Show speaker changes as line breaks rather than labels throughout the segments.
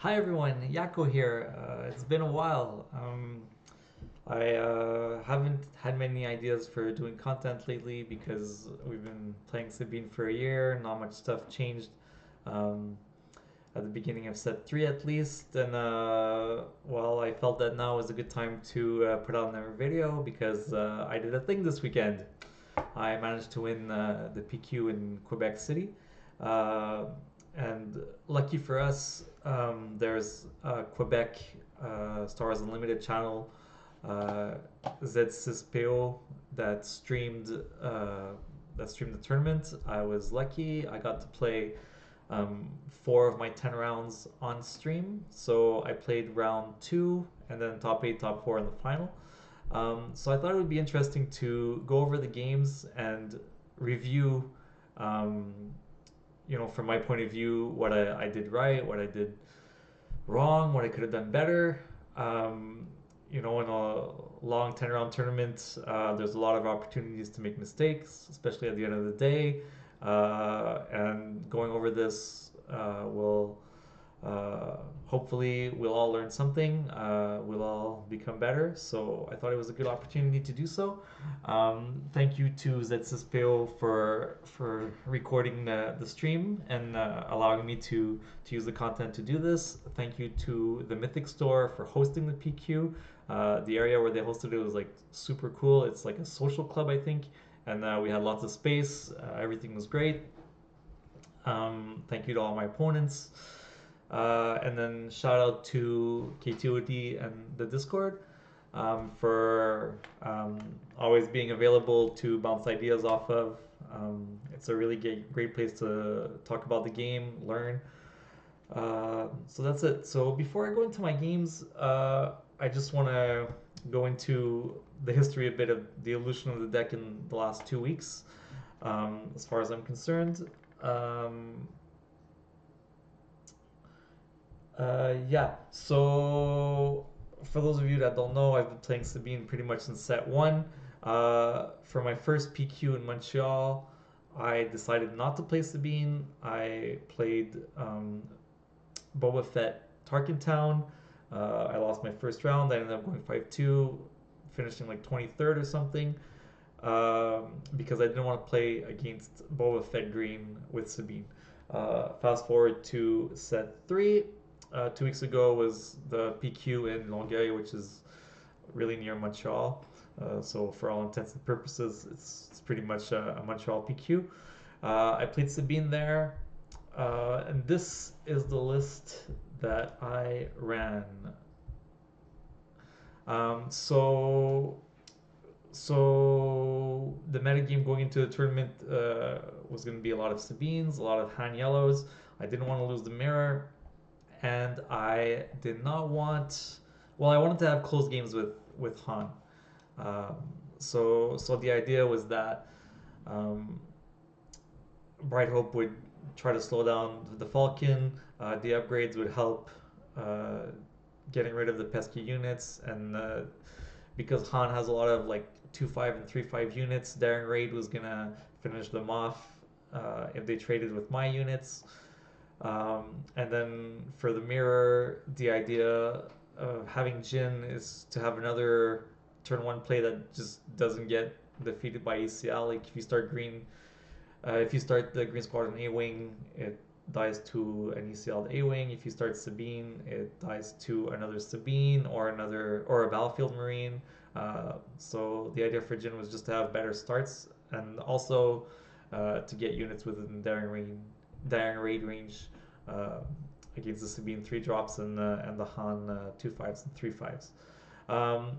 Hi everyone, Yako here. It's been a while. I haven't had many ideas for doing content lately because we've been playing Sabine for a year. Not much stuff changed um, at the beginning of set 3 at least. And well, I felt that now was a good time to put out another video because I did a thing this weekend. I managed to win the PQ in Quebec City. Uh, and lucky for us, there's a Quebec Stars Unlimited channel, uh, SWU, that streamed the tournament. I was lucky. I got to play 4 of my 10 rounds on stream. So I played round two and then top eight, top four in the final. So I thought it would be interesting to go over the games and review, um, from my point of view, what I did right, what I did wrong, what I could have done better. Um, in a long 10 round tournament, there's a lot of opportunities to make mistakes, especially at the end of the day. And going over this will uh, hopefully, we'll all learn something. We'll all become better. So I thought it was a good opportunity to do so. Thank you to ZSPO for recording the stream and allowing me to use the content to do this. Thank you to the Mythic Store for hosting the PQ. The area where they hosted it was like super cool. It's like a social club, I think, and we had lots of space. Everything was great. Thank you to all my opponents. And then shout out to KTOD and the Discord for always being available to bounce ideas off of. It's a really great place to talk about the game, learn. So that's it. So before I go into my games, I just want to go into the history a bit of the evolution of the deck in the last 2 weeks, as far as I'm concerned. Um, yeah, so for those of you that don't know, I've been playing Sabine pretty much since set one. For my first PQ in Montreal, I decided not to play Sabine. I played Boba Fett Tarkintown. I lost my first round. I ended up going 5-2, finishing like 23rd or something, because I didn't want to play against Boba Fett Green with Sabine. Fast forward to set 3. 2 weeks ago was the PQ in Longueuil, which is really near Montreal. So for all intents and purposes, it's pretty much a Montreal PQ. I played Sabine there, and this is the list that I ran. Um, so so the metagame going into the tournament was going to be a lot of Sabines, a lot of Han Yellows. I didn't want to lose the mirror, and I did not want. Well, I wanted to have close games with Han. Um, so the idea was that um, Bright Hope would try to slow down the Falcon. The upgrades would help uh, getting rid of the pesky units, and because Han has a lot of like 2-5 and 3-5 units, Daring Raid was gonna finish them off if they traded with my units. And then for the mirror, the idea of having Jin is to have another turn one play that just doesn't get defeated by ACL. Like if you start the Green Squadron A Wing, it dies to an ECL'd A Wing. If you start Sabine, it dies to another Sabine or a Battlefield Marine. So the idea for Jin was just to have better starts and also to get units within Daring Raid range uh, against the Sabine 3 drops and the Han 2-5s and 3-5s. Um,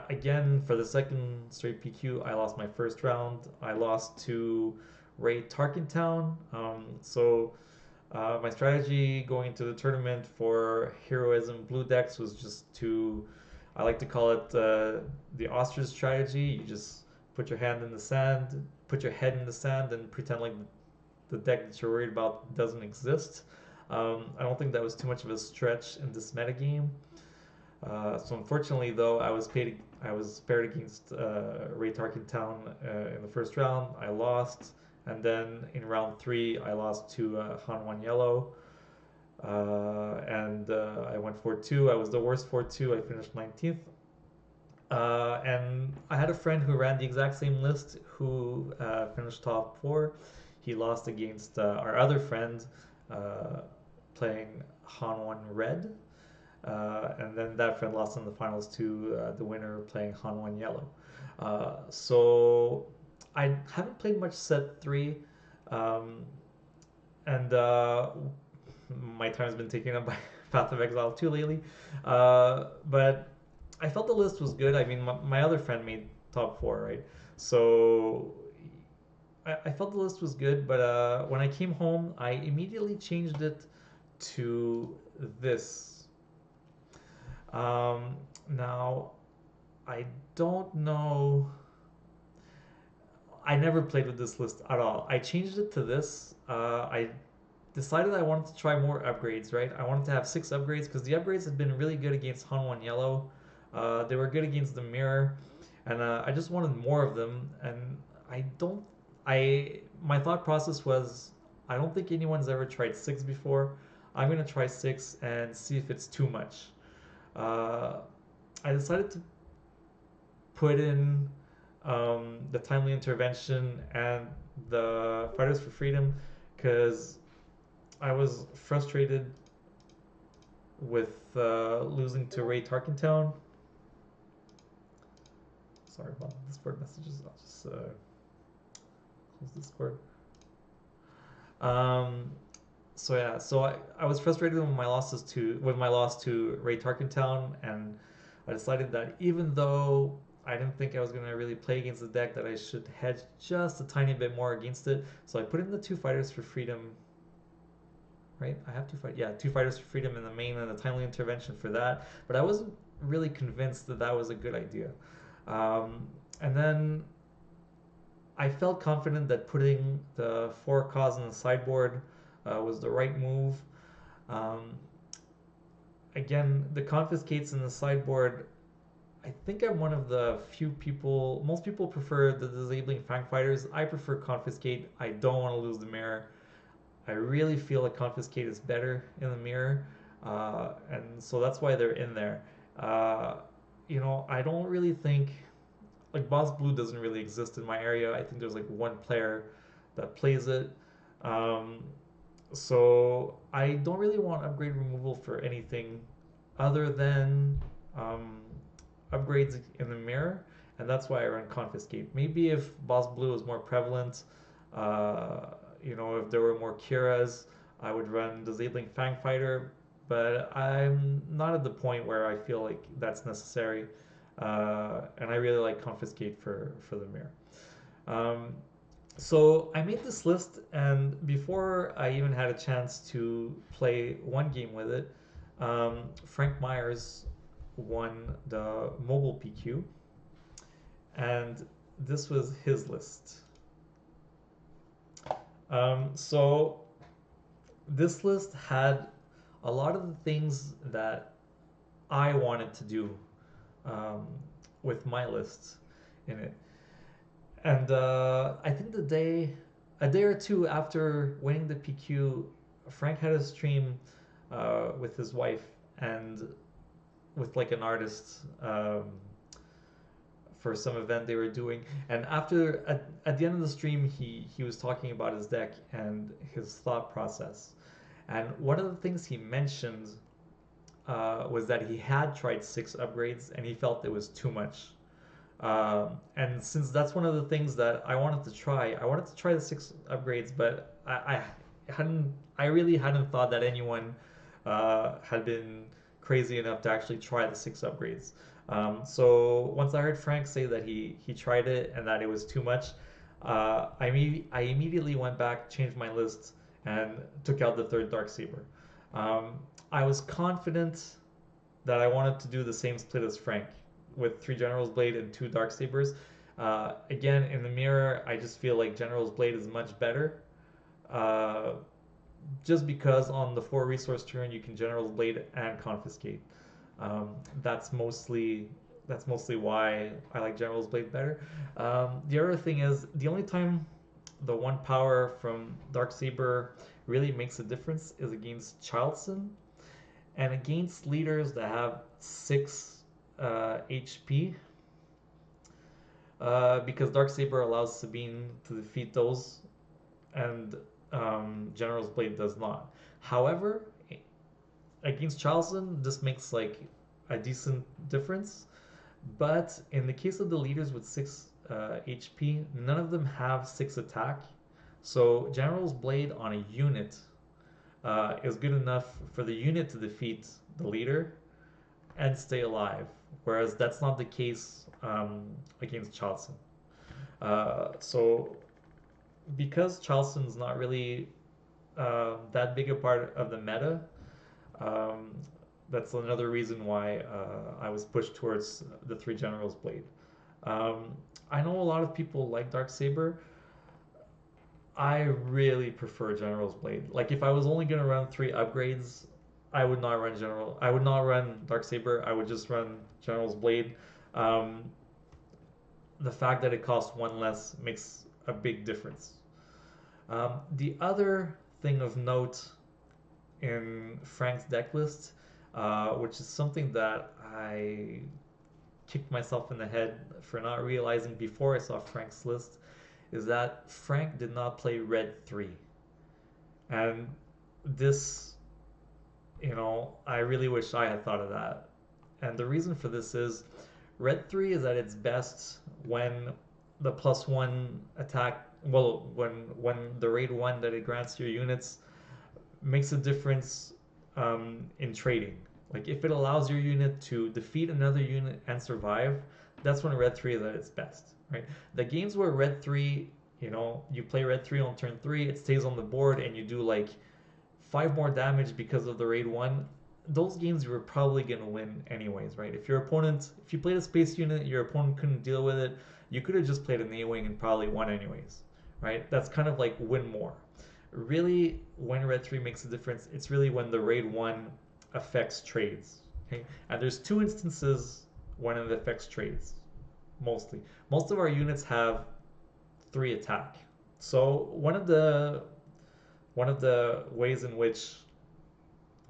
Again, for the second straight PQ, I lost my first round. I lost to Ray Tarkintown. My strategy going into the tournament for Heroism Blue decks was just I like to call it the ostrich strategy. You just put your hand in the sand, put your head in the sand, and pretend like the deck that you're worried about doesn't exist. I don't think that was too much of a stretch in this metagame. So unfortunately, though, I was paired against Ray Tarkintown in the first round. I lost, and then in round three, I lost to Han One Yellow. and I went 4-2. I was the worst 4-2. I finished 19th. And I had a friend who ran the exact same list who finished top four. He lost against our other friend uh, playing Han1 Red. And then that friend lost in the finals to the winner playing Han1 Yellow. So I haven't played much set three, um, and my time has been taken up by Path of Exile 2 lately. But I felt the list was good. I mean, my other friend made top four, right? So I felt the list was good, but when I came home, I immediately changed it to this. Now, I don't know. I never played with this list at all. I changed it to this. I decided I wanted to try more upgrades, right? I wanted to have 6 upgrades because the upgrades had been really good against Han 1 Yellow. They were good against the Mirror, and I just wanted more of them. And I don't. My thought process was I don't think anyone's ever tried 6 before. I'm gonna try 6 and see if it's too much. Uh, I decided to put in the timely intervention and the Fighters for Freedom because I was frustrated with losing to Ray Tarkentown. Sorry about the Discord messages. I'll just close Discord. Um, so yeah, so I was frustrated with my loss to Ray Tarkentown, and I decided that even though I didn't think I was gonna really play against the deck, that I should hedge just a tiny bit more against it. So I put in the 2 Fighters for Freedom. Right, I have two Fighters for Freedom in the main and a timely intervention for that. But I wasn't really convinced that that was a good idea. Um, and then I felt confident that putting the 4 Cause on the sideboard was the right move. Um, Again, the confiscates in the sideboard. I think I'm one of the few people. Most people prefer the disabling Fang Fighters. I prefer confiscate. I don't want to lose the mirror. I really feel like confiscate is better in the mirror, and so that's why they're in there. Uh, I don't really think like Boss Blue doesn't really exist in my area. I think there's like one player that plays it. Um, so I don't really want upgrade removal for anything other than um, upgrades in the mirror, and that's why I run confiscate. Maybe if Boss Blue is more prevalent, uh, if there were more Kiras, I would run disabling Fang Fighter, but I'm not at the point where I feel like that's necessary, and I really like confiscate for the mirror. Um, so I made this list, and before I even had a chance to play one game with it, Frank Myers won the mobile PQ, and this was his list. So this list had a lot of the things that I wanted to do um, with my list in it. And I think a day or two after winning the PQ, Frank had a stream with his wife and with like an artist for some event they were doing. And at the end of the stream, he was talking about his deck and his thought process. And one of the things he mentioned was that he had tried 6 upgrades and he felt it was too much. And since that's one of the things that I wanted to try the 6 upgrades, but I really hadn't thought that anyone had been crazy enough to actually try the 6 upgrades. So once I heard Frank say that he tried it and that it was too much, I immediately went back, changed my list, and took out the third Dark Saber. Um, I was confident that I wanted to do the same split as Frank with 3 General's Blade and 2 Dark Sabers. Again, in the mirror, I just feel like General's Blade is much better. Uh, just because on the 4 resource turn you can General's Blade and Confiscate. Um, that's mostly why I like General's Blade better. The other thing is the only time the one power from Darksaber really makes a difference is against Charleston and against leaders that have 6 HP, because Darksaber allows Sabine to defeat those, and General's Blade does not. However, against Charleston, this makes like a decent difference. But in the case of the leaders with 6 HP, none of them have 6 attack. So General's Blade on a unit is good enough for the unit to defeat the leader and stay alive. Whereas that's not the case against Charleston. So because Charleston's not really that big a part of the meta, um, that's another reason why I was pushed towards the Three Generals Blade. Um, I know a lot of people like Darksaber. I really prefer General's Blade. Like if I was only gonna run 3 upgrades, I would not run General. I would not run Darksaber. I would just run General's Blade. Um, the fact that it costs 1 less makes a big difference. The other thing of note in Frank's deck list, which is something that I kicked myself in the head for not realizing before I saw Frank's list, is that Frank did not play red 3. And this, I really wish I had thought of that. And the reason for this is red 3 is at its best when the +1 attack, well, when the raid 1 that it grants your units makes a difference in trading. Like if it allows your unit to defeat another unit and survive, that's when red 3 is at its best, right? The games where red 3, you play red 3 on turn 3, it stays on the board and you do like 5 more damage because of the raid 1, those games you were probably going to win anyways, right? If you played a space unit, your opponent couldn't deal with it, you could have just played an A-Wing and probably won anyways, right? That's kind of like win more. Really, when red 3 makes a difference, it's really when the raid 1 affects trades, okay? And there's 2 instances when it affects trades, mostly. Most of our units have 3 attack. So one of the ways in which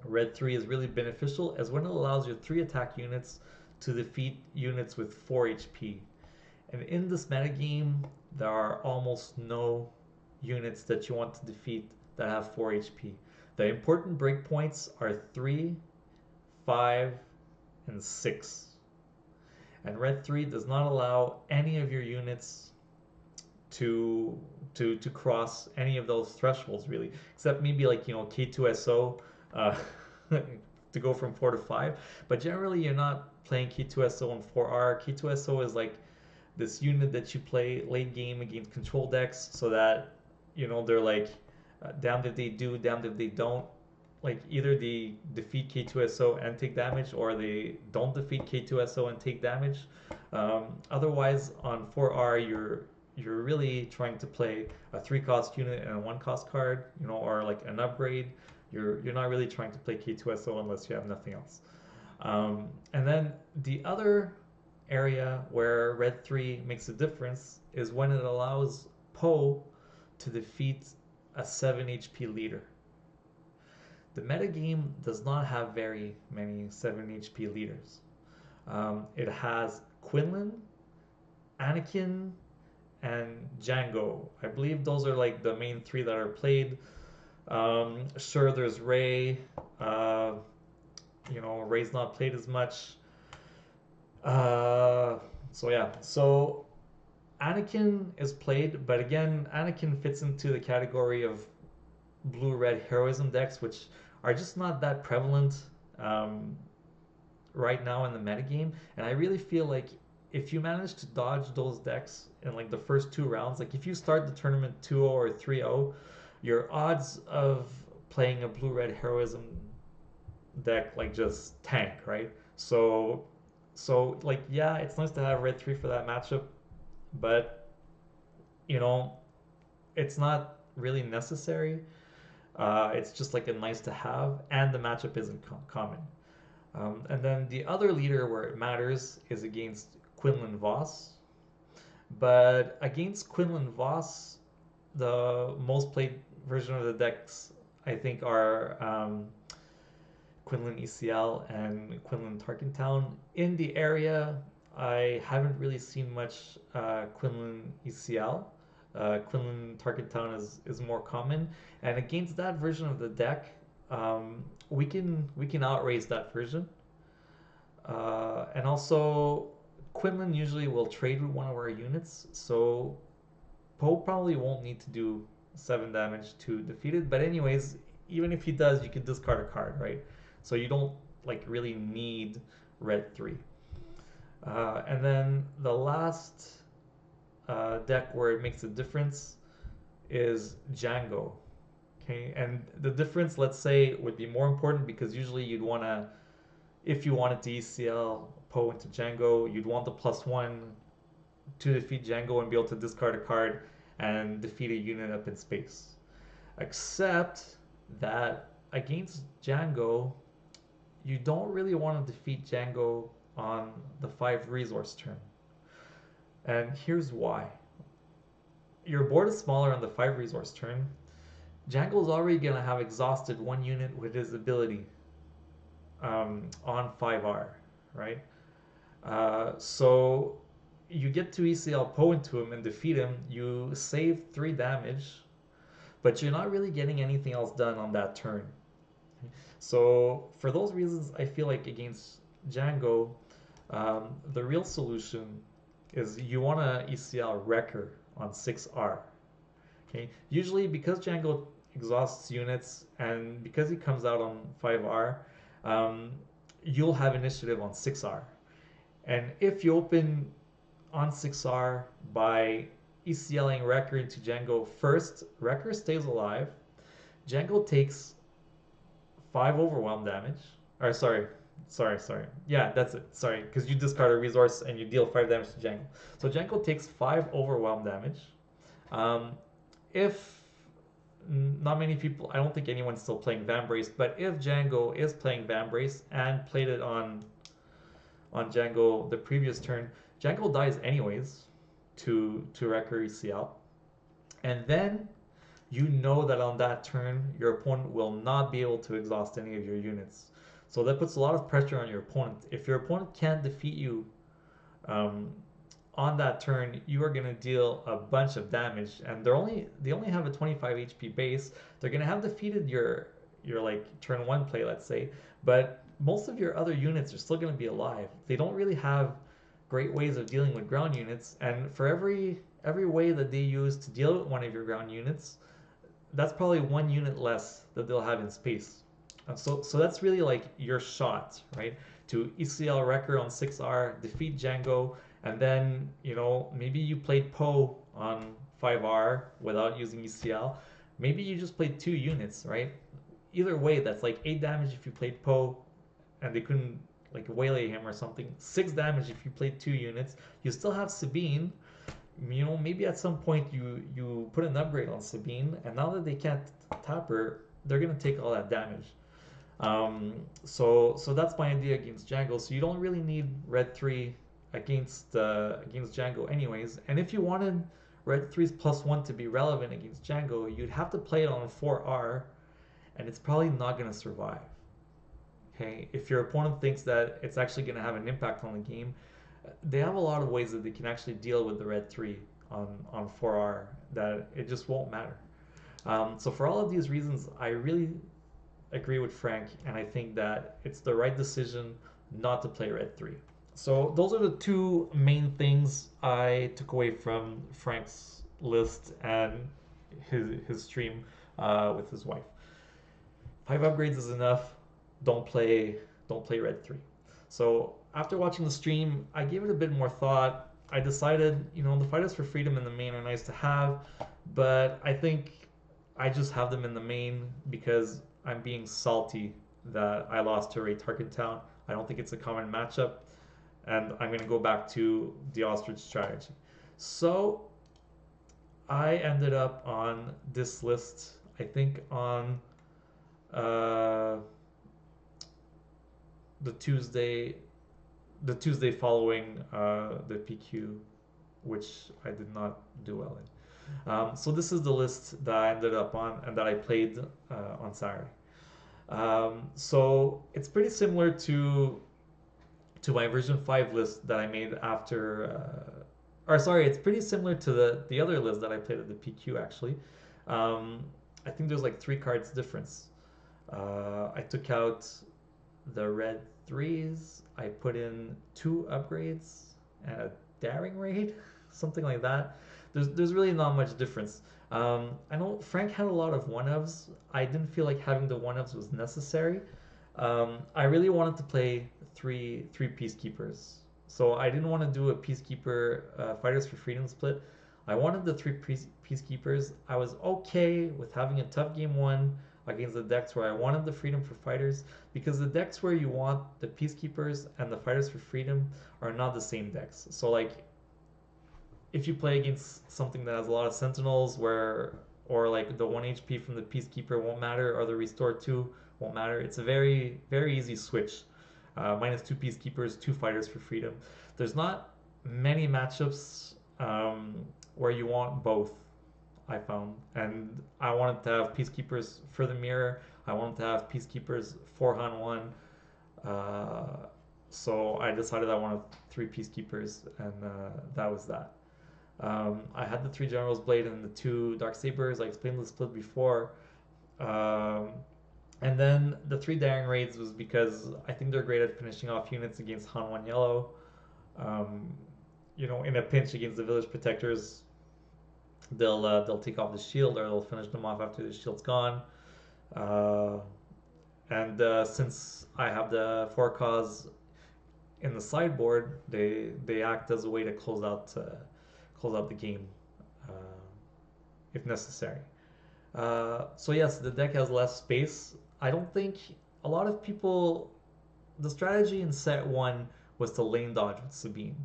red 3 is really beneficial is when it allows your 3 attack units to defeat units with 4 HP. And in this metagame, there are almost no units that you want to defeat that have 4 HP. The important breakpoints are 3, 5, and 6. And red 3 does not allow any of your units to cross any of those thresholds really, except maybe like K2SO to go from 4 to 5. But generally, you're not playing K2SO and 4R. K2SO is like this unit that you play late game against control decks, so that they're like damned if they do, damned if they don't. Like either they defeat K2SO and take damage, or they don't defeat K2SO and take damage. Otherwise, on 4R, you're really trying to play a 3-cost unit and a 1-cost card, or like an upgrade. You're not really trying to play K2SO unless you have nothing else. And then the other area where red 3 makes a difference is when it allows Poe to defeat a 7 HP leader. The metagame does not have very many 7 HP leaders. It has Quinlan, Anakin, and Django. I believe those are like the main 3 that are played. Sure, there's Rey. Rey's not played as much. So Anakin is played, but again, Anakin fits into the category of blue-red heroism decks, which are just not that prevalent right now in the metagame. And I really feel like if you manage to dodge those decks in like the first 2 rounds, like if you start the tournament 2-0 or 3-0, your odds of playing a blue-red heroism deck like just tank, right? So like yeah, it's nice to have red 3 for that matchup, but it's not really necessary. It's just like a nice to have, and the matchup isn't common. And then the other leader where it matters is against Quinlan Voss. But against Quinlan Voss, the most played version of the decks I think are Quinlan ECL and Quinlan Tarkentown. In the area, I haven't really seen much Quinlan ECL. Quinlan Tarkentown is more common, and against that version of the deck, we can outrace that version. And also, Quinlan usually will trade with one of our units, so Poe probably won't need to do 7 damage to defeat it. But anyways, even if he does, you can discard a card, right? So you don't like really need red 3. And then the last deck where it makes a difference is Django. Okay, and the difference, let's say, would be more important because usually you'd want to, if you wanted to ECL Poe into Django, you'd want the +1 to defeat Django and be able to discard a card and defeat a unit up in space. Except that against Django, you don't really want to defeat Django on the 5 resource turn. And here's why. Your board is smaller on the 5 resource turn. Django is already going to have exhausted 1 unit with his ability on 5R, right? So you get to ECL Poe into him and defeat him. You save 3 damage, but you're not really getting anything else done on that turn. So for those reasons, I feel like against Django, the real solution is you want to ECL Wrecker on 6R. Okay, usually because Django exhausts units and because he comes out on 5R, you'll have initiative on 6R. And if you open on 6R by ECLing Wrecker into Django first, Wrecker stays alive. Django takes 5 overwhelm damage. Or sorry. Yeah, that's it. Sorry, because you discard a resource and you deal 5 damage to Django. So Django takes 5 overwhelm damage. If not many people, I don't think anyone's still playing Vambrace, but if Django is playing Vambrace and played it on Django the previous turn, Django dies anyways to Wrecker ECL. And then you know that on that turn, your opponent will not be able to exhaust any of your units. So that puts a lot of pressure on your opponent. If your opponent can't defeat you on that turn, you are going to deal a bunch of damage, and they only have a 25 HP base. They're going to have defeated your like turn 1 play, let's say, but most of your other units are still going to be alive. They don't really have great ways of dealing with ground units, and for every way that they use to deal with one of your ground units, that's probably 1 unit less that they'll have in space. So that's really like your shot, right? To ECL Wrecker on 6R, defeat Django, and then, maybe you played Poe on 5R without using ECL. Maybe you just played 2 units, right? Either way, that's like 8 damage if you played Poe and they couldn't like waylay him or something. 6 damage if you played 2 units. You still have Sabine. Maybe at some point you put an upgrade on Sabine, and now that they can't tap her, they're gonna take all that damage. So that's my idea against Django. So you don't really need red 3 against Django anyways. And if you wanted red 3's +1 to be relevant against Django, you'd have to play it on 4R, and it's probably not gonna survive. Okay, if your opponent thinks that it's actually gonna have an impact on the game, they have a lot of ways that they can actually deal with the red 3 on 4R that it just won't matter. So for all of these reasons, I really agree with Frank, and I think that it's the right decision not to play red 3. So those are the 2 main things I took away from Frank's list and his stream with his wife. 5 upgrades is enough. Don't play red 3. So after watching the stream, I gave it a bit more thought. I decided, the Fighters for Freedom in the main are nice to have, but I think I just have them in the main because I'm being salty that I lost to Ray Tarkentown. I don't think it's a common matchup, and I'm going to go back to the ostrich strategy. So I ended up on this list, I think on the Tuesday following the PQ, which I did not do well in. So this is the list that I ended up on and that I played on Saturday. So it's pretty similar to my version 5 list that I made after or sorry, it's pretty similar to the other list that I played at the PQ actually. Um, I think there's like 3 cards difference. I took out the red threes. I put in 2 upgrades and a daring raid, something like that. There's really not much difference. I know Frank had a lot of one ofs. I didn't feel like having the one ofs was necessary. I really wanted to play three peacekeepers, so I didn't want to do a peacekeeper fighters for freedom split. I wanted the three peacekeepers. I was okay with having a tough game one against the decks where I wanted the freedom for fighters, because the decks where you want the peacekeepers and the fighters for freedom are not the same decks. So like if you play against something that has a lot of sentinels where or like the 1 HP from the peacekeeper won't matter or the restore 2 won't matter, it's a very easy switch. -2 peacekeepers, 2 fighters for freedom. There's not many matchups where you want both, I found. And I wanted to have peacekeepers for the mirror. I wanted to have peacekeepers for Han 1. Uh, so I decided I wanted 3 peacekeepers, and that was that. I had the 3 generals blade and the 2 dark sabers. I explained the split before. Um, and then the 3 daring raids was because I think they're great at finishing off units against Han 1 yellow. Um, in a pinch against the village protectors, they'll take off the shield or they'll finish them off after the shield's gone. Uh, and since I have the 4 cause in the sideboard, they act as a way to close out the game uh, if necessary. So yes, the deck has less space. I don't think a lot of people. The strategy in set one was to lane dodge with Sabine,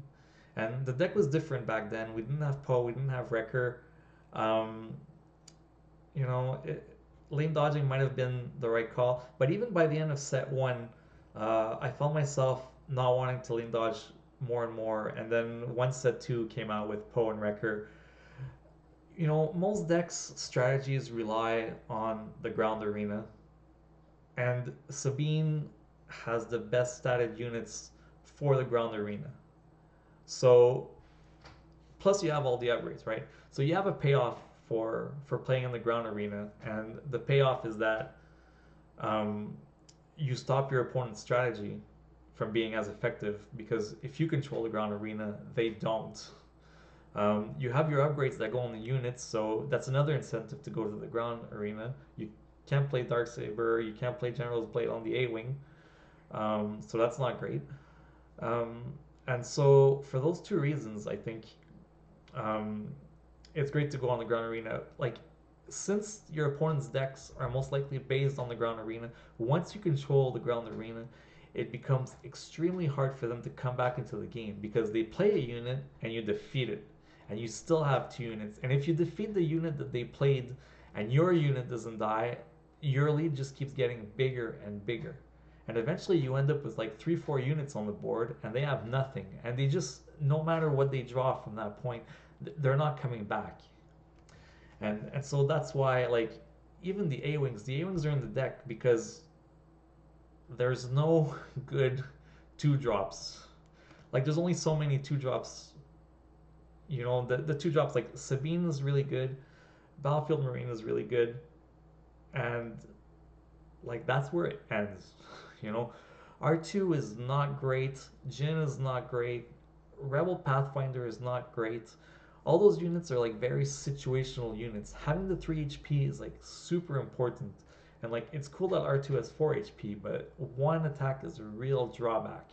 and the deck was different back then. We didn't have Poe, we didn't have Wrecker. Um, you know, it, Lane dodging might have been the right call, but even by the end of set one, I found myself not wanting to lane dodge more and more. And then once set two came out with Poe and Wrecker, most decks' strategies rely on the ground arena, and Sabine has the best statted units for the ground arena. So, plus you have all the upgrades, right? So you have a payoff for playing in the ground arena, and the payoff is that um, you stop your opponent's strategy from being as effective, because if you control the ground arena, they don't. You have your upgrades that go on the units, so that's another incentive to go to the ground arena. You can't play Darksaber, you can't play General's Blade on the A wing, so that's not great. Um, and so for those 2 reasons, I think um, it's great to go on the ground arena. Like, since your opponent's decks are most likely based on the ground arena, once you control the ground arena, it becomes extremely hard for them to come back into the game, because they play a unit and you defeat it, and you still have 2 units. And if you defeat the unit that they played and your unit doesn't die, your lead just keeps getting bigger and bigger. And eventually you end up with like 3, 4 units on the board and they have nothing. And they just, no matter what they draw from that point, they're not coming back. And so that's why, like, even the A wings are in the deck because there's no good 2 drops. Like, there's only so many 2 drops. The 2 drops, like Sabine is really good, Battlefield Marine is really good, and like that's where it ends. You know, R2 is not great, Jin is not great, Rebel Pathfinder is not great. All those units are like very situational units. Having the 3 HP is like super important. And like it's cool that R2 has 4 HP, but 1 attack is a real drawback.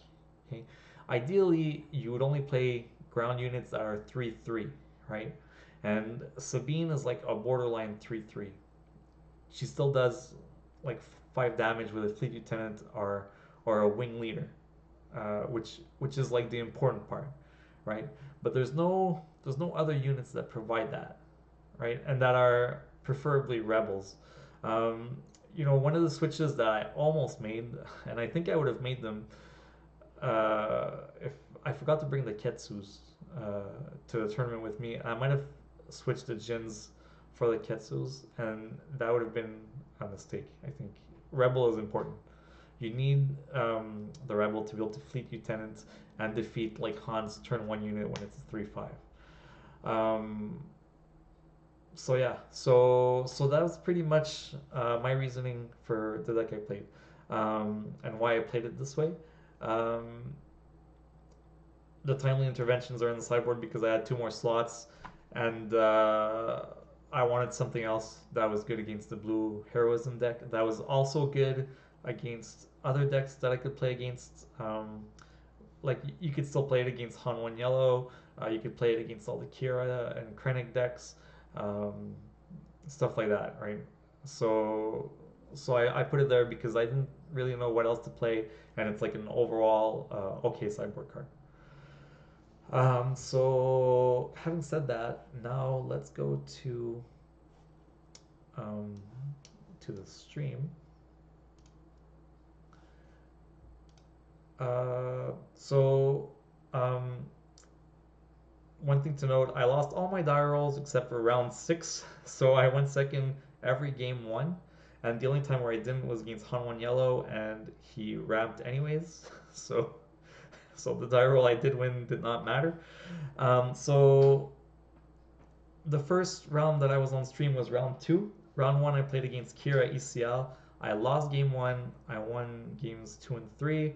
Okay? Ideally, you would only play ground units that are 3/3, right? And Sabine is like a borderline 3/3. She still does like 5 damage with a fleet lieutenant or a wing leader, which is like the important part, right? But there's no other units that provide that, right? And that are preferably rebels. Um, one of the switches that I almost made, and I think I would have made them if I forgot to bring the Ketsus to the tournament with me. I might have switch the Jins for the Ketsus, and that would have been a mistake. I think Rebel is important. You need the Rebel to be able to fleet Lieutenant and defeat like Han's turn 1 unit when it's a 3/5. Um, so yeah, so that was pretty much my reasoning for the deck I played, and why I played it this way. Um, the timely interventions are in the sideboard because I had two more slots, and I wanted something else that was good against the blue heroism deck. That was also good against other decks that I could play against. Like you could still play it against Han One Yellow. You could play it against all the Kira and Krennic decks, um, stuff like that, right? So I put it there because I didn't really know what else to play, and it's like an overall okay sideboard card. So having said that, now let's go um, to the stream. So um, one thing to note, I lost all my die rolls except for round 6, so I went second every game 1, and the only time where I didn't was against Han One Yellow, and he ramped anyways, so the die roll I did win did not matter. So the first round that I was on stream was round 2. Round 1 I played against Kira ECL. I lost game 1. I won games 2 and 3.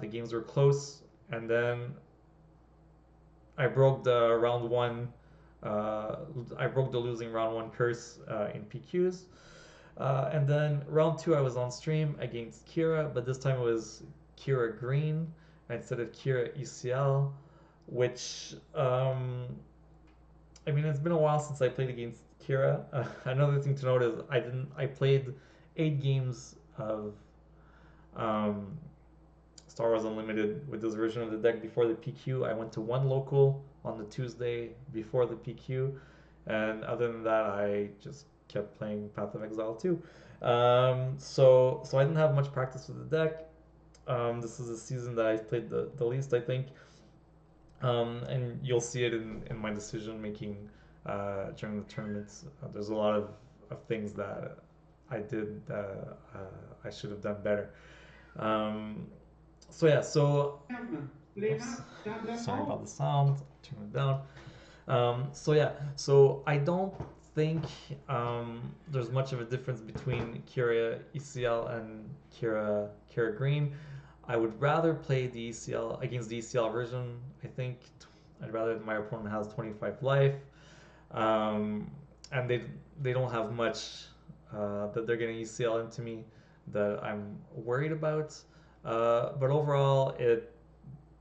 The games were close, and then I broke the round 1. I broke the losing round 1 curse in PQs. And then round 2 I was on stream against Kira, but this time it was Kira Green instead of Kira ECL, which I mean, it's been a while since I played against Kira. Another thing to note is I played 8 games of um, Star Wars Unlimited with this version of the deck before the PQ. I went to 1 local on the Tuesday before the PQ, and other than that, I just kept playing Path of Exile 2. So I didn't have much practice with the deck. This is a season that I played the least, I think. And you'll see it in my decision making during the tournaments. There's a lot of things that I did that I should have done better. So yeah, so oops, sorry about the sound. Turn it down. So yeah, so I don't think there's much of a difference between Kira ECL and Kira Green. I would rather play the ECL against the ECL version. I think I'd rather my opponent has 25 life, and they don't have much that they're getting ECL into me that I'm worried about. But overall, it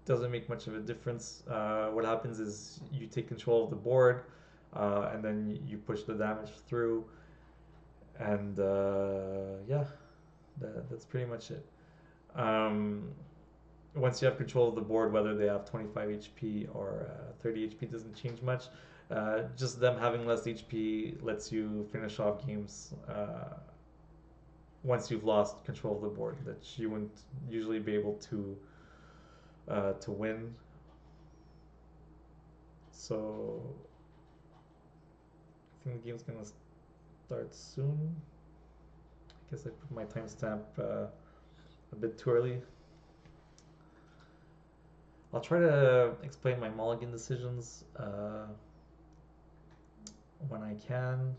doesn't make much of a difference. What happens is you take control of the board, and then you push the damage through, and yeah, that's pretty much it. Um, Once you have control of the board, whether they have 25 HP or 30 HP doesn't change much. Just them having less HP lets you finish off games once you've lost control of the board that you wouldn't usually be able to win. So I think the game's gonna start soon. I guess I put my timestamp a bit too early. I'll try to explain my mulligan decisions when I can.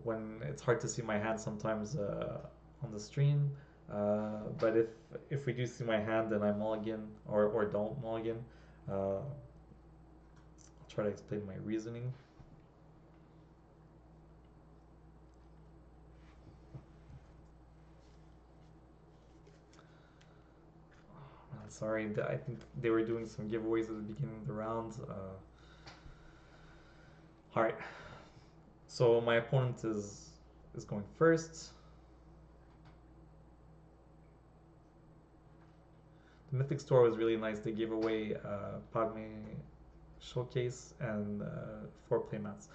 When it's hard to see my hand sometimes on the stream, but if we do see my hand and I mulligan or don't mulligan, I'll try to explain my reasoning. I'm sorry, I think they were doing some giveaways at the beginning of the round. All right, so my opponent is going first. The Mythic Store was really nice. They gave away Padme Showcase and 4 playmats.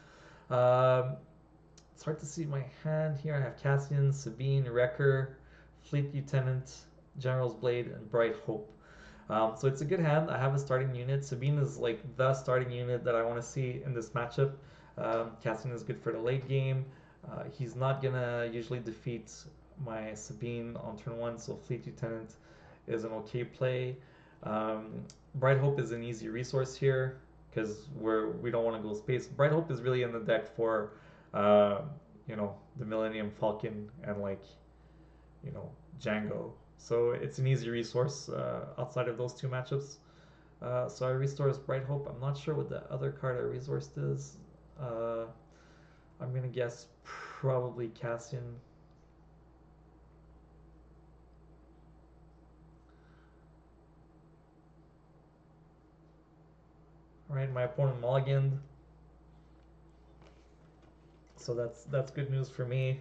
It's hard to see my hand here. I have Cassian, Sabine, Wrecker, Fleet Lieutenant, General's Blade, and Bright Hope. So it's a good hand. I have a starting unit. Sabine is like the starting unit that I want to see in this matchup. Cassian is good for the late game. He's not gonna usually defeat my Sabine on turn one, so Fleet Lieutenant is an okay play. Um, Bright Hope is an easy resource here because we don't want to go space. Bright Hope is really in the deck for uh, the Millennium Falcon and like Django. So it's an easy resource outside of those two matchups. So I restores Bright Hope. I'm not sure what the other card I resourced is. Uh, I'm gonna guess probably Cassian. All right, my opponent mulliganed, so that's good news for me.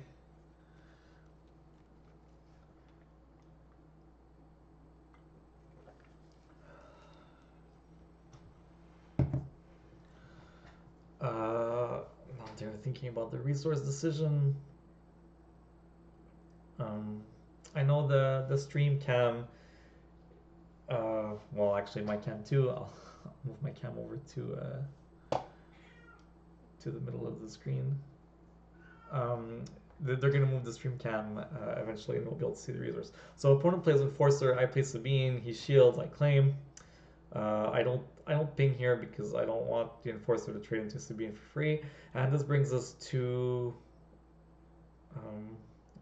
Now they're thinking about the resource decision. Um, I know the stream cam. Well, actually, my cam too. I'll move my cam over to the middle of the screen. They're going to move the stream cam eventually, and we'll be able to see the resource. So opponent plays Enforcer. I play Sabine. He shields. I claim. I don't ping here because I don't want the Enforcer to trade into Sabine for free. And this brings us to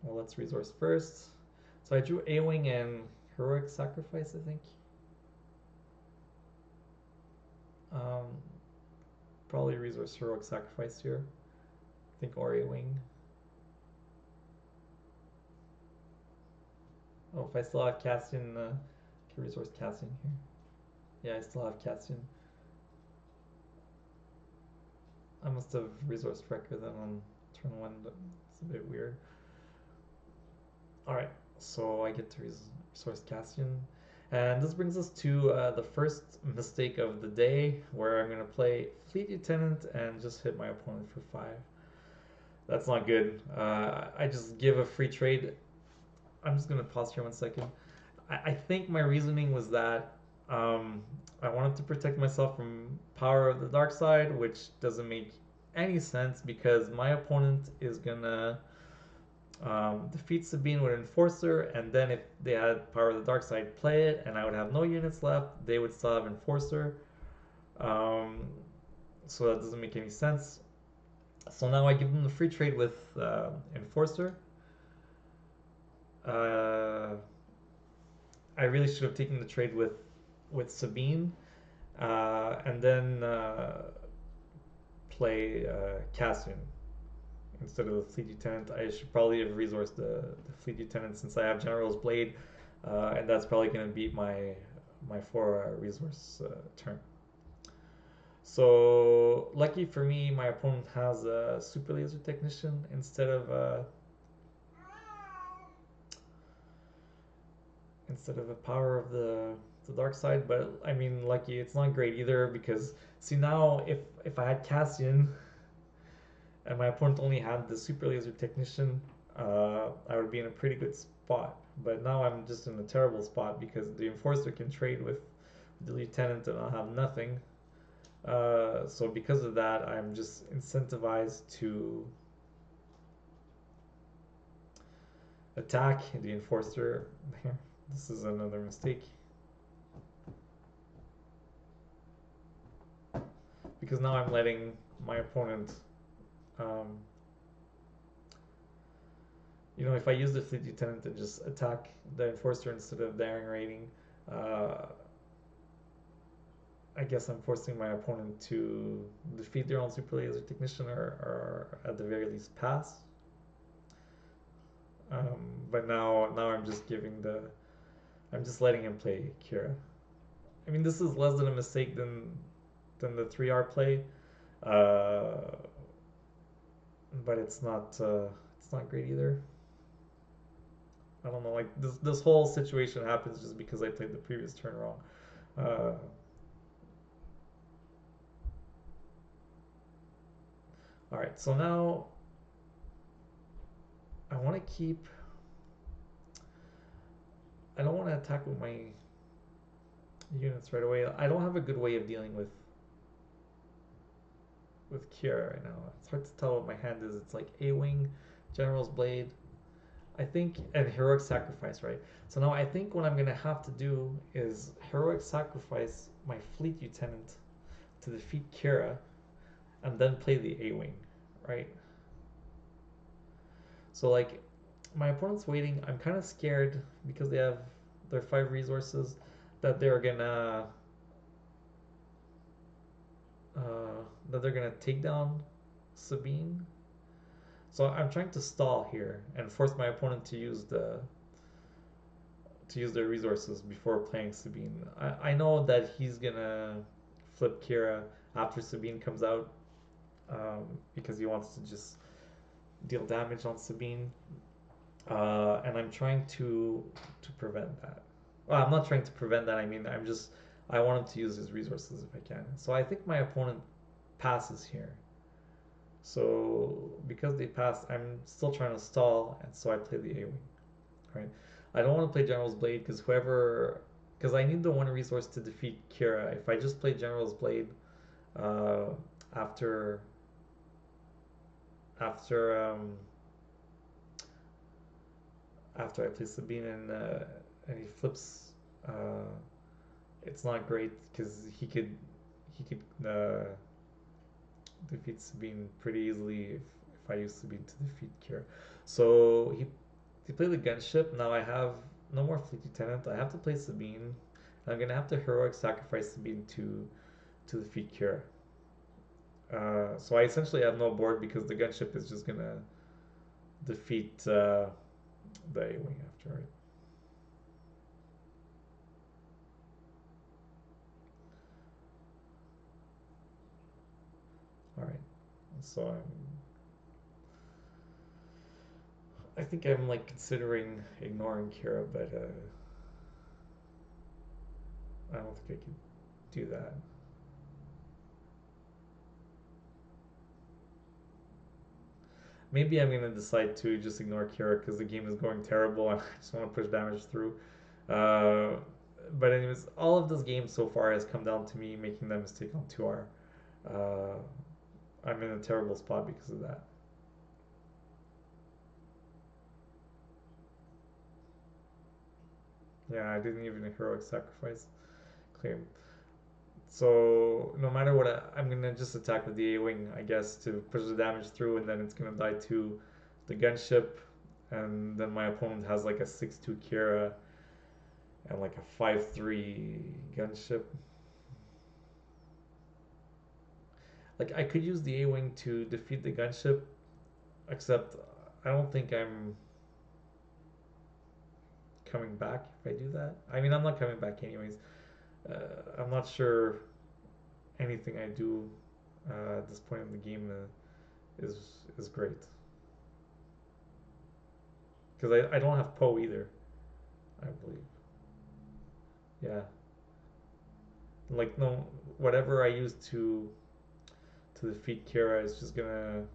well, let's resource first. So I drew A-Wing and Heroic Sacrifice, I think. Um, Probably resource Heroic Sacrifice here. I think or A-Wing. Oh, if I still have Cassian, can resource Cassian here. Yeah, I still have Cassian. I must have resourced Wrecker then on turn one, but it's a bit weird. Alright, so I get to resource Cassian. And this brings us to the first mistake of the day, where I'm going to play Fleet Lieutenant and just hit my opponent for 5. That's not good. I just give a free trade. I'm just going to pause here 1 second. I think my reasoning was that I wanted to protect myself from Power of the Dark Side, which doesn't make any sense because my opponent is going to defeat Sabine with Enforcer, and then if they had Power of the Dark Side, play it, and I would have no units left. They would still have Enforcer. So that doesn't make any sense. So now I give them the free trade with Enforcer. I really should have taken the trade with Sabine, and then play Cassian instead of the Fleet Lieutenant. I should probably have resourced the Fleet Lieutenant since I have General's Blade, and that's probably going to beat my 4 resource turn. So lucky for me, my opponent has a Super Laser Technician instead of a Power of the Dark Side. But I mean, lucky, it's not great either because see now if I had Cassian and my opponent only had the Super Laser Technician, I would be in a pretty good spot. But now I'm just in a terrible spot because the Enforcer can trade with the Lieutenant and I'll have nothing. So because of that, I'm just incentivized to attack the Enforcer. This is another mistake. Because now I'm letting my opponent if I use the Fleet Lieutenant to just attack the Enforcer instead of daring raiding, I guess I'm forcing my opponent to defeat their own Super Laser Technician or at the very least pass. But now I'm just letting him play Kira. I mean, this is less than a mistake than the 3R play, but it's not great either. I don't know, like this whole situation happens just because I played the previous turn wrong. All right, so now I want to keep. I don't want to attack with my units right away. I don't have a good way of dealing with Kira right now. It's hard to tell what my hand is. It's like A-Wing, General's Blade, I think, and Heroic Sacrifice, right? So now I think what I'm gonna have to do is Heroic Sacrifice my Fleet Lieutenant to defeat Kira, and then play the A-Wing, right? So like, my opponent's waiting. I'm kind of scared because they have their 5 resources that they're gonna that they're gonna take down Sabine. So I'm trying to stall here and force my opponent to use their resources before playing Sabine. I know that he's gonna flip Kira after Sabine comes out, because he wants to just deal damage on Sabine, and I'm trying to prevent that. Well, I'm not trying to prevent that. I mean, I want him to use his resources if I can. So I think my opponent passes here. So because they passed, I'm still trying to stall, and so I play the A-Wing, right? I don't want to play General's Blade because I need the 1 resource to defeat Kira. If I just play General's Blade, uh, after after after I play Sabine and he flips, uh, it's not great because he could defeat Sabine pretty easily if I use Sabine to defeat Kira. So he played the gunship. Now I have no more Fleet Lieutenant. I have to play Sabine. I'm gonna have to heroic sacrifice Sabine to defeat Kira. So I essentially have no board because the gunship is just gonna defeat the A-Wing after, right? All right. So I think I'm like considering ignoring Kira, but I don't think I could do that. Maybe I'm gonna decide to just ignore Kira because the game is going terrible and I just want to push damage through. Uh, but anyways, all of this game so far has come down to me making that mistake on 2R. Uh, I'm in a terrible spot because of that. Yeah, I didn't even heroic sacrifice claim. So no matter what, I'm gonna just attack with the A-wing, I guess, to push the damage through, and then it's gonna die to the gunship, and then my opponent has like a 6-2 Kira and like a 5-3 gunship. Like I could use the A-wing to defeat the gunship, except I don't think I'm coming back if I do that. I mean, I'm not coming back anyways. I'm not sure anything I do at this point in the game is is great because I don't have Poe either. I believe. Yeah, like no, whatever I use to defeat Kira is just gonna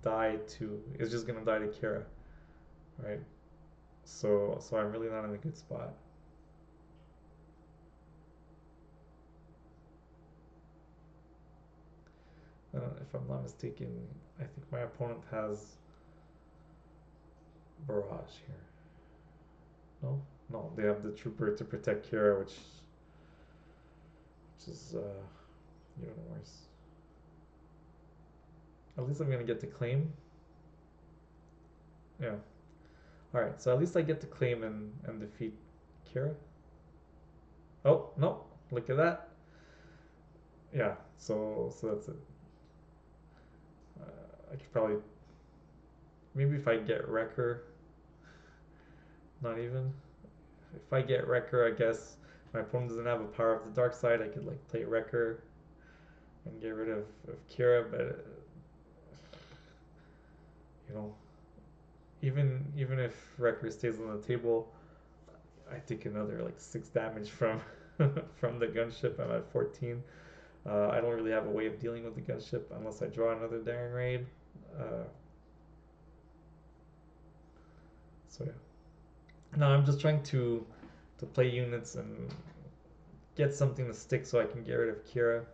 die to is just gonna die to Kira, right? So I'm really not in a good spot. If I'm not mistaken, I think my opponent has barrage here. No, no, they have the trooper to protect Kira, which is even worse. At least I'm gonna get to claim. Yeah. All right. So at least I get to claim and defeat Kira. Oh no! Look at that. Yeah. So that's it. I could probably maybe if I get Wrecker, not even. If I get Wrecker, I guess my opponent doesn't have a power of the dark side. I could like play Wrecker and get rid of Kira, but you know, even if Wrecker stays on the table, I take another like 6 damage from from the gunship. I'm at 14. I don't really have a way of dealing with the gunship unless I draw another daring raid. Uh, so yeah. No, I'm just trying to play units and get something to stick so I can get rid of Kira.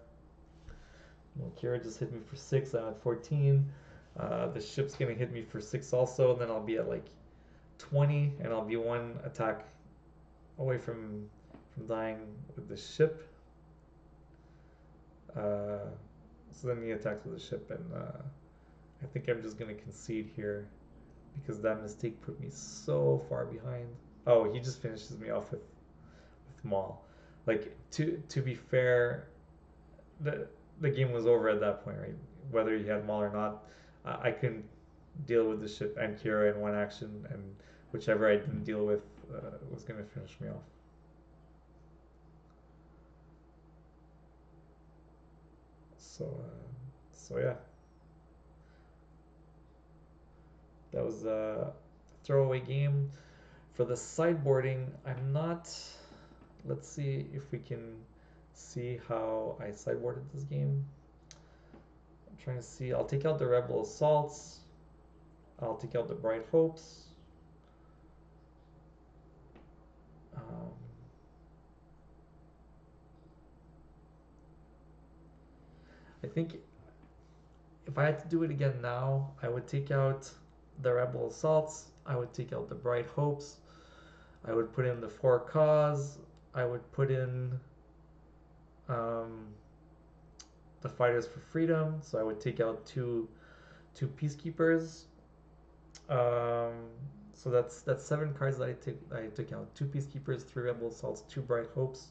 Well, Kira just hit me for 6. I'm at 14. The ship's gonna hit me for 6 also, and then I'll be at like 20, and I'll be one attack away from dying with the ship. Uh, so then he attacks with the ship, and I think I'm just gonna concede here because that mistake put me so far behind. Oh, he just finishes me off with Maul. Like to be fair, the the game was over at that point, right? Whether he had Maul or not, I couldn't deal with the ship and Kira in one action, and whichever I didn't deal with was gonna finish me off. So yeah, that was a throwaway game. For the sideboarding, I'm not. Let's see if we can see how I sideboarded this game. I'm trying to see. I'll take out the Rebel Assaults. I'll take out the Bright Hopes. Um, I think if I had to do it again now, I would take out the Rebel Assaults. I would take out the Bright Hopes. I would put in the For Cause. I would put in um, the Fighters for Freedom. So I would take out two Peacekeepers. Um, so that's 7 cards that I took out. 2 Peacekeepers, 3 Rebel Assaults, 2 Bright Hopes,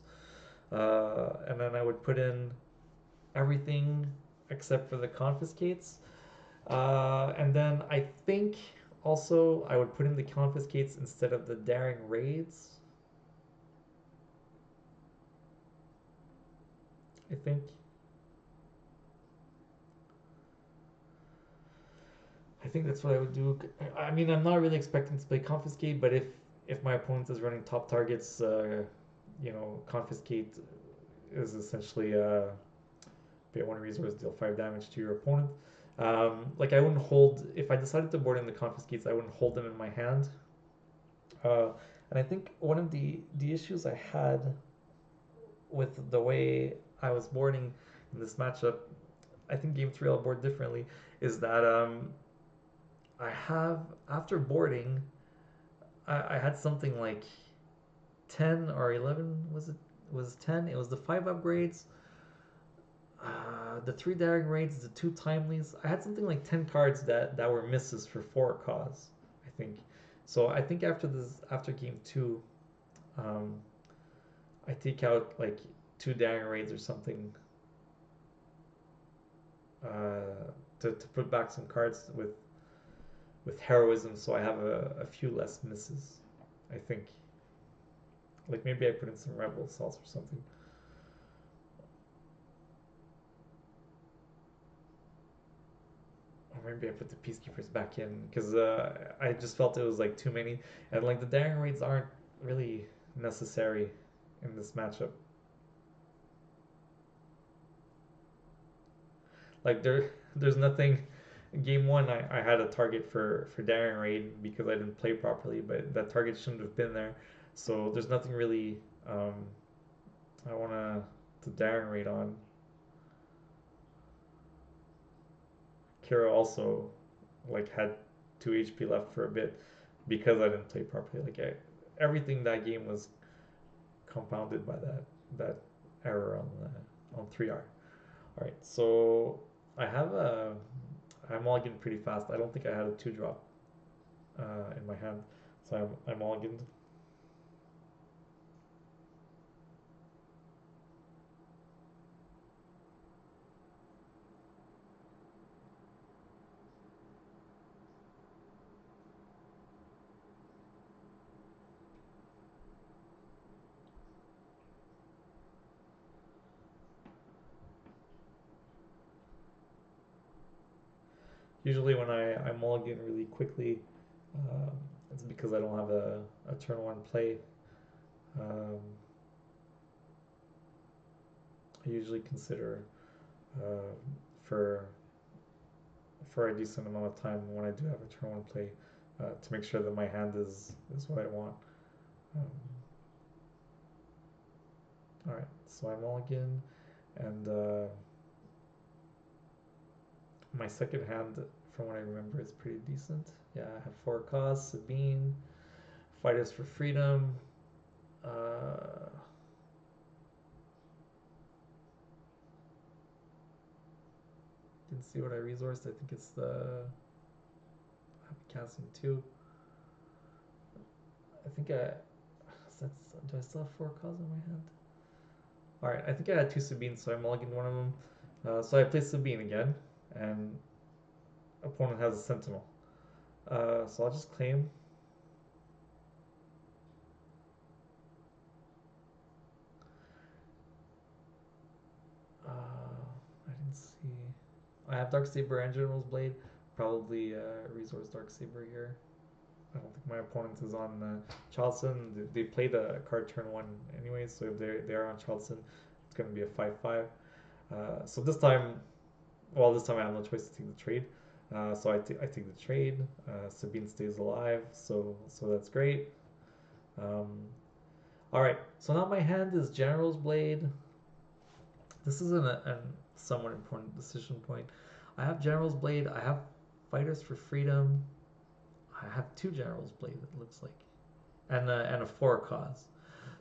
and then I would put in everything except for the Confiscates. And then I think also I would put in the Confiscates instead of the Daring Raids. I think. I think that's what I would do. I mean, I'm not really expecting to play Confiscate, but if my opponent is running top targets, Confiscate is essentially pay 1 resource, deal 5 damage to your opponent. Like I wouldn't hold if I decided to board in the Confiscates, I wouldn't hold them in my hand. Uh, and I think one of the issues I had with the way I was boarding in this matchup, I think game 3 I'll board differently, is that I have after boarding, I had something like 10 or 11. Was 10? It was the 5 upgrades, the 3 daring raids, the 2 timelies. I had something like 10 cards that were misses for For Cause, I think. So I think after game 2, um, I take out like 2 daring raids or something, to put back some cards with heroism, so I have a few less misses. I think. Like maybe I put in some Rebel Assaults or something. Or maybe I put the Peacekeepers back in because I just felt it was like too many, and like the daring raids aren't really necessary in this matchup. Like there's nothing. In game 1, I had a target for daring raid because I didn't play properly, but that target shouldn't have been there. So there's nothing really I want to daring raid on. Kira also like had 2 HP left for a bit because I didn't play properly. Everything that game was compounded by that error on 3R. All right, so I have a I'm mulliganed pretty fast. I don't think I had a 2 drop in my hand, so I'm mulliganed. Usually when I mulligan really quickly, um, it's because I don't have a turn 1 play. Um, I usually consider uh, for for a decent amount of time when I do have a turn 1 play, to make sure that my hand is what I want. Um, all right. So I mulligan, and my second hand, from what I remember, is pretty decent. Yeah, I have four costs, Sabine, Fighters for Freedom. Uh, didn't see what I resourced. I think it's the casting two. I think I. Do I still have four cards in my hand? Alright, I think I had two Sabines, so I mulliganed one of them. So I play Sabine again, and opponent has a Sentinel. So I'll just claim. I didn't see. I have Dark Saber and General's Blade. Probably resource Dark Saber here. I don't think my opponent is on Charleston. They played a card turn one anyways, so if they are on Charleston, it's going to be a 5-5. So this time, well, this time I have no choice to take the trade. So I take the trade. Sabine stays alive, so that's great. All right, so now my hand is General's Blade. This is a somewhat important decision point. I have General's Blade. I have Fighters for Freedom. I have two General's Blade, it looks like, and a four cause.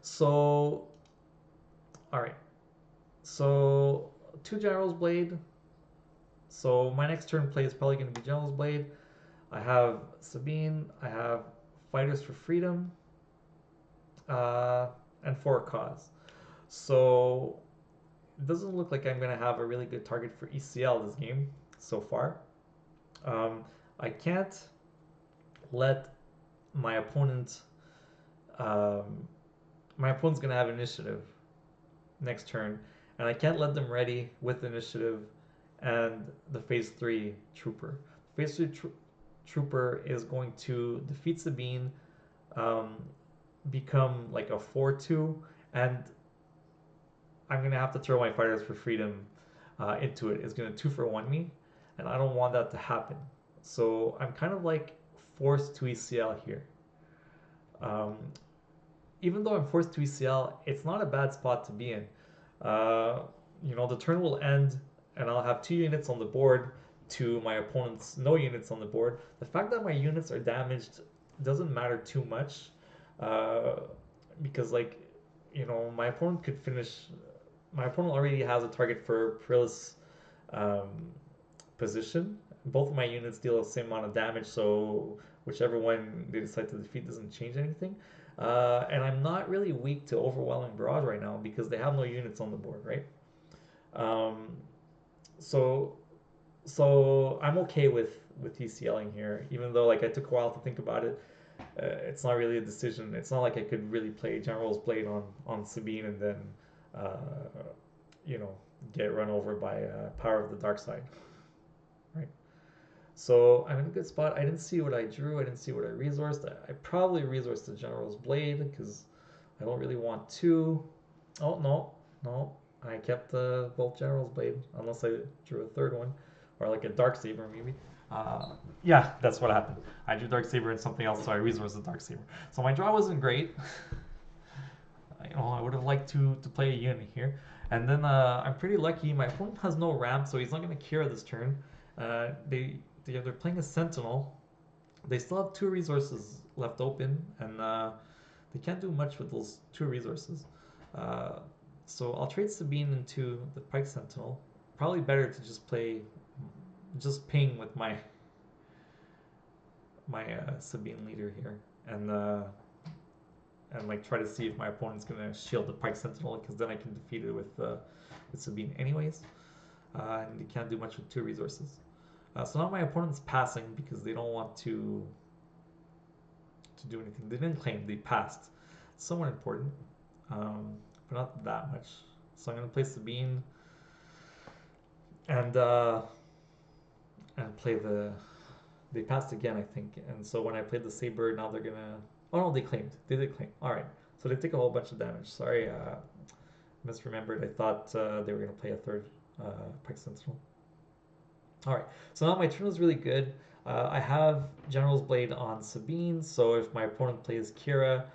So, all right. So two General's Blade. So my next turn play is probably going to be General's Blade. I have Sabine. I have Fighters for Freedom, and four cause. So it doesn't look like I'm going to have a really good target for ECL this game so far. I can't let my opponent. My opponent's going to have initiative next turn, and I can't let them ready with initiative and the phase 3 trooper. Phase 3 trooper is going to defeat Sabine, become like a 4-2, and I'm going to have to throw my Fighters for Freedom into it. It's going to 2-for-1 me, and I don't want that to happen. So I'm kind of like forced to ECL here. Even though I'm forced to ECL, it's not a bad spot to be in. The turn will end, and I'll have 2 units on the board to my opponent's no units on the board. The fact that my units are damaged doesn't matter too much, because my opponent could finish. My opponent already has a target for Perilla's position. Both of my units deal the same amount of damage, so whichever one they decide to defeat doesn't change anything. And I'm not really weak to overwhelming barrage right now because they have no units on the board, right? So I'm okay with TCLing here, even though I took a while to think about it. It's not really a decision. It's not like I could really play General's Blade on Sabine and then get run over by Power of the Dark Side, right? So I'm in a good spot. I didn't see what I drew. I didn't see what I resourced. I probably resourced the General's Blade because I don't really want to. Oh, no. I kept both General's Blade unless I drew a third one or like a Dark Saber maybe. Yeah, that's what happened. I drew Dark Saber and something else, so I resourced the Dark Saber. So my draw wasn't great. I would have liked to play a unit here. And then I'm pretty lucky. My opponent has no ramp, so he's not going to cure this turn. They're playing a Sentinel. They still have 2 resources left open, and they can't do much with those 2 resources. So I'll trade Sabine into the Pike Sentinel. Probably better to just ping with my Sabine leader here, and try to see if my opponent's gonna shield the Pike Sentinel, because then I can defeat it with Sabine anyways. And they can't do much with 2 resources. So now my opponent's passing because they don't want to do anything. They didn't claim, they passed. Somewhat important, but not that much. So I'm gonna play Sabine and play the. They passed again, I think, and so when I played the Saber, now they're gonna. Oh no, they claimed. They did claim. All right, so they take a whole bunch of damage. Sorry, misremembered. I thought they were gonna play a third Pike Sentinel. All right, so now my turn was really good. I have General's Blade on Sabine, so if my opponent plays Kira,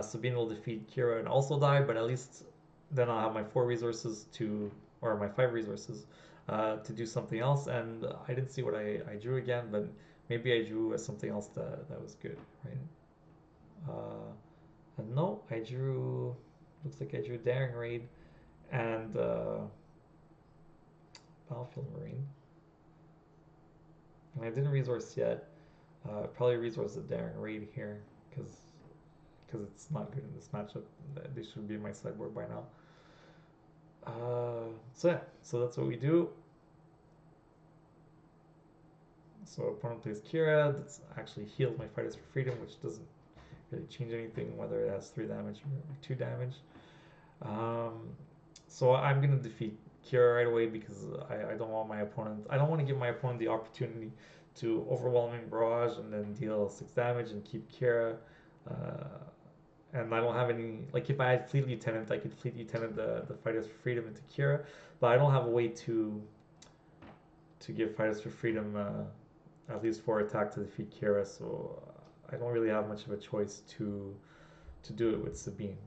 Sabine will defeat Kira and also die, but at least then I'll have my 4 resources to, or my 5 resources to do something else. And I didn't see what I drew again, but maybe I drew something else that was good, right? Uh, and no, I drew, looks like I drew Daring Raid and Battlefield Marine. And I didn't resource yet. Probably resource the Daring Raid here because it's not good in this matchup. They should be in my sideboard by now. So yeah, so that's what we do. So opponent plays Kira. That's actually heals my Fighters for Freedom, which doesn't really change anything whether it has 3 damage or 2 damage. So I'm gonna defeat Kira right away because I don't want my opponent. I don't want to give my opponent the opportunity to overwhelming barrage and then deal 6 damage and keep Kira. Uh, and I don't have any, like if I had Fleet Lieutenant, I could Fleet Lieutenant the Fighters for Freedom into Kira, but I don't have a way to give Fighters for Freedom at least 4 attack to defeat Kira, so I don't really have much of a choice to do it with Sabine.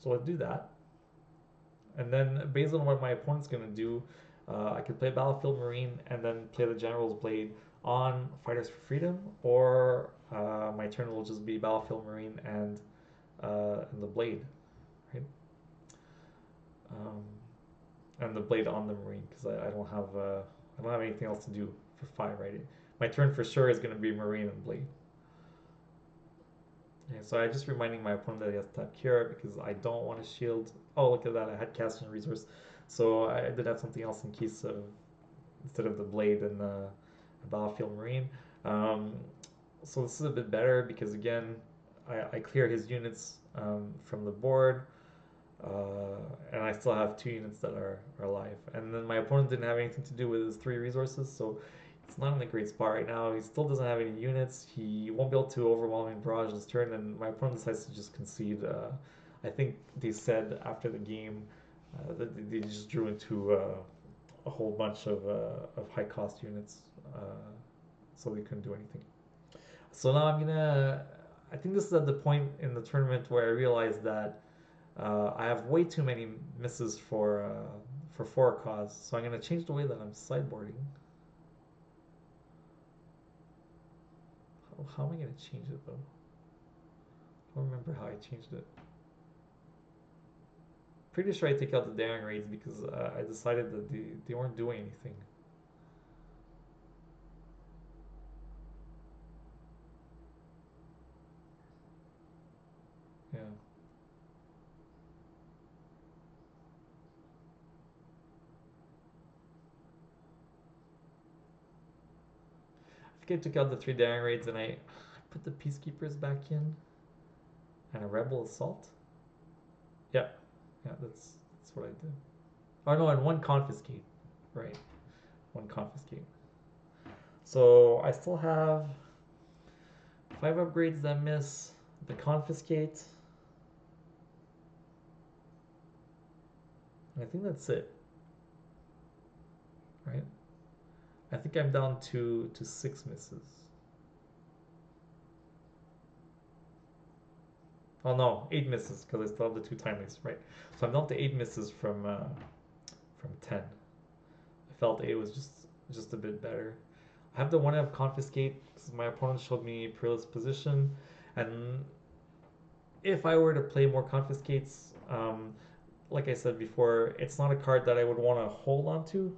So I'll do that. And then based on what my opponent's going to do, I could play Battlefield Marine and then play the General's Blade on Fighters for Freedom, or my turn will just be Battlefield Marine and the Blade, right? Um, and the Blade on the Marine because I don't have anything else to do for 5, right? My turn for sure is going to be Marine and Blade. Yeah, so I'm just reminding my opponent that he has to tap Kira because I don't want to shield. Oh, look at that! I had casting resource, so I did have something else in case of instead of the blade and the battlefield marine. Um, so this is a bit better because again, I clear his units from the board, and I still have 2 units that are alive. And then my opponent didn't have anything to do with his 3 resources, so it's not in a great spot right now. He still doesn't have any units. He won't be able to overwhelming barrage this turn, and my opponent decides to just concede. I think they said after the game that they just drew into a whole bunch of high cost units, so they couldn't do anything. So now I'm gonna. I think this is at the point in the tournament where I realized that I have way too many misses for 4 cause. So I'm gonna change the way that I'm sideboarding. How am I gonna change it though? I don't remember how I changed it. Pretty sure I take out the daring raids because I decided that they weren't doing anything. Yeah. I think I took out the 3 daring raids and I put the peacekeepers back in and a rebel assault. Yeah, yeah, that's what I did. Oh no, and 1 confiscate, right? 1 confiscate. So I still have 5 upgrades that miss the confiscate. I think that's it, right? I think I'm down to 6 misses. Oh no, 8 misses because I still have the 2 timelies, right? So I'm down to 8 misses from 10. I felt 8 was just a bit better. I have the 1 of confiscate because my opponent showed me perilous position, and if I were to play more confiscates, like I said before, it's not a card that I would want to hold on to.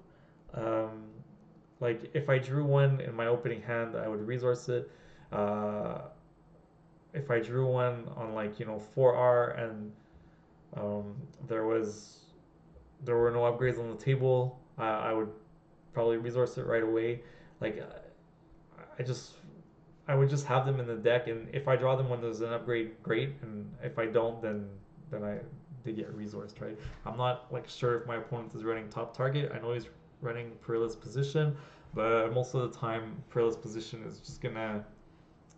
Um, like if I drew 1 in my opening hand, I would resource it. Uh, if I drew 1 on like 4R and um, there was there were no upgrades on the table, I would probably resource it right away. Like I just I would just have them in the deck, and if I draw them when there's an upgrade, great. And if I don't, then they get resourced, right? I'm not like sure if my opponent is running top target. I know he's running perilous position, but most of the time perilous position is just gonna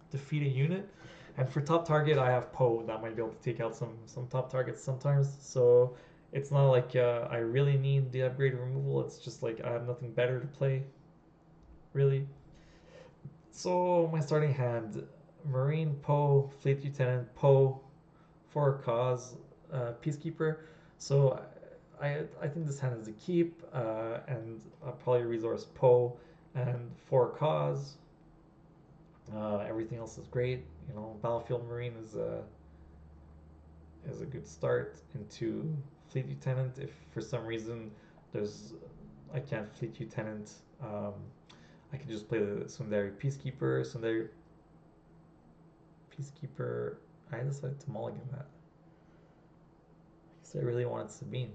defeat a unit. And for top target, I have Poe that might be able to take out some top targets sometimes. So it's not like I really need the upgrade removal. It's just like I have nothing better to play, really. So my starting hand: Marine, Poe, Fleet Lieutenant, Poe, for a cause, Peacekeeper. So I think this hand is a keep, and I'll probably resource Poe and for a cause. Everything else is great. You know, Battlefield Marine is a good start into Fleet Lieutenant. If for some reason there's I can't Fleet Lieutenant, I can just play the Sundari Peacekeeper. Sundari Peacekeeper. I decided to mulligan that. I guess I really wanted Sabine.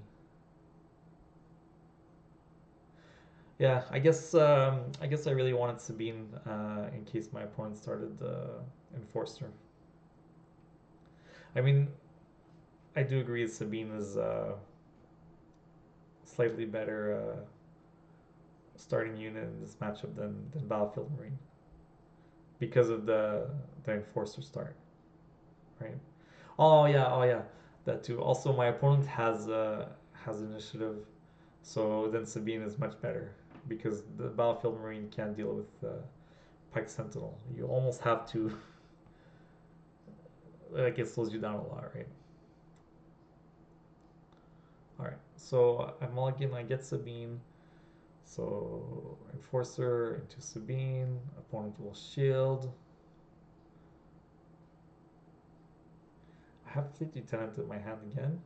Yeah, I guess I really wanted Sabine in case my opponent started Enforcer. I mean, I do agree Sabine is slightly better starting unit in this matchup than Battlefield Marine because of the Enforcer start, right? Oh yeah, that too. Also, my opponent has initiative, so then Sabine is much better because the Battlefield Marine can't deal with Pike Sentinel. You almost have to like it slows you down a lot, right? All right, so I mulligan, I get Sabine. So Enforcer into Sabine. Opponent will shield. I have Fleet Lieutenant in my hand again.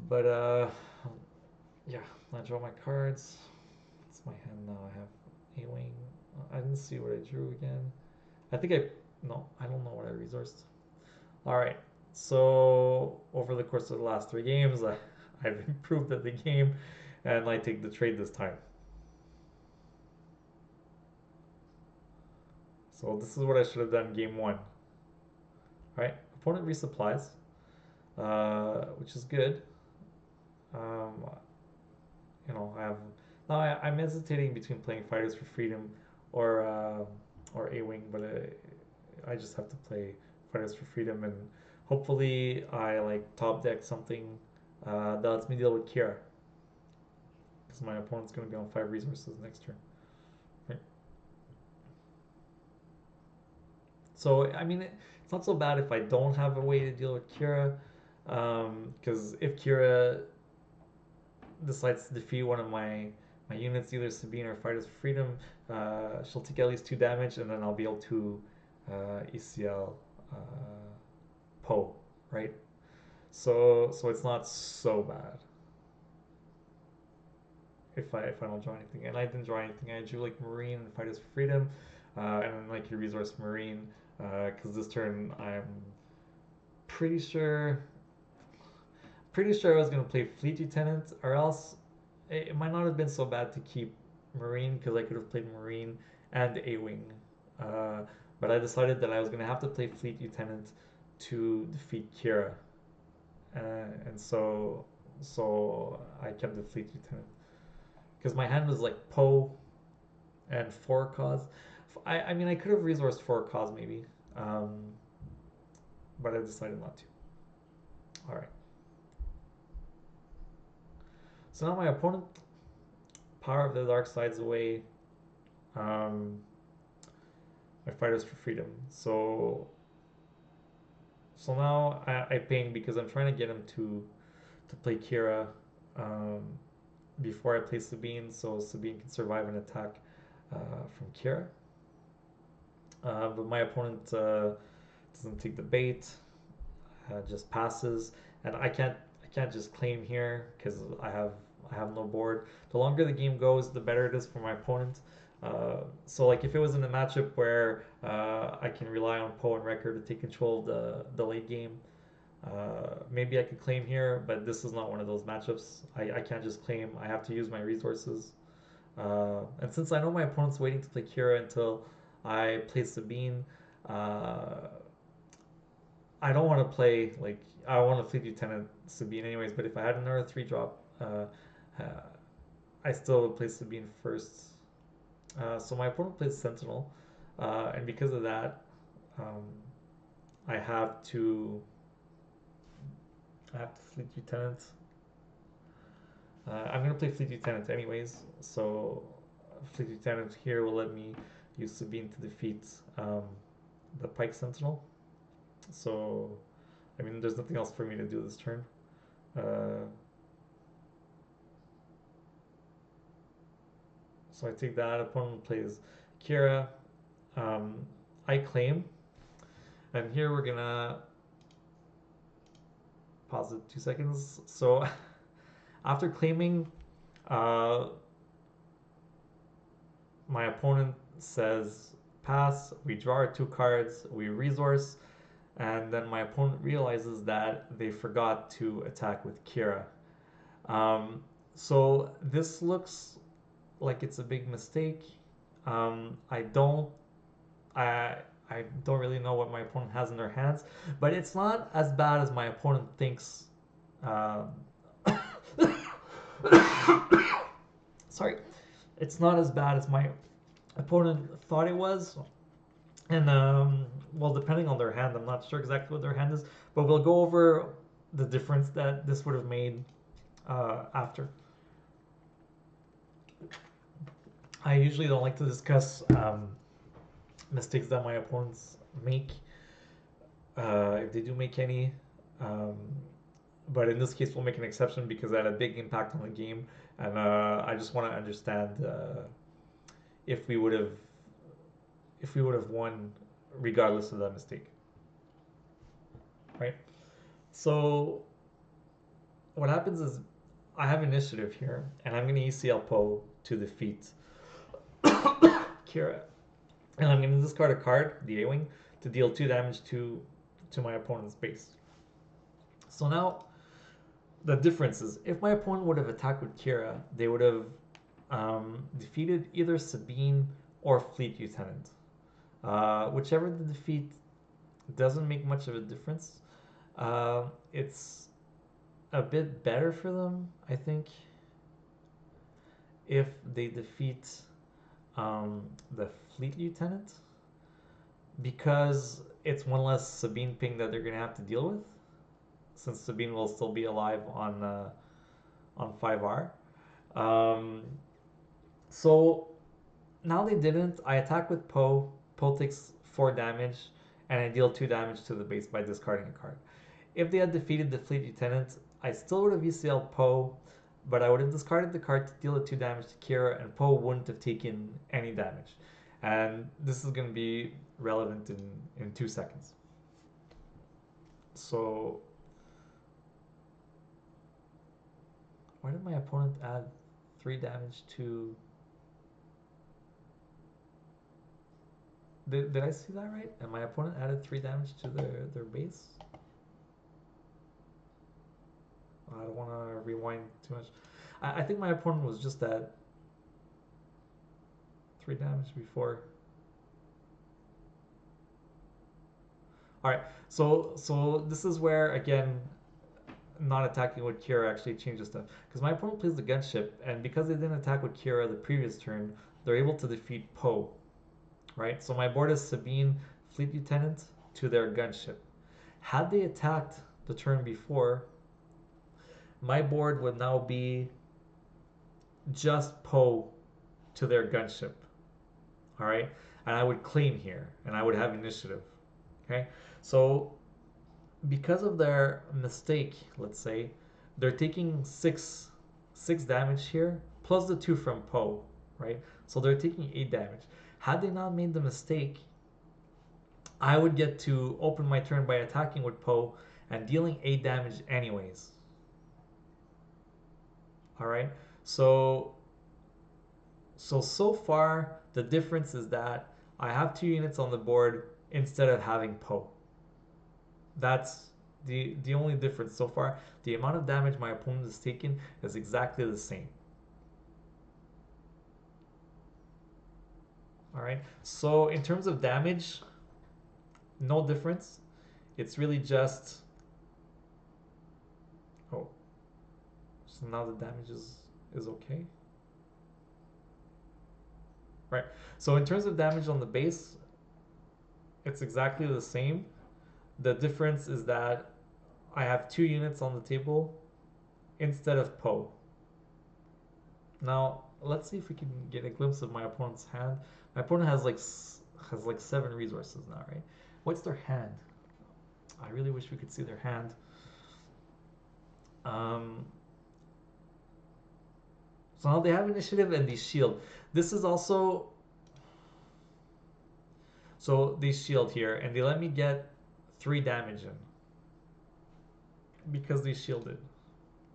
But yeah, I draw my cards. It's my hand now. I have A-Wing. I didn't see what I drew again. I think I no, I don't know what I resourced. All right. So over the course of the last three games, I've improved at the game, and I take the trade this time. So this is what I should have done game one. All right. Opponent resupplies, which is good. Um, you know, I have now. I'm hesitating between playing Fighters for Freedom or A-Wing, but I just have to play Fighters for Freedom, and hopefully I like top deck something that lets me deal with Kira, because my opponent's going to be on 5 resources next turn. Right. So I mean, it's not so bad if I don't have a way to deal with Kira, because if Kira decides to defeat one of my units, either Sabine or Fighters for Freedom, she'll take at least 2 damage, and then I'll be able to ECL uh, Poe, right? So it's not so bad if I don't draw anything, and I didn't draw anything. I drew like Marine and Fighters for Freedom, and then like you resource Marine, because this turn I'm pretty sure pretty sure I was gonna play Fleet Lieutenant, or else it might not have been so bad to keep Marine because I could have played Marine and A-Wing. Uh, but I decided that I was gonna have to play Fleet Lieutenant to defeat Kira, and so I kept the Fleet Lieutenant because my hand was like Poe and for cause. I mean I could have resourced for cause maybe, um, but I decided not to. All right. So now my opponent, Power of the Dark Side's away. Um, my Fighters for Freedom. So now I ping because I'm trying to get him to play Kira um, before I play Sabine, so Sabine can survive an attack from Kira. But my opponent doesn't take the bait, just passes, and I can't just claim here because I have no board. The longer the game goes, the better it is for my opponent. So like if it was in a matchup where I can rely on Poe and Wrecker to take control of the late game, maybe I could claim here, but this is not one of those matchups. I can't just claim. I have to use my resources. And since I know my opponent's waiting to play Kira until I play Sabine, uh, I don't want to play like I want to Fleet Lieutenant Sabine anyways. But if I had another 3 drop, uh, I still would play Sabine first. So my opponent plays Sentinel, and because of that, um, I have to Fleet Lieutenant. I'm gonna play Fleet Lieutenant anyways, so Fleet Lieutenant here will let me use Sabine to defeat the Pike Sentinel. So, I mean, there's nothing else for me to do this turn. So I take that. Opponent plays Kira. I claim. And here we're gonna pause it 2 seconds. So after claiming, my opponent says pass, we draw our 2 cards, we resource, and then my opponent realizes that they forgot to attack with Kira. So this looks like it's a big mistake. I don't really know what my opponent has in their hands, but it's not as bad as my opponent thinks. Sorry, it's not as bad as my opponent thought it was. And well, depending on their hand, I'm not sure exactly what their hand is, but we'll go over the difference that this would have made after. I usually don't like to discuss mistakes that my opponents make, if they do make any. But in this case, we'll make an exception because that had a big impact on the game, and I just want to understand if we would have won regardless of that mistake, right? So what happens is I have initiative here, and I'm going to use Poe to defeat Kira, and I'm going to discard a card, the A-Wing, to deal 2 damage to my opponent's base. So now the difference is if my opponent would have attacked with Kira, they would have defeated either Sabine or Fleet Lieutenant. Whichever the defeat doesn't make much of a difference. It's a bit better for them, I think, if they defeat the Fleet Lieutenant, because it's one less Sabine ping that they're going to have to deal with, since Sabine will still be alive on 5R. So now they didn't. I attack with Poe. Poe takes 4 damage, and I deal 2 damage to the base by discarding a card. If they had defeated the Fleet Lieutenant, I still would have UCL'd Poe, but I would have discarded the card to deal 2 damage to Kira, and Poe wouldn't have taken any damage. And this is going to be relevant in 2 seconds. So why did my opponent add 3 damage to... Did I see that right? And my opponent added 3 damage to their base? I don't want to rewind too much. I think my opponent was just at 3 damage before. Alright, so this is where, again, not attacking with Kira actually changes stuff. Because my opponent plays the gunship, and because they didn't attack with Kira the previous turn, they're able to defeat Poe. Right? So my board is Sabine, Fleet Lieutenant to their gunship. Had they attacked the turn before, my board would now be just Poe to their gunship. Alright? And I would claim here, and I would have initiative. Okay? So because of their mistake, let's say, they're taking 6 damage here, plus the 2 from Poe, right? So they're taking 8 damage. Had they not made the mistake, I would get to open my turn by attacking with Poe and dealing 8 damage anyways. Alright? So far, the difference is that I have 2 units on the board instead of having Poe. That's the only difference so far. The amount of damage my opponent has taken is exactly the same. Alright, so in terms of damage, no difference. It's really just... Oh. So now the damage is okay. Right, so in terms of damage on the base, it's exactly the same. The difference is that I have 2 units on the table instead of Poe. Now, let's see if we can get a glimpse of my opponent's hand. My opponent has like 7 resources now, right? What's their hand? I really wish we could see their hand. Um, so now they have initiative and they shield. This is also so they shield here and they let me get 3 damage in because they shielded.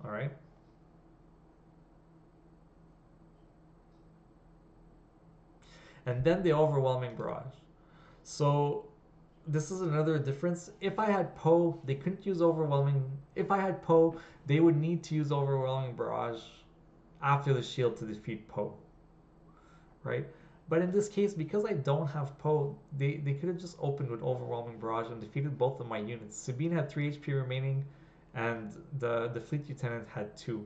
All right. And then the overwhelming barrage. So this is another difference. If I had Poe, they couldn't use overwhelming. If I had Poe, they would need to use overwhelming barrage after the shield to defeat Poe, right? But in this case, because I don't have Poe, they could have just opened with overwhelming barrage and defeated both of my units. Sabine had 3 HP remaining, and the fleet lieutenant had 2,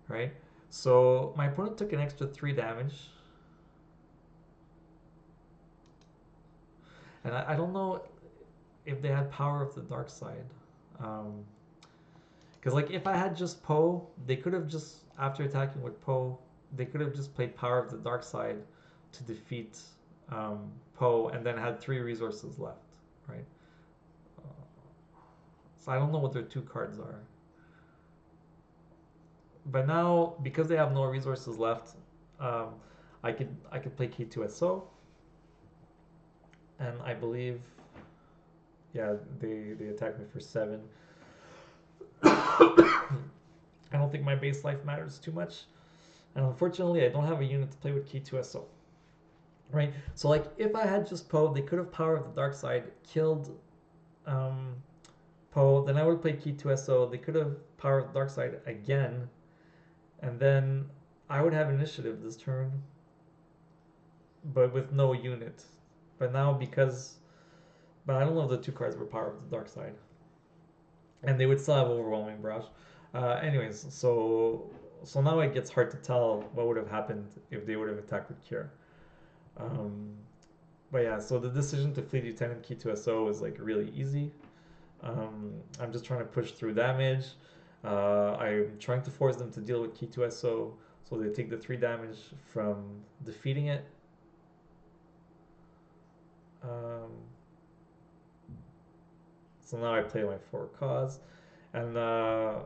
right? So my opponent took an extra 3 damage. And I don't know if they had power of the dark side. Because like if I had just Poe, they could have just, after attacking with Poe, they could have just played power of the dark side to defeat Poe and then had 3 resources left, right? So I don't know what their 2 cards are. But now, because they have no resources left, I could play K2SO, and I believe, yeah, they attacked me for 7. I don't think my base life matters too much, and unfortunately, I don't have a unit to play with K2SO. Right, so like if I had just Poe, they could have Power of the Dark Side, killed Poe, then I would play K2SO. They could have Power of the Dark Side again, and then I would have initiative this turn, but with no unit. But now but I don't know if the 2 cards were Power of the Dark Side, and they would still have Overwhelming Barrage. Anyways, so now it gets hard to tell what would have happened if they would have attacked with Cure. But yeah, so the decision to Fleet Lieutenant K2SO is like really easy. I'm just trying to push through damage. I'm trying to force them to deal with K2SO, so they take the 3 damage from defeating it. So now I play my 4 cause, and I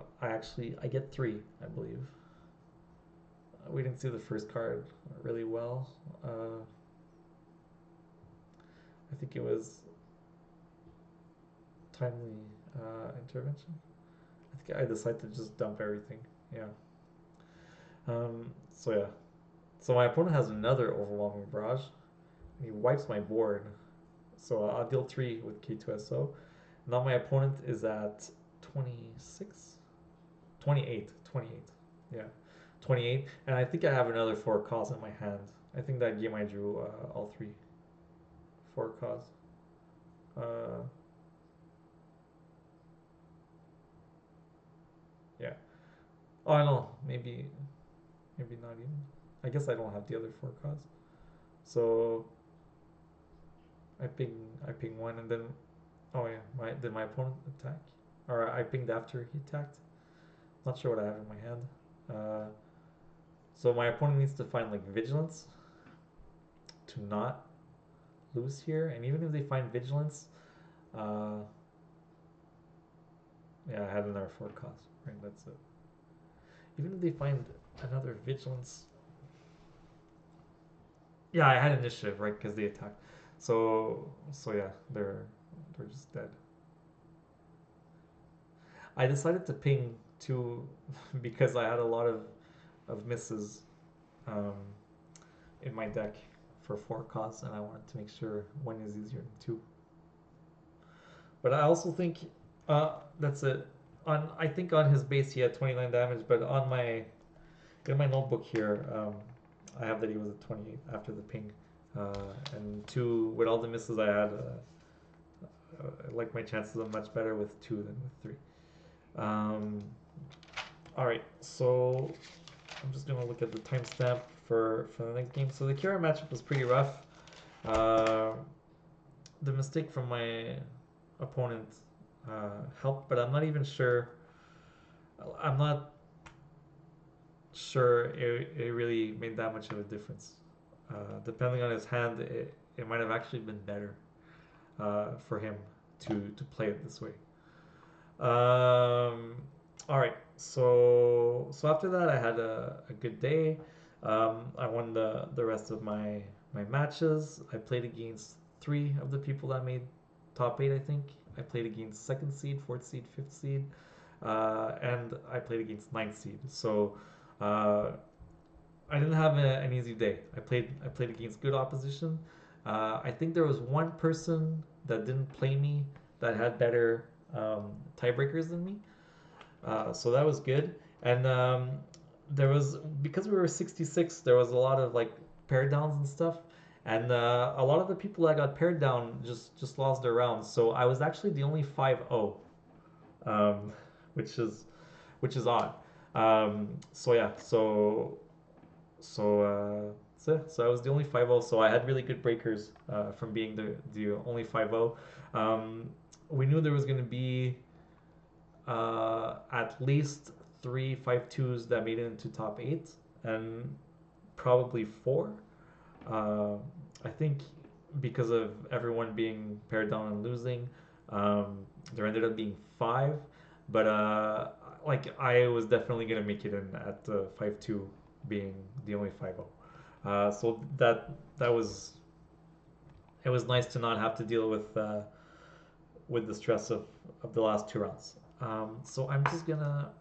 get 3, I believe. We didn't see the first card really well. I think it was timely intervention. I think I decided to just dump everything. Yeah. So yeah. So my opponent has another overwhelming barrage. And he wipes my board. So I'll deal 3 with K2SO. Now my opponent is at 26? 28. 28. Yeah. 28. And I think I have another 4 calls in my hand. I think that game I drew all 3. 4 calls. Yeah. Oh no, maybe not even. I guess I don't have the other 4 cards. So I ping 1 and then oh yeah, did my opponent attack? Or I pinged after he attacked. Not sure what I have in my hand. So my opponent needs to find like vigilance to not lose here, and even if they find vigilance, yeah, I had another 4 cost. Right, that's it. Even if they find another vigilance, yeah, I had initiative, right, because they attacked. So yeah, they're just dead. I decided to ping 2 because I had a lot of misses in my deck for 4 costs, and I wanted to make sure 1 is easier than 2. But I also think that's it. I think on his base he had 29 damage, but in my notebook here, I have that he was at 28 after the ping, and 2 with all the misses I had. Like my chances are much better with 2 than with 3. All right, so I'm just gonna look at the timestamp for the next game. So the Kira matchup was pretty rough. The mistake from my opponent helped, but I'm not even sure. I'm not sure it really made that much of a difference. Depending on his hand, it might have actually been better for him to play it this way. All right. So after that, I had a good day. I won the rest of my matches. I played against three of the people that made top eight. I think I played against second seed, fourth seed, fifth seed, and I played against ninth seed. So uh, I didn't have an easy day. I played against good opposition. I think there was one person that didn't play me that had better tiebreakers than me. So that was good. And there was because we were 66, there was a lot of like pair downs and stuff. And a lot of the people that got paired down just lost their rounds. So I was actually the only 5-0, um, which is odd. So yeah, so I was the only 5-0, so I had really good breakers from being the only 5-0. We knew there was going to be at least three 5-2s that made it into top eight, and probably four. Uh, I think because of everyone being paired down and losing, there ended up being five. But like I was definitely gonna make it in at 5-2, being the only 5-0. So that was it was nice to not have to deal with the stress of the last two rounds. So I'm just gonna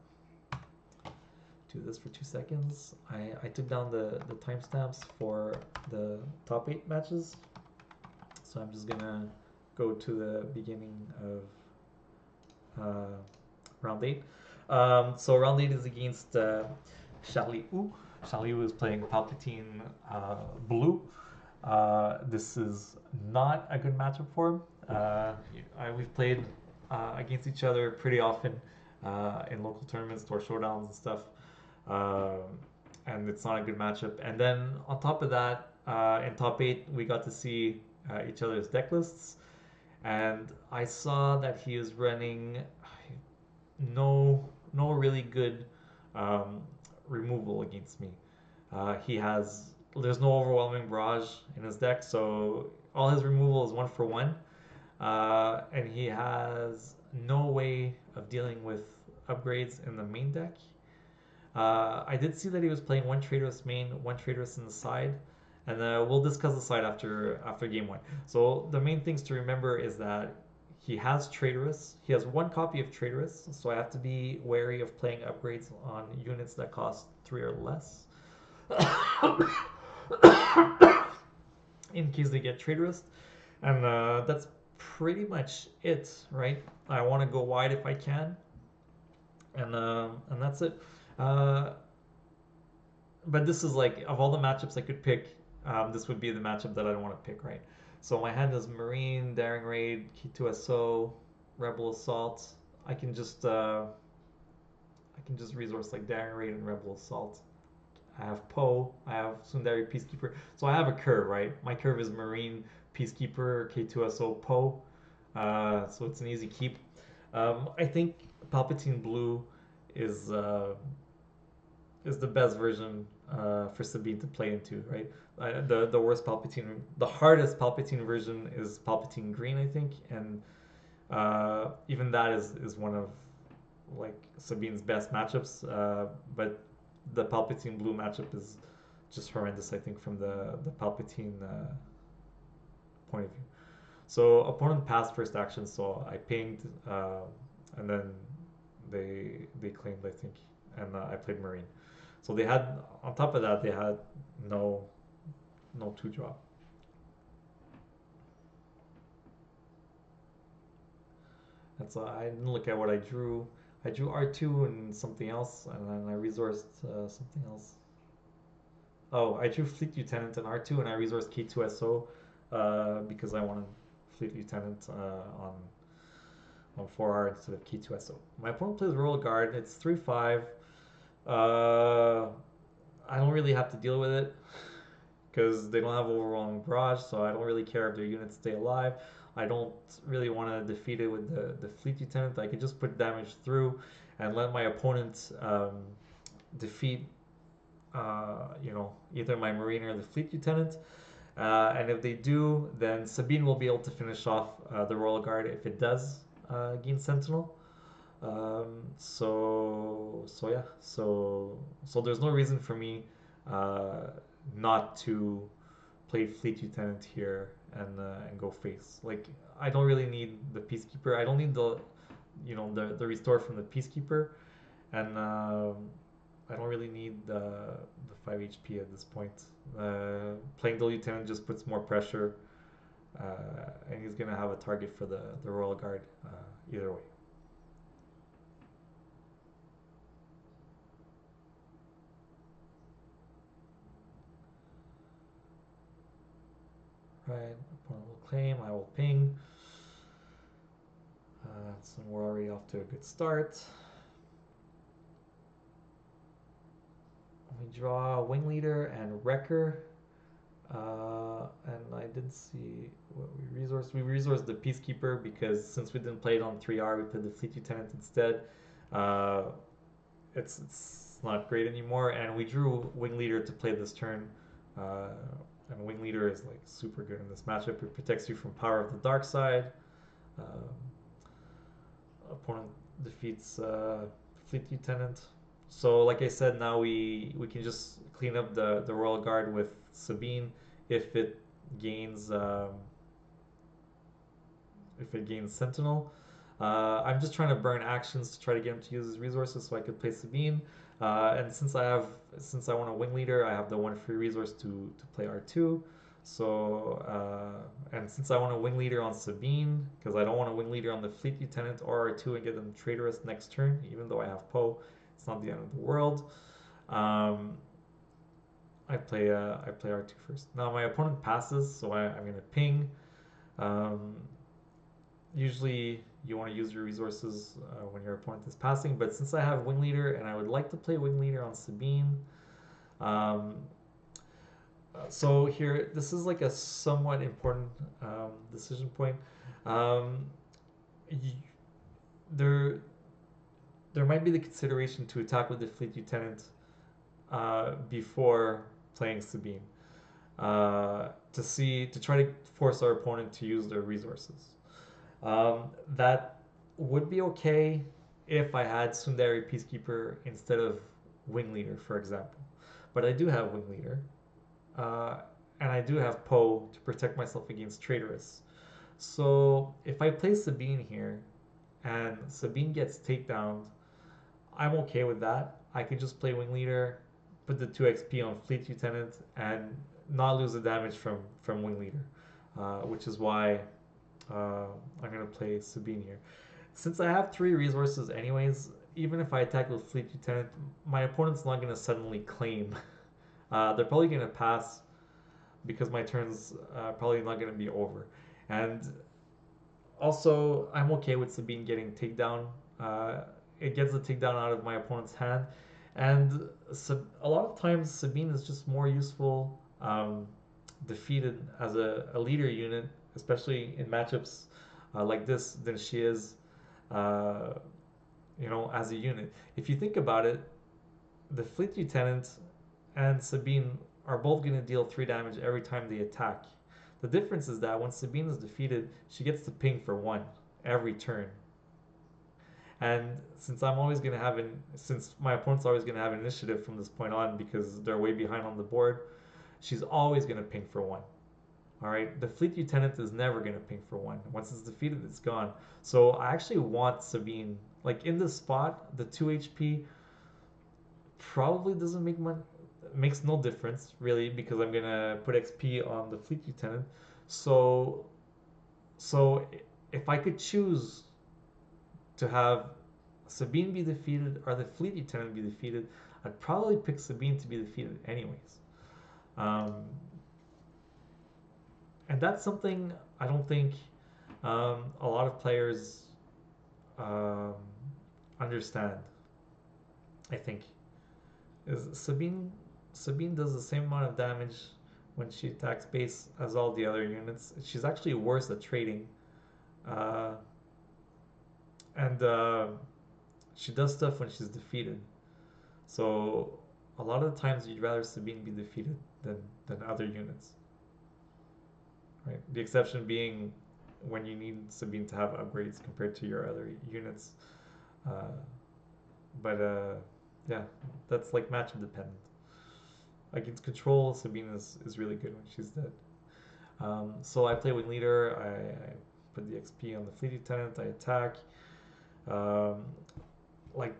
do this for 2 seconds. I took down the timestamps for the top eight matches. So I'm just gonna go to the beginning of round eight. So round eight is against Charlie Wu. Charlie Wu is playing Palpatine Blue. This is not a good matchup for him. We've played against each other pretty often in local tournaments, store showdowns and stuff. Um, and it's not a good matchup. And then on top of that, in top eight, we got to see each other's deck lists, and I saw that he is running no really good um, removal against me. He has There's no overwhelming barrage in his deck, so all his removal is 1 for 1, and he has no way of dealing with upgrades in the main deck. I did see that he was playing one Traitorous main, one Traitorous in the side, and we'll discuss the side after game one. So the main things to remember is that he has Traitorous. He has one copy of Traitorous, so I have to be wary of playing upgrades on units that cost 3 or less, in case they get Traitorous. And that's pretty much it, right? I want to go wide if I can, and that's it. Uh, but this is like, of all the matchups I could pick, this would be the matchup that I don't want to pick, right? So my hand is Marine, Daring Raid, K2SO, Rebel Assault. I can just resource like Daring Raid and Rebel Assault. I have Poe, I have Sundari Peacekeeper. So I have a curve, right? My curve is Marine, Peacekeeper, K2SO, Poe. So it's an easy keep. I think Palpatine Blue is uh, is the best version for Sabine to play into, right? The worst Palpatine, the hardest Palpatine version is Palpatine Green, I think, and even that is one of like Sabine's best matchups. But the Palpatine Blue matchup is just horrendous, I think, from the Palpatine point of view. So opponent passed first action, so I pinged, and then they claimed, I think, and I played Marine. So they had, on top of that, they had no two drop. That's I didn't look at what I drew. I drew R2 and something else, and then I resourced something else. Oh, I drew Fleet Lieutenant and R2, and I resourced K2SO because I wanted Fleet Lieutenant on 4R instead of K2SO. My opponent plays Royal Guard. It's 3-5. Uh, I don't really have to deal with it because they don't have overwhelming barrage, so I don't really care if their units stay alive. I don't really want to defeat it with the Fleet Lieutenant. I can just put damage through and let my opponent defeat either my Marine or the Fleet Lieutenant. And if they do, then Sabine will be able to finish off the Royal Guard if it does gain Sentinel. So there's no reason for me uh, not to play Fleet Lieutenant here and go face. Like I don't really need the Peacekeeper. I don't need the restore from the Peacekeeper, and I don't really need the 5 HP at this point. Playing the Lieutenant just puts more pressure, and he's gonna have a target for the Royal Guard either way. Right, opponent will claim. I will ping. So we're already off to a good start. We draw Wing Leader and Wrecker. And I did see what we resourced. We resourced the Peacekeeper because since we didn't play it on 3R, we played the Fleet Lieutenant instead. Uh, it's not great anymore, and we drew Wing Leader to play this turn. Uh, and Wing Leader is like super good in this matchup. It protects you from Power of the Dark Side. Um, Opponent defeats Fleet Lieutenant. So, like I said, now we can just clean up the Royal Guard with Sabine if it gains Sentinel. I'm just trying to burn actions to try to get him to use his resources so I could play Sabine. And since I want a Wing Leader, I have the one free resource to play R2. So and since I want a Wing Leader on Sabine, because I don't want a Wing Leader on the Fleet Lieutenant or R2 and get them traitorous next turn, even though I have Poe, it's not the end of the world. Um, I play R2 first. Now my opponent passes, so I'm gonna ping. Um, Usually you want to use your resources when your opponent is passing, but since I have Wing Leader and I would like to play Wing Leader on Sabine, um, so here this is like a somewhat important decision point. Um, y there there might be the consideration to attack with the Fleet Lieutenant before playing Sabine to try to force our opponent to use their resources. That would be okay if I had Sundari Peacekeeper instead of Wing Leader, for example. But I do have Wing Leader, uh, and I do have Poe to protect myself against Traitorous. So if I play Sabine here and Sabine gets takedown, I'm okay with that. I could just play Wing Leader, put the 2 XP on Fleet Lieutenant, and not lose the damage from Wing Leader, which is why I'm gonna play Sabine here. Since I have 3 resources anyways, even if I attack with Fleet Lieutenant, my opponent's not gonna suddenly claim. They're probably gonna pass because my turn's probably not gonna be over. And also, I'm okay with Sabine getting takedown. Uh, it gets the takedown out of my opponent's hand, and a lot of times Sabine is just more useful defeated as a leader unit, especially in matchups like this, than she is, uh, as a unit. If you think about it, the Fleet Lieutenant and Sabine are both going to deal 3 damage every time they attack. The difference is that when Sabine is defeated, she gets to ping for 1 every turn. And since my opponent's always going to have initiative from this point on because they're way behind on the board, she's always going to ping for 1. All right, the Fleet Lieutenant is never going to ping for 1. Once it's defeated, it's gone. So I actually want Sabine, like in this spot, the 2 HP probably doesn't makes no difference really because I'm gonna put XP on the Fleet Lieutenant. So so if I could choose to have Sabine be defeated or the Fleet Lieutenant be defeated, I'd probably pick Sabine to be defeated anyways. Um, and that's something I don't think a lot of players um, understand. I think is Sabine does the same amount of damage when she attacks base as all the other units. She's actually worse at trading, uh, and she does stuff when she's defeated. So a lot of the times you'd rather Sabine be defeated than other units, right? The exception being when you need Sabine to have upgrades compared to your other units. Uh, but yeah, that's like matchup dependent. Against control, Sabine is really good when she's dead. So I play wing leader. I put the XP on the fleet lieutenant. I attack. Um, like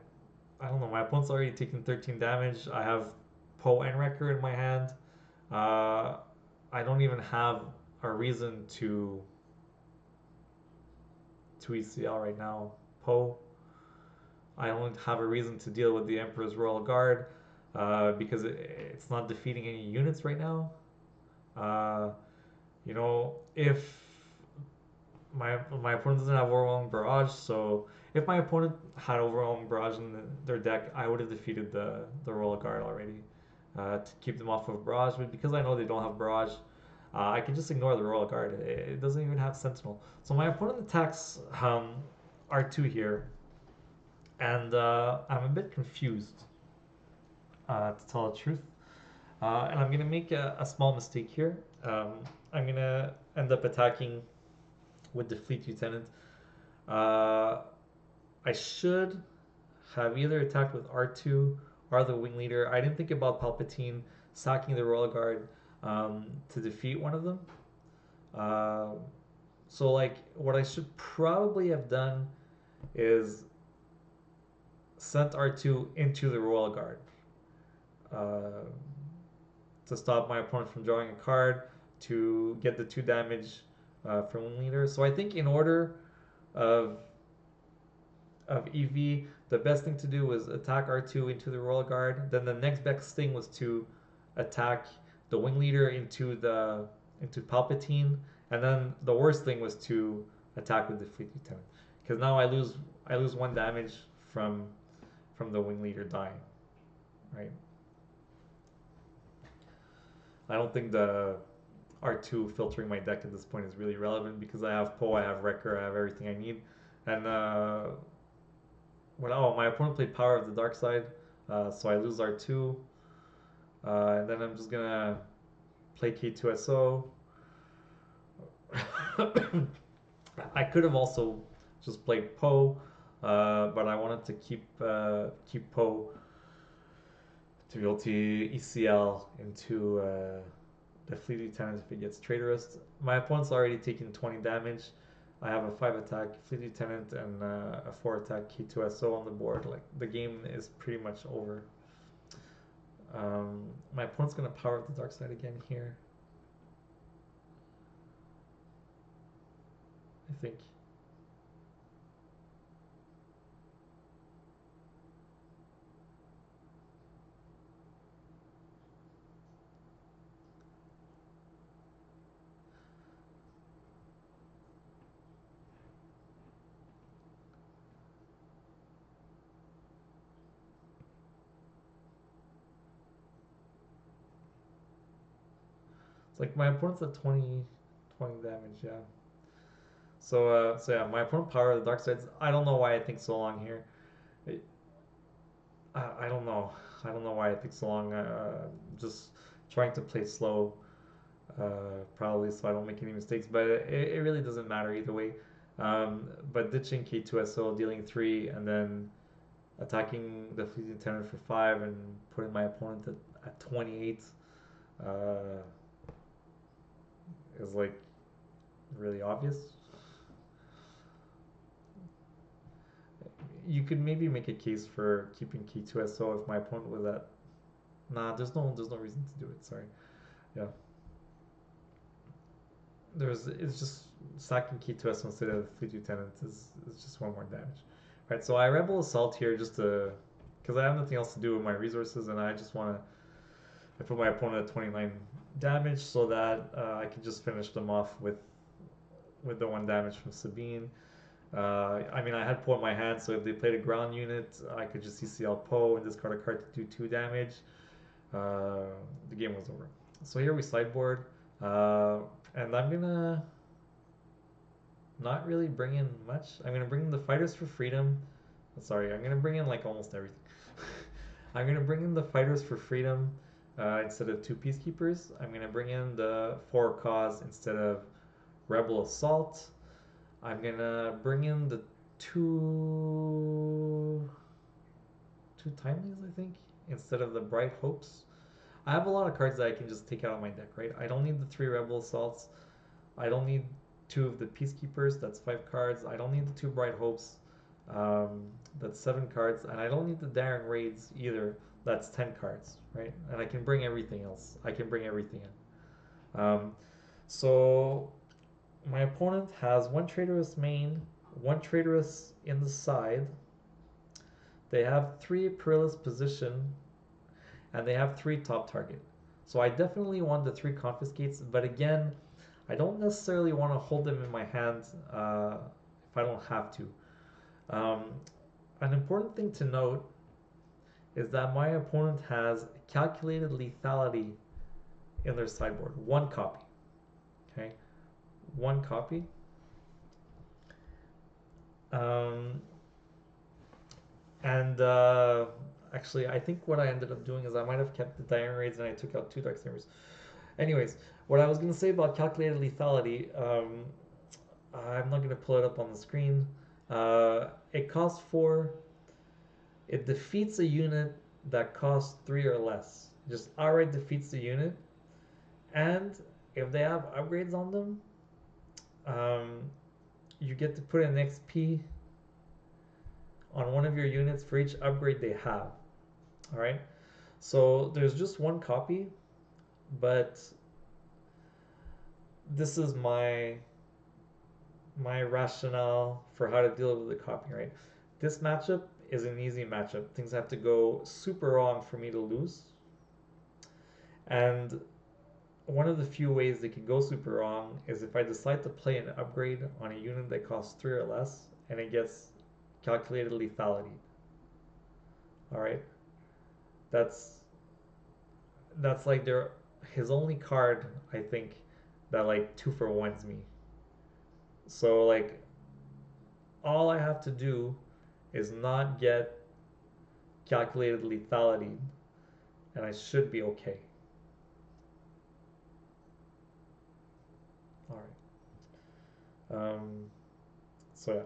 I don't know. My opponent's already taken 13 damage. I have Poe and Wrecker in my hand. Uh, I don't even have a reason to ECL right now. Poe. I don't have a reason to deal with the Emperor's Royal Guard because it's not defeating any units right now. Uh, if my opponent doesn't have Overwhelming Barrage, so if my opponent had Overwhelming Barrage in their deck, I would have defeated the Royal Guard already to keep them off of Barrage. But because I know they don't have Barrage, I can just ignore the Royal Guard. It doesn't even have Sentinel. So my opponent attacks R2 here, and I'm a bit confused, to tell the truth. And I'm going to make a small mistake here. I'm going to end up attacking with the Fleet Lieutenant. Uh, I should have either attacked with R2 or the Wing Leader. I didn't think about Palpatine sacking the Royal Guard to defeat one of them. Uh, so, like, what I should probably have done is sent R2 into the Royal Guard uh, to stop my opponent from drawing a card to get the 2 damage from Wing Leader. So I think in order of EV, the best thing to do was attack R2 into the Royal Guard. Then the next best thing was to attack the Wing Leader into Palpatine, and then the worst thing was to attack with the Fleet Lieutenant, because now I lose 1 damage from the Wing Leader dying, right? I don't think the R2 filtering my deck at this point is really relevant because I have Poe, I have Wrecker, I have everything I need, and my opponent played Power of the Dark Side, so I lose R2, and then I'm just gonna play K2SO. I could have also just played Poe, but I wanted to keep Poe to be able to ECL into the Fleet Lieutenant if it gets Traitorous. My opponent's already taken 20 damage. I have a 5 attack Fleet Lieutenant and a 4 attack K2SO on the board. Like, the game is pretty much over. My opponent's gonna power up the Dark Side again here, I think. It's like my opponent's at 20 damage, yeah. So yeah, my opponent power the Dark Sides. I don't know why I think so long here. It, I don't know. I don't know why I think so long. Just trying to play slow, probably so I don't make any mistakes. But it really doesn't matter either way. But ditching K2SO, dealing 3, and then attacking the Fleet Lieutenant for 5, and putting my opponent at 28 uh, is like really obvious. You could maybe make a case for keeping K2SO if my opponent was at. Nah, there's no reason to do it. Sorry. Yeah. It's just sacking K2SO instead of Fleet Lieutenant is just 1 more damage. Right. So I Rebel Assault here just to because I have nothing else to do with my resources, and I just want to. I put my opponent at 29 damage so that I can just finish them off with the 1 damage from Sabine. I mean, I had Poe in my hand, so if they played a ground unit, I could just CCL Poe and discard a card to do 2 damage. The game was over. So here we sideboard, and I'm gonna not really bring in much. I'm gonna bring in the Fighters for Freedom. Sorry, I'm gonna bring in like almost everything. I'm gonna bring in the Fighters for Freedom instead of two Peacekeepers. I'm gonna bring in the For Cause instead of Rebel Assault. I'm gonna bring in the two Timelies, I think, instead of the Bright Hopes. I have a lot of cards that I can just take out of my deck, right? I don't need the three Rebel Assaults. I don't need two of the Peacekeepers. That's 5 cards. I don't need the two Bright Hopes. Um, that's 7 cards, and I don't need the Daring Raids either. That's 10 cards, right? And I can bring everything else. I can bring everything in. So my opponent has one traitorous main, one traitorous in the side. They have 3 perilous position, and they have 3 top target. So I definitely want the 3 confiscates, but again, I don't necessarily want to hold them in my hand if I don't have to. Um, an important thing to note is that my opponent has calculated lethality in their sideboard. 1 copy. Okay? 1 copy. And actually, I think what I ended up doing is I might have kept the Daring Raids and I took out 2 Darkstamers. Anyways, what I was going to say about calculated lethality, I'm not going to pull it up on the screen. It costs 4. It defeats a unit that costs 3 or less. It just outright defeats the unit. And if they have upgrades on them, you get to put an XP on one of your units for each upgrade they have. All right. So there's just 1 copy, but this is my rationale for how to deal with the copy, right? This matchup is an easy matchup. Things have to go super wrong for me to lose. And one of the few ways they could go super wrong is if I decide to play an upgrade on a unit that costs 3 or less and it gets calculated lethality. All right. That's like his only card, I think, that like 2-for-1s me. So like all I have to do is not get calculated lethality and I should be okay. All right. So yeah.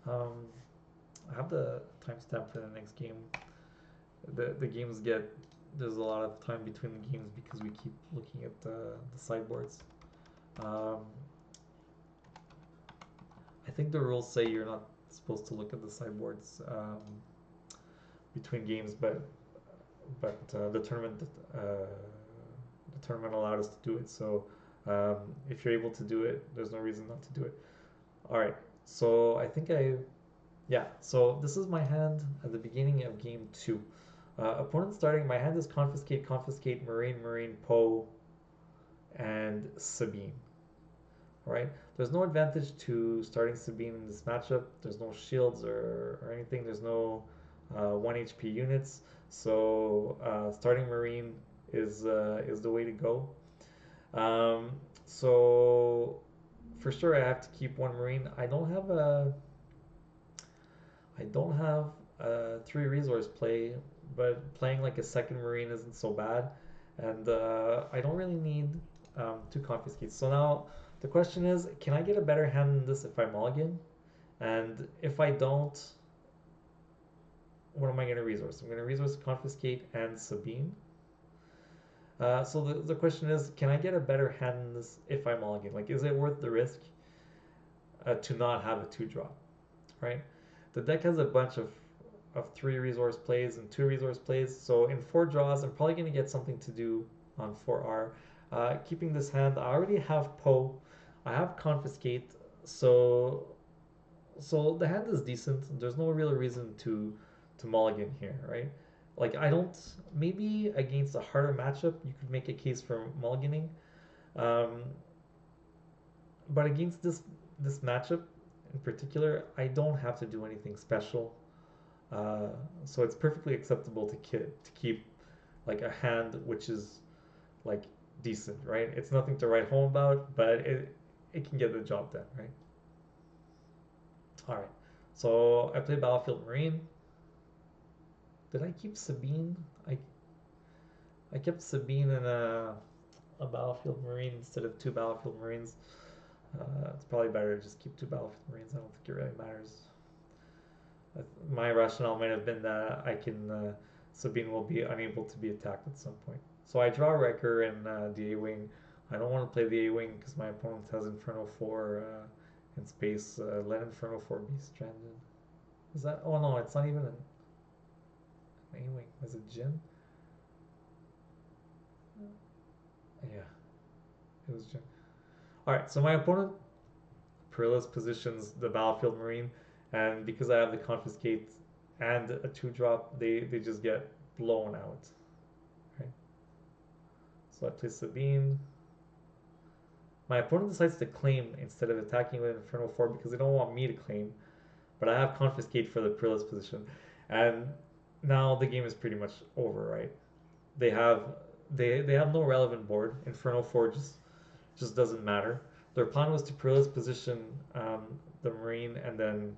I have the timestamp for the next game. The games there's a lot of time between the games because we keep looking at the sideboards. I think the rules say you're not supposed to look at the sideboards between games, but the tournament allowed us to do it. So if you're able to do it, there's no reason not to do it. All right. So I think so this is my hand at the beginning of game 2. Opponent starting, my hand is Confiscate, Confiscate, Marine, Marine, Poe, and Sabine. Alright, there's no advantage to starting Sabine in this matchup. There's no shields or anything. There's no 1 HP units. So starting Marine is the way to go. So for sure I have to keep 1 Marine. I don't have a 3 resource play, but playing like a 2nd Marine isn't so bad. And I don't really need 2 confiscates. So now the question is, can I get a better hand than this if I mulligan? And if I don't, what am I going to resource? I'm going to resource Confiscate and Sabine. So the question is, can I get a better hand than this if I mulligan? Like, is it worth the risk to not have a 2-drop, right? The deck has a bunch of 3 resource plays and 2 resource plays. So in 4 draws, I'm probably going to get something to do on 4R. Keeping this hand, I already have Poe. I have Confiscate. So the hand is decent. There's no real reason to mulligan here, right? Like maybe against a harder matchup, you could make a case for mulliganing. But against this matchup in particular, I don't have to do anything special. So it's perfectly acceptable to keep like a hand which is like decent, right? It's nothing to write home about, but it can get the job done, right? All right. So I play Battlefield Marine. Did I keep Sabine? I kept Sabine in a Battlefield Marine instead of two Battlefield Marines. It's probably better to just keep two Battlefield Marines. I don't think it really matters. My rationale might have been that I can Sabine will be unable to be attacked at some point. So I draw Wrecker in the A wing. I don't want to play the A wing because my opponent has Inferno 4 in space. Let Inferno 4 be stranded. Is that? Oh no, it's not even an A wing. Is it Jin? Yeah, it was Jin. Alright, so my opponent Perilous positions the Battlefield Marine, and because I have the Confiscate and a 2-drop, they just get blown out. Right? So I play Sabine. My opponent decides to claim instead of attacking with Inferno 4 because they don't want me to claim, but I have Confiscate for the Perilous position. And now the game is pretty much over, right? They have they have no relevant board. Inferno 4 just doesn't matter. Their plan was to Perilous position the Marine and then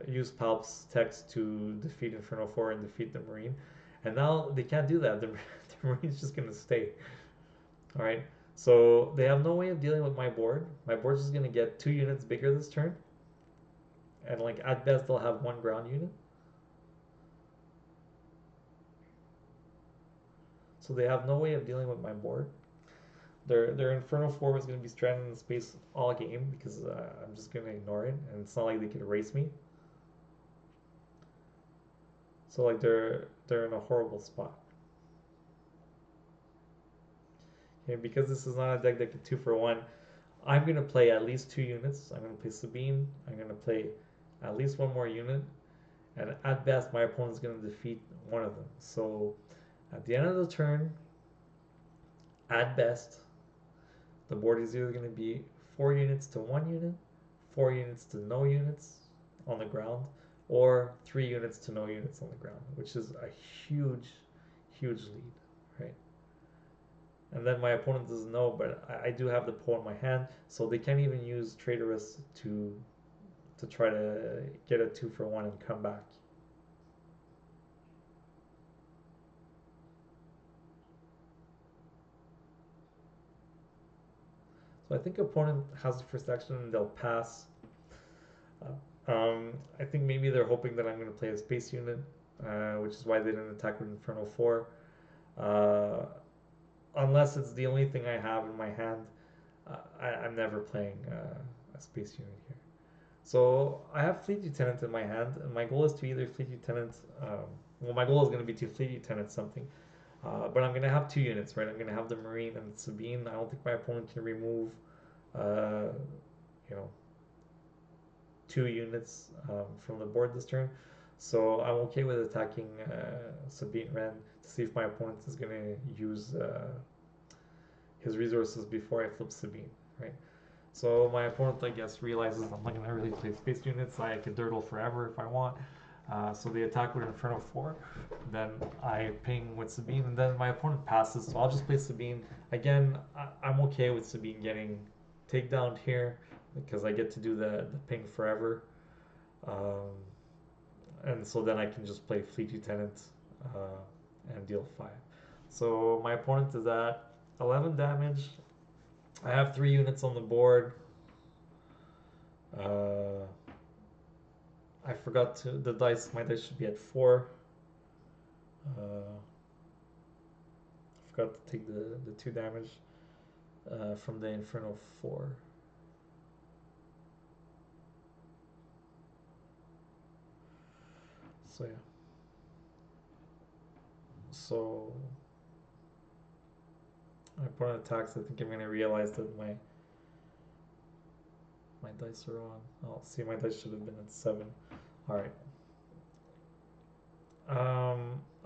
use Palp's text to defeat Inferno 4 and defeat the Marine. And now they can't do that. The Marine's just going to stay. Alright, so they have no way of dealing with my board. My board's just going to get 2 units bigger this turn. And like at best they'll have 1 ground unit. So they have no way of dealing with my board. Their Inferno 4 is going to be stranded in space all game because I'm just going to ignore it, and it's not like they can erase me. So like they're in a horrible spot. Okay, because this is not a deck that can 2 for 1, I'm going to play at least 2 units. I'm going to play Sabine. I'm going to play at least 1 more unit, and at best my opponent is going to defeat one of them. So at the end of the turn, at best, the board is either going to be 4 units to 1 unit, 4 units to no units on the ground, or 3 units to no units on the ground, which is a huge, huge lead, right? And then my opponent doesn't know, but I do have the Poe in my hand, so they can't even use Traitorous to try to get a 2 for 1 and come back. So I think opponent has the first action and they'll pass. I think maybe they're hoping that I'm going to play a space unit, which is why they didn't attack with Inferno 4. Unless it's the only thing I have in my hand, I'm never playing a space unit here. So I have Fleet Lieutenant in my hand, and my goal is to either Fleet Lieutenant, well, my goal is going to be to Fleet Lieutenant something. But I'm going to have 2 units, right? I'm going to have the Marine and Sabine. I don't think my opponent can remove, you know, 2 units from the board this turn. So I'm okay with attacking Sabine Ren to see if my opponent is going to use his resources before I flip Sabine, right? So my opponent, I guess, realizes I'm not going to really play space units. I can dirtle forever if I want. So they attack with Inferno 4. Then I ping with Sabine, and then my opponent passes. So I'll just play Sabine. Again, I'm okay with Sabine getting takedown here because I get to do the ping forever. And so then I can just play Fleet Lieutenant and deal 5. So my opponent is at 11 damage. I have 3 units on the board. I forgot to the dice. My dice should be at 4. Forgot to take the 2 damage from the Inferno 4. So yeah. So my opponent attacks. I think I'm gonna realize that my dice are on. Oh, see, my dice should have been at 7. All right.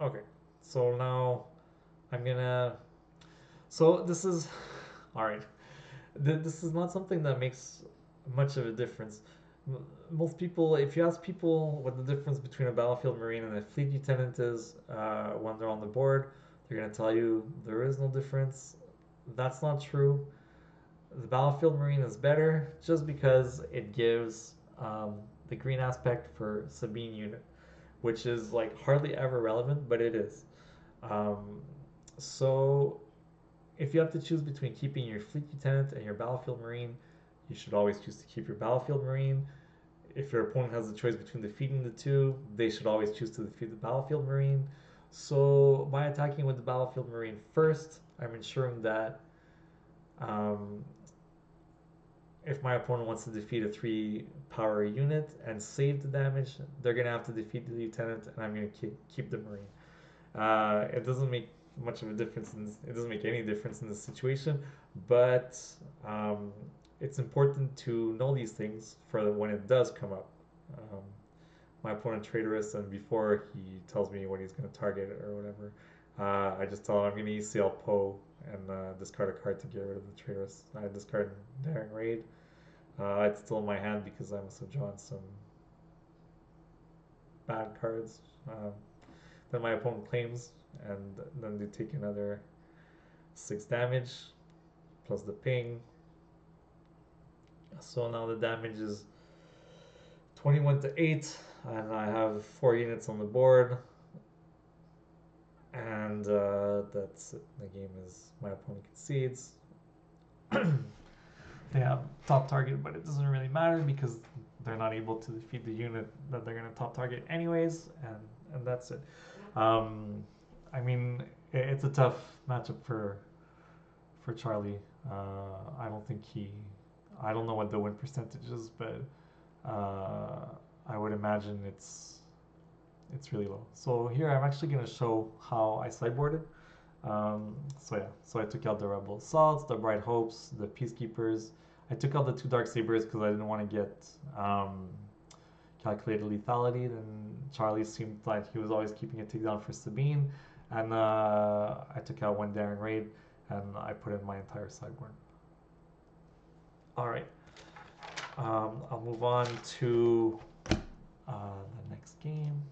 Okay. So now I'm gonna. So this is, all right. This is not something that makes much of a difference. Most people, if you ask people what the difference between a Battlefield Marine and a Fleet Lieutenant is when they're on the board, they're gonna tell you there is no difference. That's not true. The Battlefield Marine is better just because it gives the green aspect for Sabine unit, which is like hardly ever relevant, but it is. Um, so if you have to choose between keeping your Fleet Lieutenant and your Battlefield Marine, you should always choose to keep your Battlefield Marine. If your opponent has the choice between defeating the two, they should always choose to defeat the Battlefield Marine. So by attacking with the Battlefield Marine first, I'm ensuring that um, if my opponent wants to defeat a 3 power unit and save the damage, they're going to have to defeat the Lieutenant, and I'm going to keep the Marine. It doesn't make much of a difference. It doesn't make any difference in this situation, but um, it's important to know these things for when it does come up. Um, my opponent traitorous, and before he tells me what he's going to target or whatever, I just tell him I'm going to ECL Poe and discard a card to get rid of the traitorous. I discard Daring Raid. It's still in my hand because I must have drawn some bad cards. Then my opponent claims, and then they take another 6 damage plus the ping. So now the damage is 21 to 8, and I have 4 units on the board. And that's it. The game is my opponent concedes. They have top target, but it doesn't really matter because they're not able to defeat the unit that they're going to top target anyways, and that's it. I mean, it's a tough matchup for Charlie. I don't think I don't know what the win percentage is, but I would imagine it's really low. So here I'm actually going to show how I sideboarded. So yeah, so I took out the Rebel Assaults, the Bright Hopes, the Peacekeepers. I took out the 2 Dark Sabers because I didn't want to get calculated lethality. Then Charlie seemed like he was always keeping a takedown for Sabine, and I took out 1 Daring Raid, and I put in my entire sideboard. All right, I'll move on to the next game.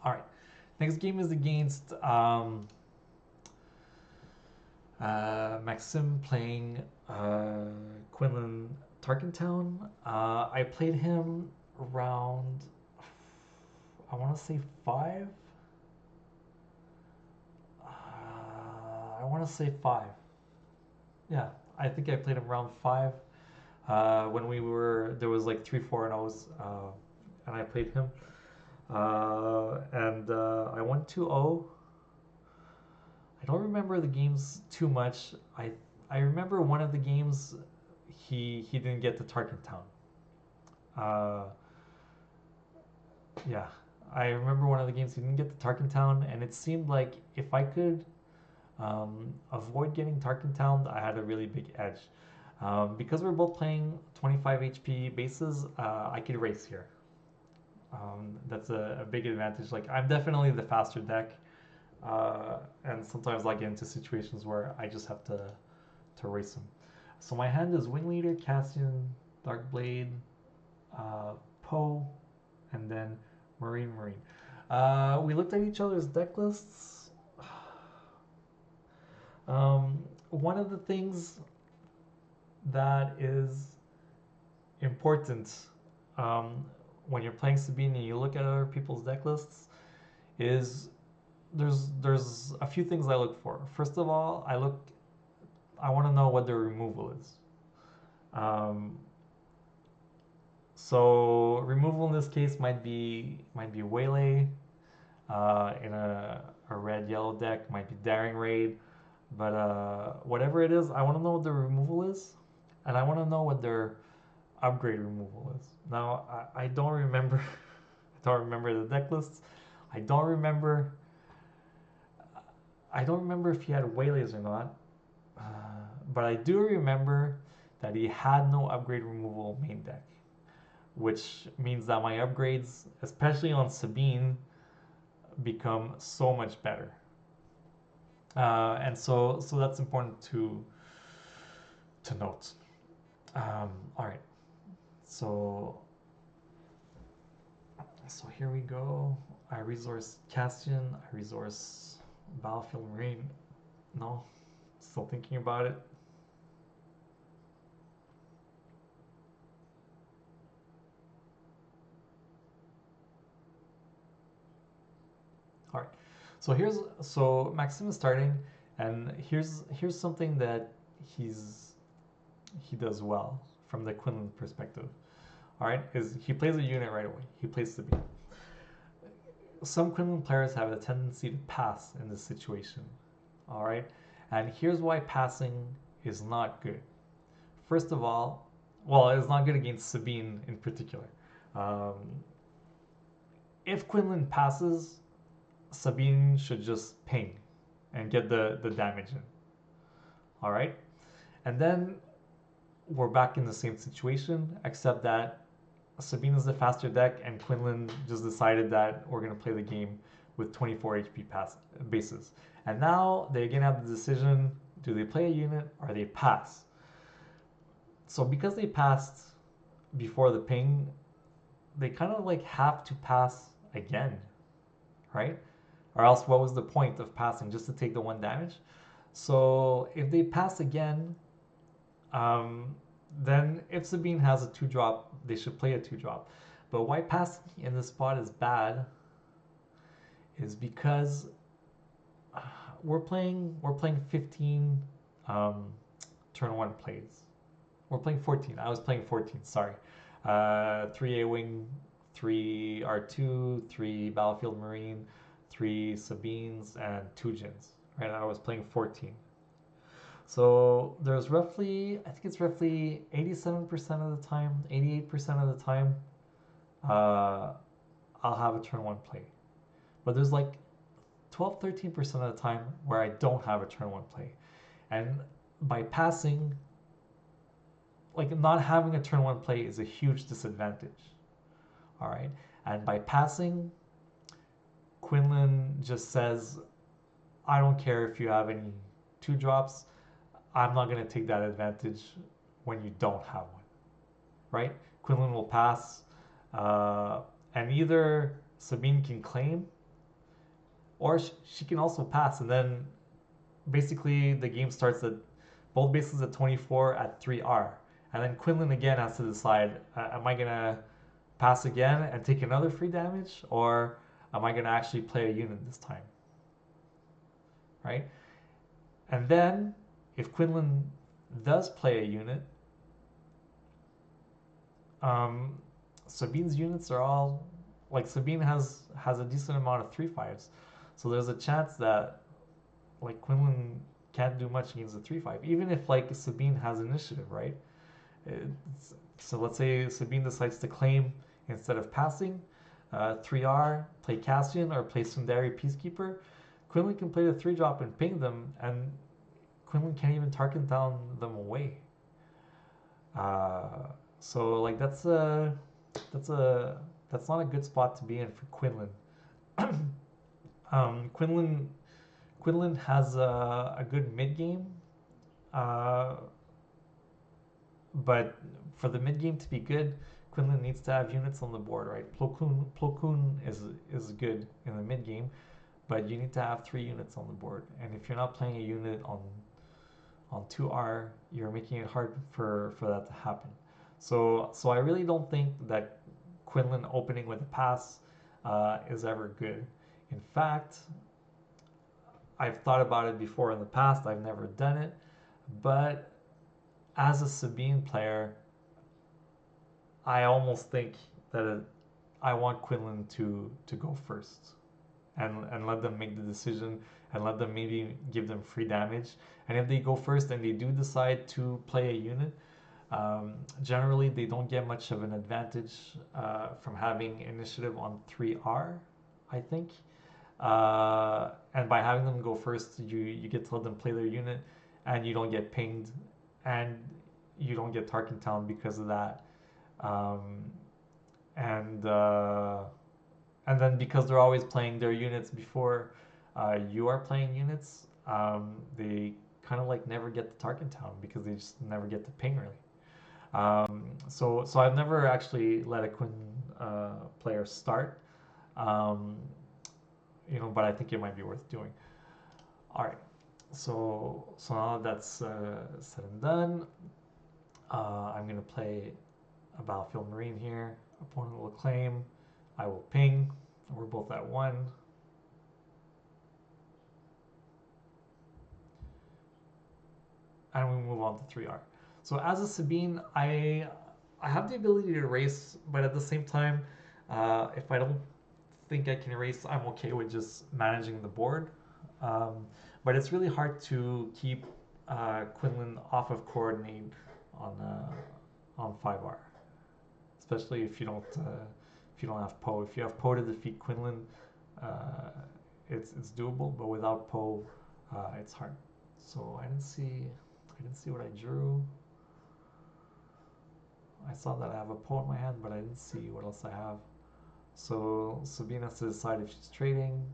All right, next game is against Maxim playing Quinlan Tarkentown. I played him around, I want to say 5. I want to say 5. Yeah, I think I played him around 5. When there was like 3-4-0s, and I played him. And I won 2-0. I don't remember the games too much. I remember one of the games he didn't get to Tarkentown. Yeah, I remember one of the games he didn't get to Tarkentown, and it seemed like if I could avoid getting Tarkentown, I had a really big edge. Because we're both playing 25 HP bases, I could race here. That's a big advantage. Like, I'm definitely the faster deck, and sometimes I get into situations where I just have to race them. So my hand is Wing Leader, Cassian, Darkblade, Poe, and then Marine. We looked at each other's deck lists. One of the things that is important when you're playing Sabine and you look at other people's deck lists is there's a few things I look for. First of all, I want to know what their removal is. So removal in this case might be Waylay in a red yellow deck, might be Daring Raid, but whatever it is, I want to know what their removal is, and I want to know what their upgrade removal is. Now I don't remember I don't remember the deck lists. I don't remember if he had Waylays or not, but I do remember that he had no upgrade removal main deck, which means that my upgrades, especially on Sabine, become so much better. And so that's important to note. All right, so So here we go. I resource Castian. I resource Battlefield Marine. No, still thinking about it. All right. So Maxim is starting, and here's something that he does well from the Quinlan perspective. All right, is he plays a unit right away. He plays the B. Some Quinlan players have a tendency to pass in this situation. All right, and here's why passing is not good. First of all, well, it's not good against Sabine in particular. Um, if Quinlan passes, Sabine should just ping and get the damage in. All right, and then we're back in the same situation, except that Sabine is the faster deck, and Quinlan just decided that we're gonna play the game with 24 HP bases. And now they again have the decision: do they play a unit or they pass? So because they passed before the ping, they kind of like have to pass again, right? Or else, what was the point of passing? Just to take the one damage? So if they pass again, um, then if Sabine has a 2-drop, they should play a 2-drop. But why passing in this spot is bad is because we're playing 15 um, turn 1 plays. We're playing 14. I was playing 14, sorry. 3 A-Wing, 3 R2, 3 Battlefield Marine, 3 Sabines, and 2 Jins. Right, I was playing 14. So there's roughly, I think it's roughly 87% of the time, 88% of the time, uh, I'll have a turn 1 play. But there's like 12, 13% of the time where I don't have a turn 1 play. And by passing, like not having a turn 1 play is a huge disadvantage. All right. And by passing, Quinlan just says, I don't care if you have any 2-drops. I'm not going to take that advantage when you don't have one, right? Quinlan will pass, and either Sabine can claim, or she can also pass, and then basically the game starts at both bases at 24 at 3R, and then Quinlan again has to decide: am I gonna pass again and take another free damage, or am I gonna actually play a unit this time, right? And then if Quinlan does play a unit, um, Sabine's units are all like Sabine has a decent amount of 3/5s, so there's a chance that like Quinlan can't do much against the 3/5, even if like Sabine has initiative, right? So let's say Sabine decides to claim instead of passing, 3R, play Cassian or play Sundari Peacekeeper. Quinlan can play the 3-drop and ping them, and Quinlan can't even target down them away. Uh, so like that's a that's not a good spot to be in for Quinlan. Quinlan has a good mid game, uh, but for the mid game to be good, Quinlan needs to have units on the board, right? Plo Koon is good in the mid game, but you need to have 3 units on the board. And if you're not playing a unit on 2R, you're making it hard for that to happen. So I really don't think that Quinlan opening with a pass is ever good. In fact, I've thought about it before in the past. I've never done it, but as a Sabine player, I almost think that I want Quinlan to go first, and let them make the decision, and let them maybe give them free damage. And if they go first and they do decide to play a unit, generally they don't get much of an advantage from having initiative on 3R, I think. And by having them go first, you get to let them play their unit, and you don't get pinged, and you don't get Tarkin Town because of that. Um, and and then because they're always playing their units before you are playing units, they kind of like never get the Tarkin Town because they just never get the ping really. So I've never actually let a Quinn player start. Um, but I think it might be worth doing. All right. So now that's said and done. I'm gonna play a Battlefield Marine here. Opponent will claim. I will ping. We're both at 1. And we move on to 3R. So as a Sabine, I have the ability to race, but at the same time, if I don't think I can race, I'm okay with just managing the board. Um, but it's really hard to keep Quinlan off of coordinate on 5R, especially if you don't have Poe. If you have Poe to defeat Quinlan, uh, it's doable, but without Poe, it's hard. So I didn't see what I drew. I saw that I have a Poe in my hand, but I didn't see what else I have. So Sabine has to decide if she's trading.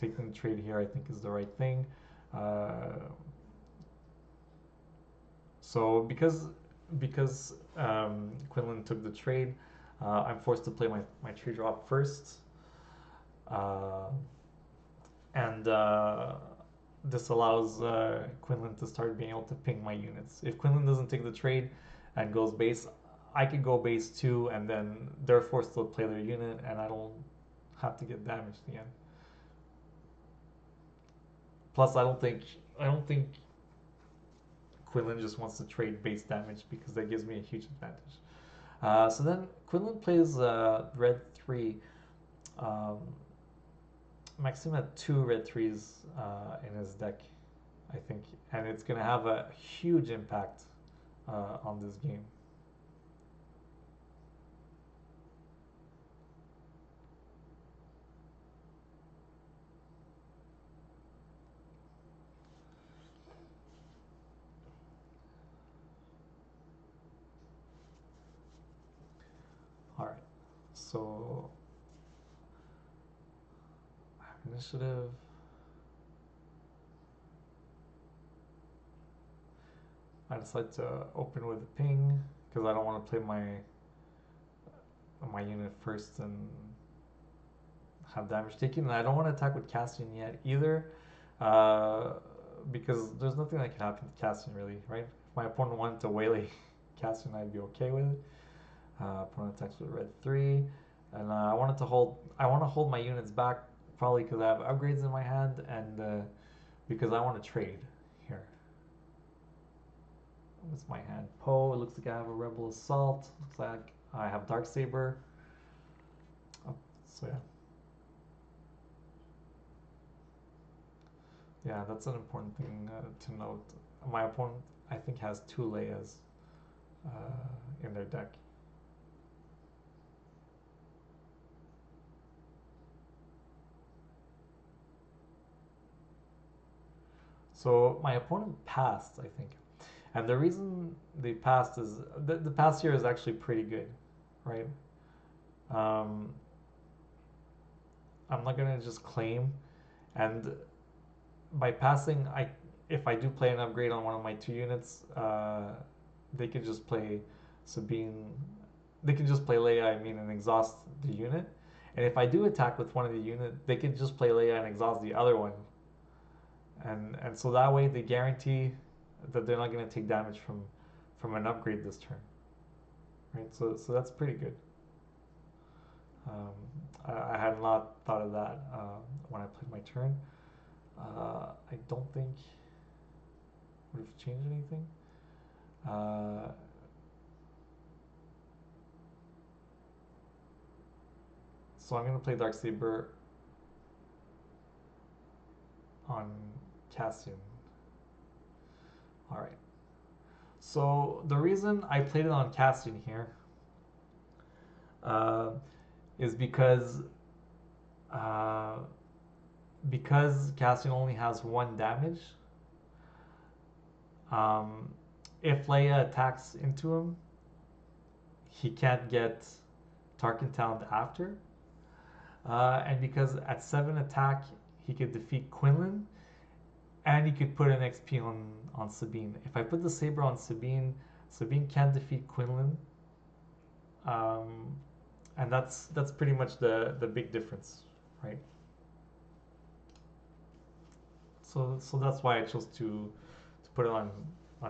Taking the trade here, I think, is the right thing. Uh, so because Quinlan took the trade, I'm forced to play my trade drop first. Uh, and this allows Quinlan to start being able to ping my units. If Quinlan doesn't take the trade and goes base, I could go base 2, and then they're forced to play their unit, and I don't have to get damaged again. Plus, I don't think Quinlan just wants to trade base damage because that gives me a huge advantage. So then Quinlan plays red 3. Um, Maxim had 2 red 3s in his deck, I think, and it's going to have a huge impact on this game. All right, so I have initiative. I decide to open with a ping because I don't want to play my unit first and have damage taken. And I don't want to attack with Cassian yet either, uh, because there's nothing that can happen to Cassian really, right? If my opponent wanted to waylay Cassian, I'd be okay with it. Opponent attacks with red 3, and I wanted to hold. I want to hold my units back, probably because I have upgrades in my hand, and because I want to trade here. What's my hand? Poe. It looks like I have a Rebel Assault. Looks like I have Darksaber. Oh, so yeah. Yeah, that's an important thing to note. My opponent, I think, has 2 Leias in their deck. So my opponent passed, I think. And the reason they passed is the pass here is actually pretty good, right? Um, I'm not gonna just claim, and by passing, if I do play an upgrade on one of my 2 units, they could just play Sabine. They can just play Leia, I mean, and exhaust the unit. And if I do attack with one of the unit, they can just play Leia and exhaust the other one. And so that way they guarantee that they're not going to take damage from an upgrade this turn, right? So that's pretty good. I had not thought of that when I played my turn. I don't think would have changed anything. So I'm going to play Darksaber on Cassian. All right. So the reason I played it on Cassian here uh, is uh, because Cassian only has 1 damage. Um, if Leia attacks into him, he can't get Tarkin Talent after. And because at 7 attack, he could defeat Quinlan, and he could put an XP on Sabine. If I put the Saber on Sabine, Sabine can defeat Quinlan, um, and that's pretty much the big difference, right? So that's why I chose to put it on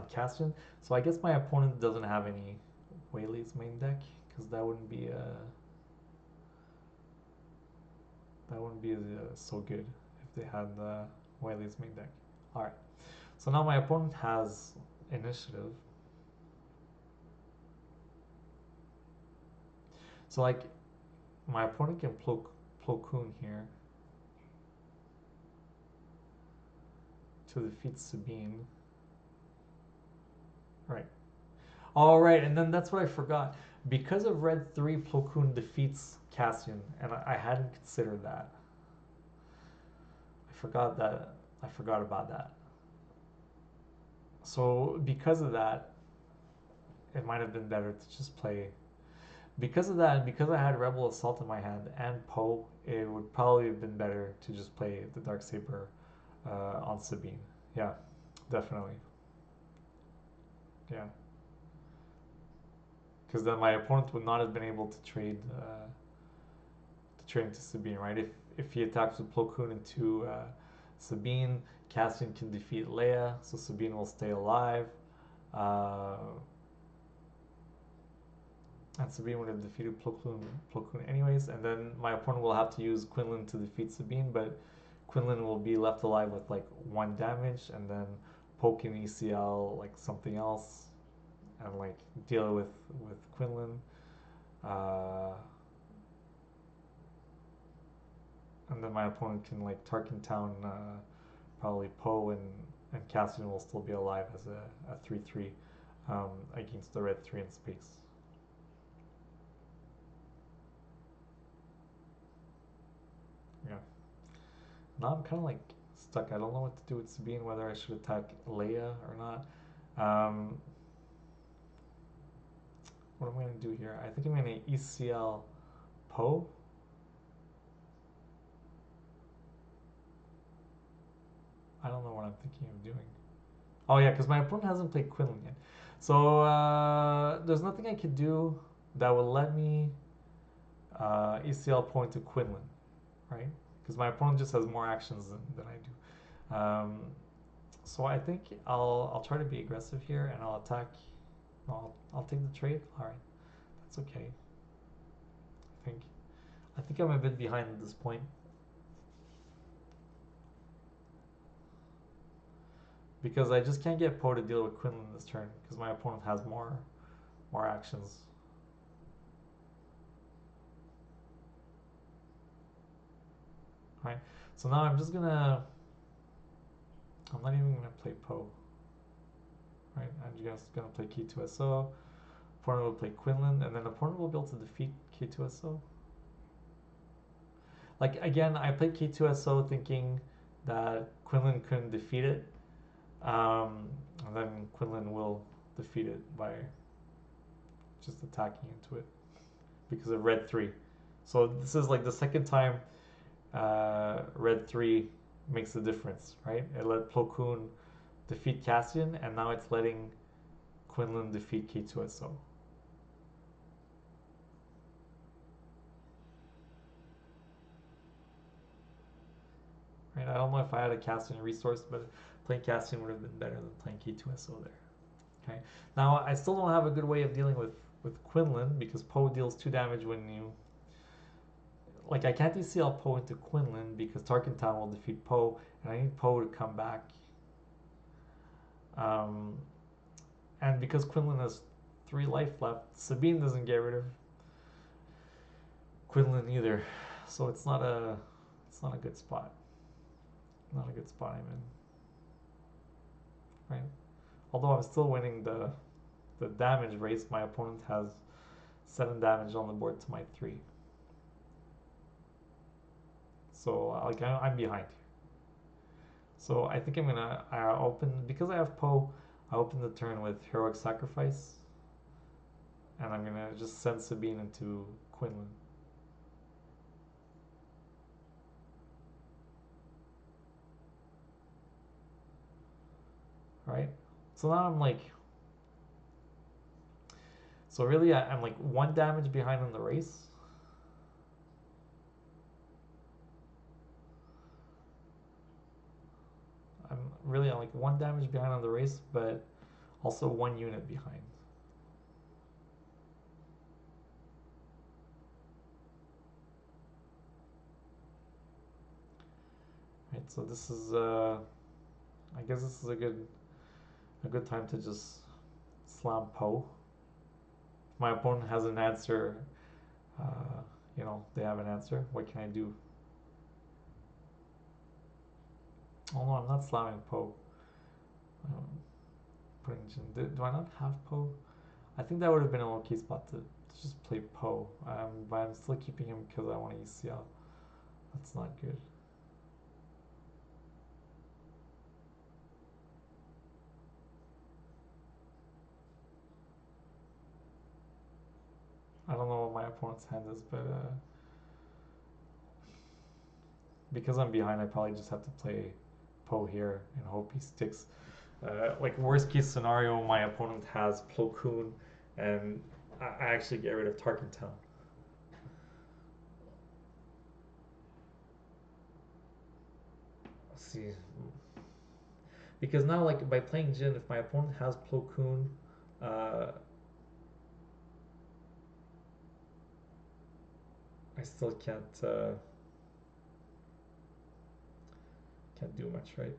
Cassian. So I guess my opponent doesn't have any Waylay's main deck because that wouldn't be so good if they had Waylay's main deck. All right. So now my opponent has initiative. So like my opponent can Plo Koon here to defeat Sabine. Right. All right, and then that's what I forgot. Because of red 3, Plo Koon defeats Cassian, and I hadn't considered that. I forgot that. I forgot about that. So because of that, it might have been better to just play. Because of that, and because I had Rebel Assault in my hand and Poe, it would probably have been better to just play the Darksaber on Sabine. Yeah, definitely. Yeah, because then my opponent would not have been able to trade into Sabine, right? If he attacks with Plo Koon into Sabine, Cassian can defeat Leia, so Sabine will stay alive. Uh, and Sabine would have defeated Plo Koon anyways, and then my opponent will have to use Quinlan to defeat Sabine, but Quinlan will be left alive with like 1 damage, and then poke in ECL like something else, and like deal with Quinlan. Uh, and then my opponent can like Tarkin Town probably Poe, and Cassian will still be alive as a 3/3 against the red 3 in space. Yeah. Now I'm kind of like stuck. I don't know what to do with Sabine, whether I should attack Leia or not. What am I going to do here? I think I'm going to ECL Poe. I don't know what I'm thinking of doing. Oh yeah, because my opponent hasn't played Quinlan yet. So there's nothing I could do that would let me ECL Poe into Quinlan, right? Because my opponent just has more actions than I do. So I think I'll try to be aggressive here and I'll attack. I'll take the trade. All right, that's okay. I think I'm a bit behind at this point because I just can't get Poe to deal with Quinlan this turn because my opponent has more actions. All right, so now I'm not even gonna play Poe. Right, I'm just gonna play K2SO. Opponent will play Quinlan, and then opponent will be able to defeat K2SO. Like again, I played K2SO thinking that Quinlan couldn't defeat it, and then Quinlan will defeat it by just attacking into it because of red 3. So this is like the second time red 3 makes the difference, right? It let Plo Koon defeat Cassian, and now it's letting Quinlan defeat K2SO. Right? I don't know if I had a Cassian resource, but playing Cassian would have been better than playing K2SO there. Okay. Now I still don't have a good way of dealing with Quinlan because Poe deals 2 damage when you. Like I can't ECL Poe into Quinlan because Tarkin Town will defeat Poe, and I need Poe to come back. And because Quinlan has 3 life left, Sabine doesn't get rid of Quinlan either, so it's not a good spot. Not a good spot I'm in. Right. Although I'm still winning the damage race, my opponent has 7 damage on the board to my 3. So like I'm behind here. So I think I'm gonna open because I have Poe. I open the turn with Heroic Sacrifice, and I'm gonna just send Sabine into Quinlan. Right. So now I'm like So really, I'm like one damage behind in the race. I'm like one damage behind on the race, but also one unit behind. Right, so this is I guess this is a good time to just slam Poe. If my opponent has an answer, they have an answer. What can I do? Oh no, I'm not slamming Poe. Um, do I not have Poe? I think that would have been an okay spot to just play Poe. But I'm still keeping him because I want to use CL. That's not good. I don't know what my opponent's hand is, but because I'm behind, I probably just have to play Poe here and hope he sticks. Like worst case scenario, my opponent has Plo Koon, and I actually get rid of Tarkentown. Let's see, because now like by playing Jin, if my opponent has Plo Koon, uh, I still can't do much, right?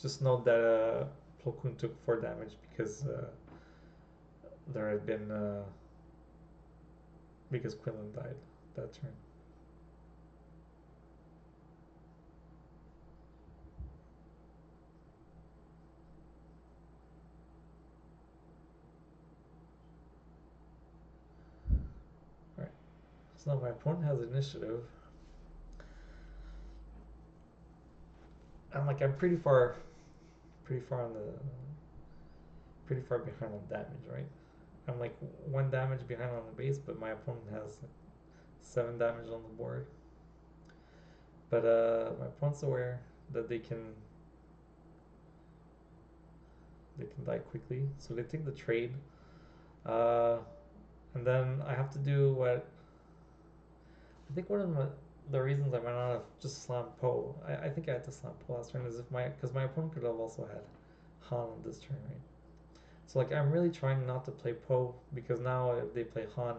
Just note that Plo Koon took 4 damage because there had been because Quinlan died that turn. All right, so now my opponent has initiative. I'm pretty far behind on damage, right? I'm like 1 damage behind on the base, but my opponent has like 7 damage on the board. But my opponent's aware that they can die quickly, so they take the trade. Uh, and then I have to do what I think one of the reasons I might not have just slammed Poe. I think I had to slam Poe last turn is if because my opponent could have also had Han on this turn, right? So like I'm really trying not to play Poe because now if they play Han,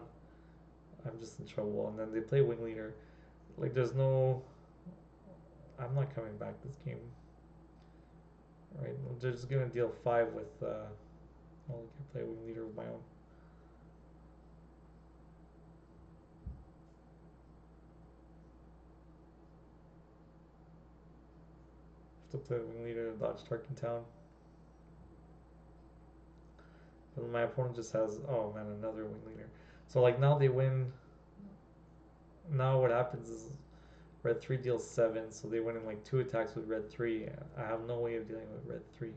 I'm just in trouble. And then they play Wing Leader. Like there's no, I'm not coming back this game, right? They're just gonna deal 5 with. I can play Wing Leader of my own. To play Wing Leader to dodge Tarkentown. But my opponent just has, oh man, another Wing Leader. So like now they win. Now what happens is red 3 deals 7, so they win in like 2 attacks with red 3. I have no way of dealing with red 3.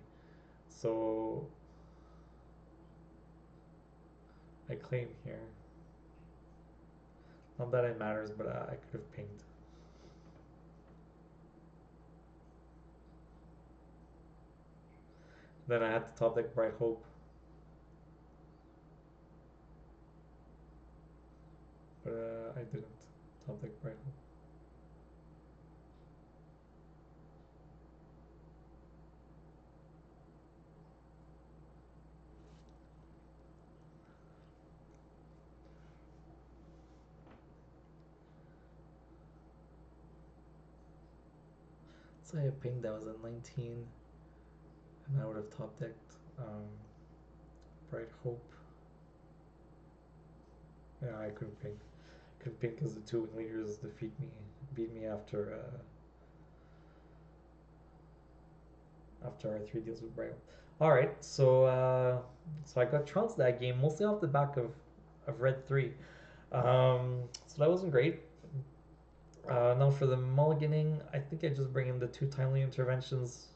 So I claim here. Not that it matters, but I could have pinged. Then I had to top deck Bright Hope. But I didn't top deck Bright Hope. So I pinged that was at 19, and I would have top decked Bright Hope. Yeah, I couldn't ping. Couldn't ping because the 2 wing leaders beat me after our 3 deals with Bright Hope. All right, so I got trounced that game mostly off the back of red 3. So that wasn't great. Now for the mulliganing, I think I just bring in the 2 timely interventions.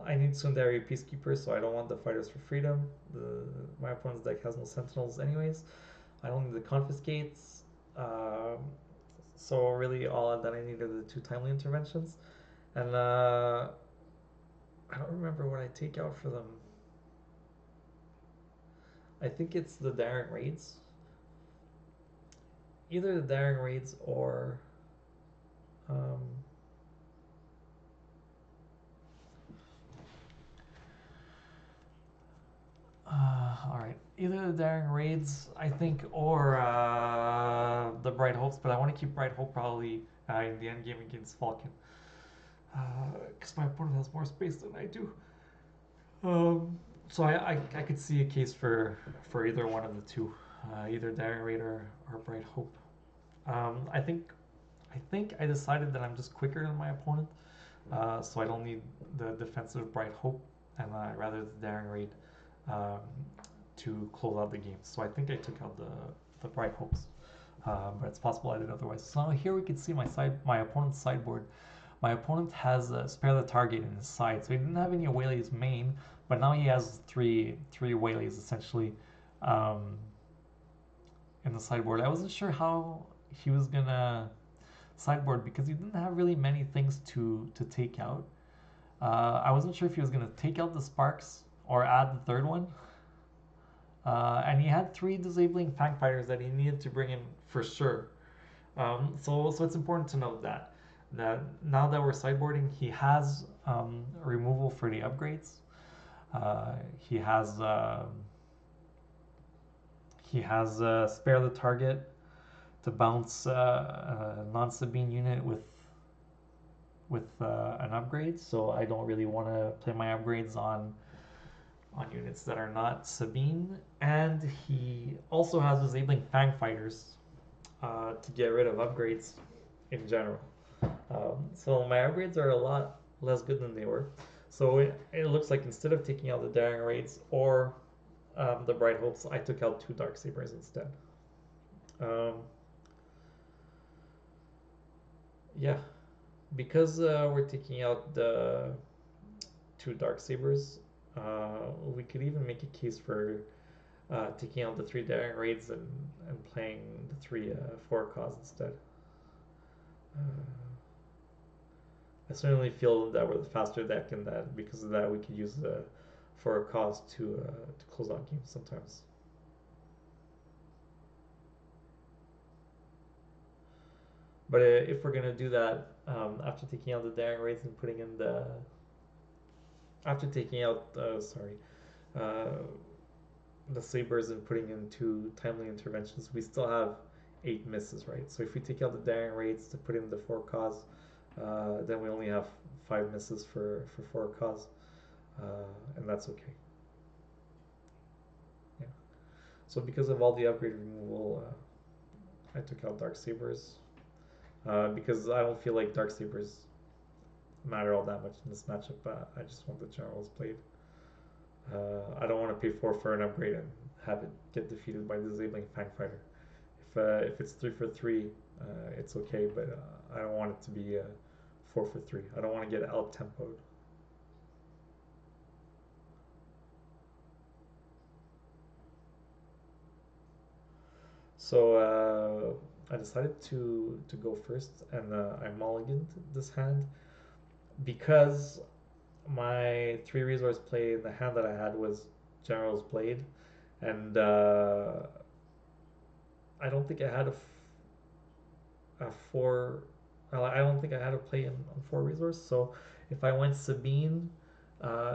I need Sundari Peacekeeper, so I don't want the Fighters for Freedom. My opponent's deck has no Sentinels anyways. I don't need the Confiscates. So really all that I needed are the 2 timely interventions. And I don't remember what I take out for them. I think it's the daring raids. Either the daring raids or um, all right, either the daring raids, I think, or the bright hopes. But I want to keep bright hope probably in the end game against Falcon, because my opponent has more space than I do. So I could see a case for either one of the two, either daring raid or bright hope. I think I decided that I'm just quicker than my opponent, so I don't need the defensive bright hope, and rather the daring raid um, to close out the game. So I think I took out the bright hopes, but it's possible I did otherwise. So now here we can see my opponent's sideboard. My opponent has spare the target in his side, so he didn't have any Awele's main, but now he has three Awele's essentially um, in the sideboard. I wasn't sure how he was gonna sideboard because he didn't have really many things to take out. I wasn't sure if he was gonna take out the sparks or add the third one. And he had three disabling Fang Fighters that he needed to bring in for sure. So it's important to note that now that we're sideboarding, he has removal for the upgrades. He has spare the target to bounce a non-Sabine unit with an upgrade. So I don't really want to play my upgrades on units that are not Sabine. And he also has disabling Fang Fighters to get rid of upgrades in general. So my upgrades are a lot less good than they were. So it looks like instead of taking out the Daring Raids or the Bright Hopes, I took out two Dark Sabers instead. Yeah, because we're taking out the two Dark Sabers, we could even make a case for taking out the three Daring Raids and playing the three four cause instead. I certainly feel that we're the faster deck, and that because of that we could use the for a cause to close out games sometimes. But if we're gonna do that, after taking out the Daring Raids and putting in the after taking out uh, the Sabers and putting in two timely interventions, we still have 8 misses, right? So if we take out the Daring Raids to put in the four cause, then we only have 5 misses for four cause, and that's okay. Yeah. So because of all the upgrade removal, I took out Dark Sabers because I don't feel like Dark Sabers matter all that much in this matchup. I just want the generals played. I don't want to pay 4 for an upgrade and have it get defeated by the disabling Fang Fighter. If it's 3 for 3, it's okay, but I don't want it to be 4 for 3. I don't want to get out tempoed. So I decided to go first, and I mulliganed this hand because my 3 resource play in the hand that I had was General's Blade, and I don't think I had a 4. I don't think I had a play on 4 resource. So if I went Sabine,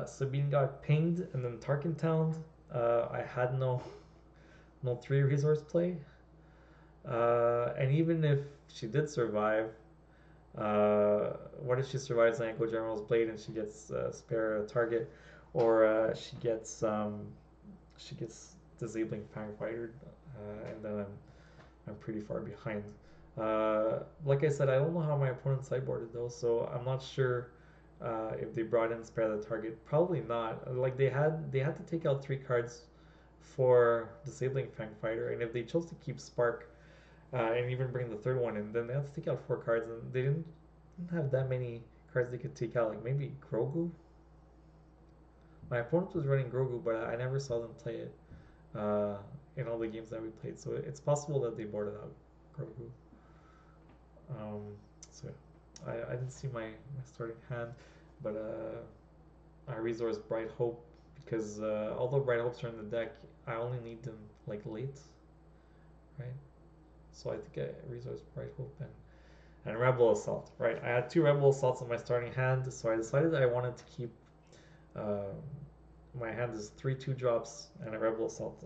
Sabine got pinged, and then Tarkin Town, I had no 3 resource play. And even if she did survive, what if she survives the Yako General's Blade and she gets spare target, or she gets disabling Fang Fighter, and then I'm pretty far behind. Like I said, I don't know how my opponent sideboarded though, so I'm not sure if they brought in spare the target. Probably not. Like they had to take out 3 cards for disabling Fang Fighter, and if they chose to keep Spark and even bring the third one in, then they had to take out 4 cards, and they didn't have that many cards they could take out. Like maybe Grogu. My opponent was running Grogu, but I never saw them play it in all the games that we played. So it's possible that they boarded out Grogu. Um, so I didn't see my starting hand, but I resource Bright Hope because although Bright Hopes are in the deck, I only need them like late, right? So I think I resource Bright Hope and Rebel Assault, right? I had two Rebel Assaults in my starting hand, so I decided I wanted to keep. Um, my hand is three 2 drops and a Rebel Assault.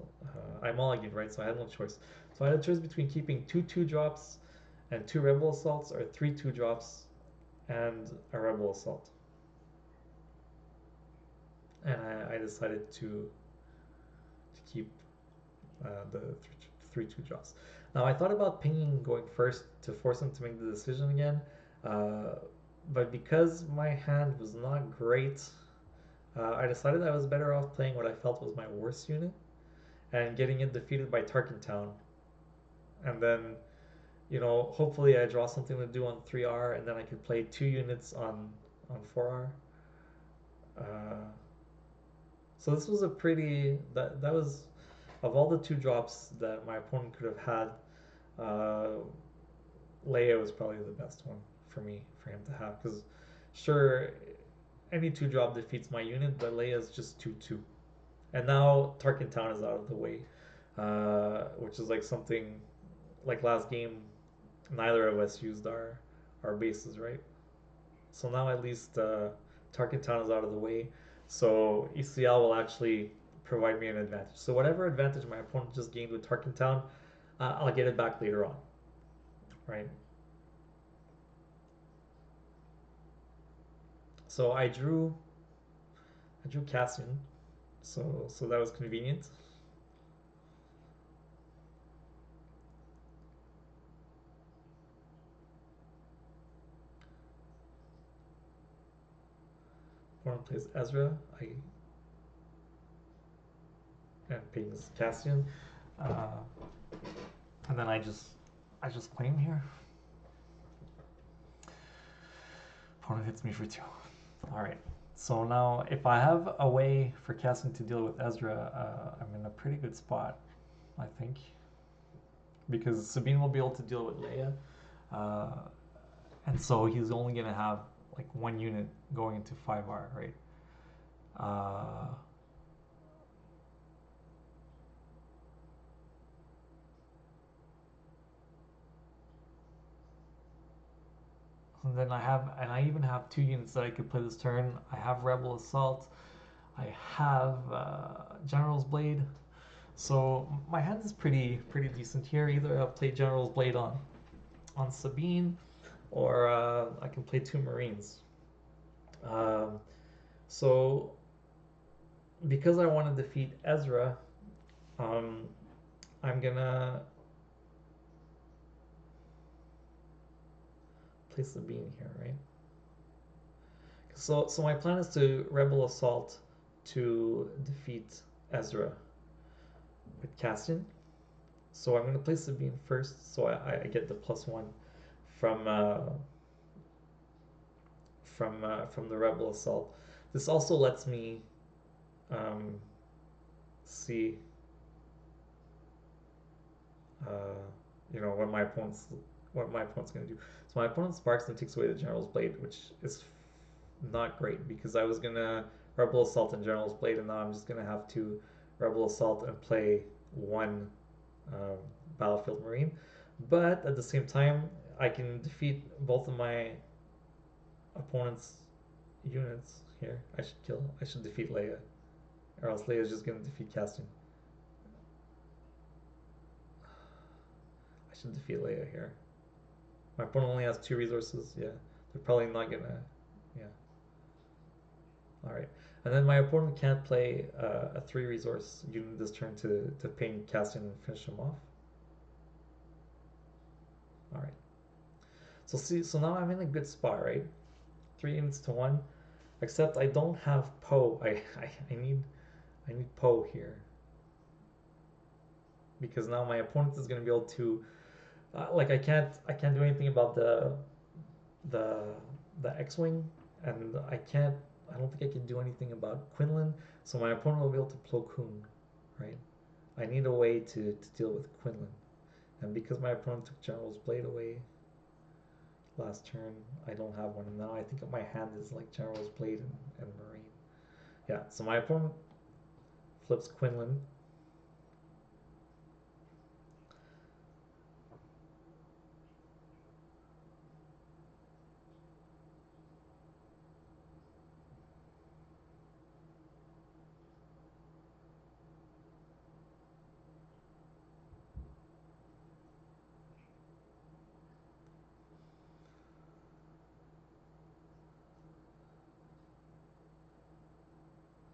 I mulliganed, right? So I had no choice. So I had a choice between keeping two 2 drops and two Rebel Assaults, or three 2 drops and a Rebel Assault. And I decided to keep the three 2 drops. Now I thought about pinging going first to force him to make the decision again, uh, but because my hand was not great, I decided I was better off playing what I felt was my worst unit and getting it defeated by Tarkin Town. And then, hopefully I draw something to do on 3R and then I could play 2 units on 4R. Uh, so this was a pretty, that was, of all the 2 drops that my opponent could have had, uh, Leia was probably the best one for him to have. Because, sure, any 2 drop defeats my unit, but Leia's just 2/2. And now Tarkin Town is out of the way, which is like something like last game. Neither of us used our bases, right? So now at least Tarkin Town is out of the way. So ECL will actually provide me an advantage. So whatever advantage my opponent just gained with Tarkin Town, I'll get it back later on, right? So I drew Cassian, so that was convenient. Opponent plays Ezra. I and pings Cassian, uh, and then I just claim here. Opponent hits me for 2. All right. So now, if I have a way for Cassian to deal with Ezra, I'm in a pretty good spot, I think, because Sabine will be able to deal with Leia, uh, and so he's only gonna have like 1 unit going into 5R, right? Uh, and I even have 2 units that I could play this turn. I have Rebel Assault. I have General's Blade. So my hand is pretty decent here. Either I'll play General's Blade on Sabine, or I can play 2 Marines. Um, so because I want to defeat Ezra, um, I'm gonna play Sabine here, right? So my plan is to Rebel Assault to defeat Ezra with Cassian. So I'm gonna play Sabine first, so I get the +1 from from the Rebel Assault. This also lets me um, see uh, what my opponent's gonna do. So my opponent sparks and takes away the General's Blade, which is not great because I was gonna Rebel Assault and General's Blade, and now I'm just gonna have to Rebel Assault and play 1 Battlefield Marine. But at the same time, I can defeat both of my opponent's units here. I should defeat Leia, or else Leia's just gonna defeat Castian. I should defeat Leia here. My opponent only has 2 resources. Yeah, they're probably not gonna. Yeah. All right. And then my opponent can't play a 3 resource unit this turn to ping Castian and finish him off. All right. So see, so now I'm in a good spot, right? 3 units to 1. Except I don't have Poe. I need Poe here because now my opponent is gonna be able to like I can't do anything about the the X-wing, and I don't think I can do anything about Quinlan. So my opponent will be able to Plo Koon, right? I need a way to deal with Quinlan, and because my opponent took General's Blade away, last turn I don't have one, and now I think my hand is like General's Blade and Marine. Yeah, so my opponent flips Quinlan.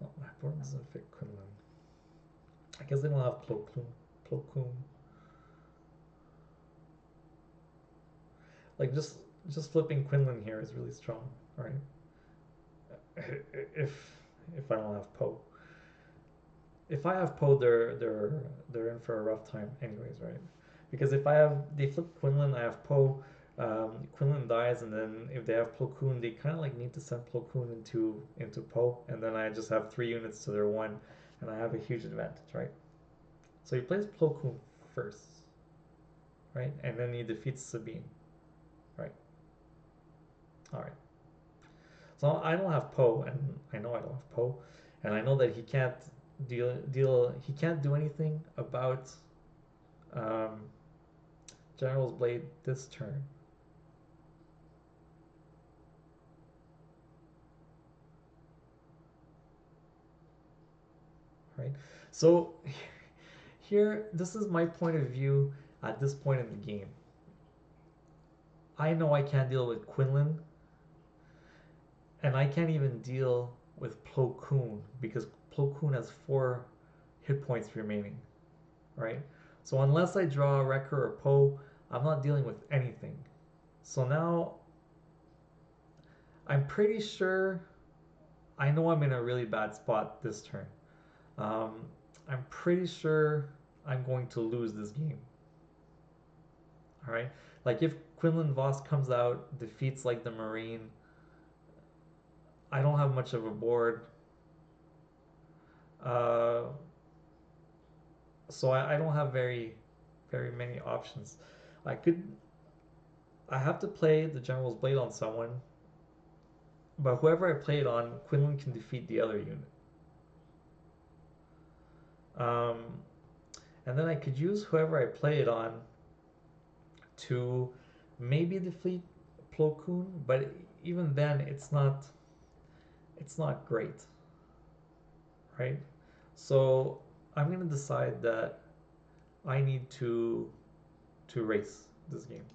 Oh, my opponent doesn't fit Quinlan. I guess they don't have Plo Koon. Like just flipping Quinlan here is really strong, right? If if I don't have Poe. If I have Poe, they're in for a rough time, anyways, right? Because if I have they flip Quinlan, I have Poe. Quinlan dies, and then if they have Plo Koon, they kind of like need to send Plo Koon into Poe, and then I just have 3 units to their one, and I have a huge advantage, right? So he plays Plo Koon first, right, and then he defeats Sabine, right? All right. So I don't have Poe, and I know I don't have Poe, and I know that he can't he can't do anything about um, General's Blade this turn. Right? So here, this is my point of view at this point in the game. I know I can't deal with Quinlan, and I can't even deal with Plo Koon because Plo Koon has 4 hit points remaining, right? So unless I draw a Wrecker or Poe, I'm not dealing with anything. So now I'm pretty sure I know I'm in a really bad spot this turn. Um, I'm pretty sure I'm going to lose this game. All right, like if Quinlan Voss comes out, defeats like the Marine, I don't have much of a board. Uh, so I don't have very many options. I could I have to play the General's Blade on someone, but whoever I play it on, Quinlan can defeat the other unit. Um, and then I could use whoever I play it on to maybe defeat Plo Koon, but even then it's not great, right? So I'm gonna decide that I need to race this game.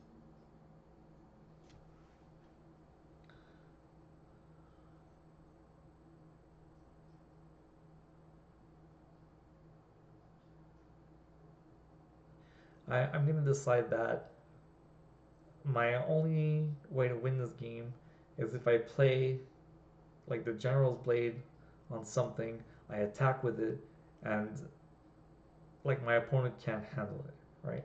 I'm gonna decide that my only way to win this game is if I play like the General's Blade on something, I attack with it, and like my opponent can't handle it, right?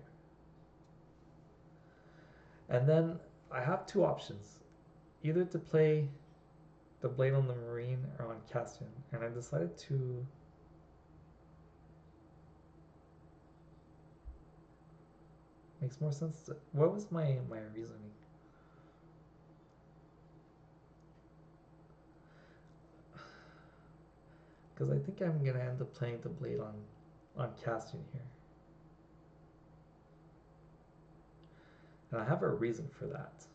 And then I have 2 options, either to play the Blade on the Marine or on Cassian, and I decided to. Makes more sense. What was my reasoning? Because I think I'm gonna end up playing the Blade on Cassian here, and I have a reason for that.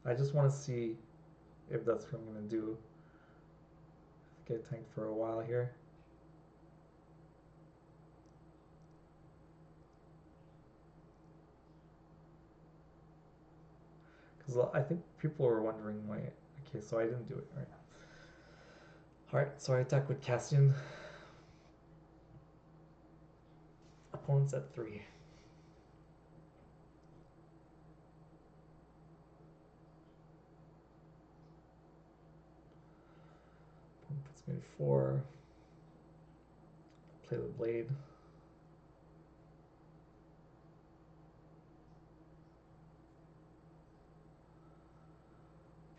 I just want to see if that's what I'm gonna do. Get tanked for a while here. Because I think people were wondering why. Okay, so I didn't do it. All right. All right. So I attack with Cassian. Opponent's at 3. Opponent puts me at 4. Play the Blade.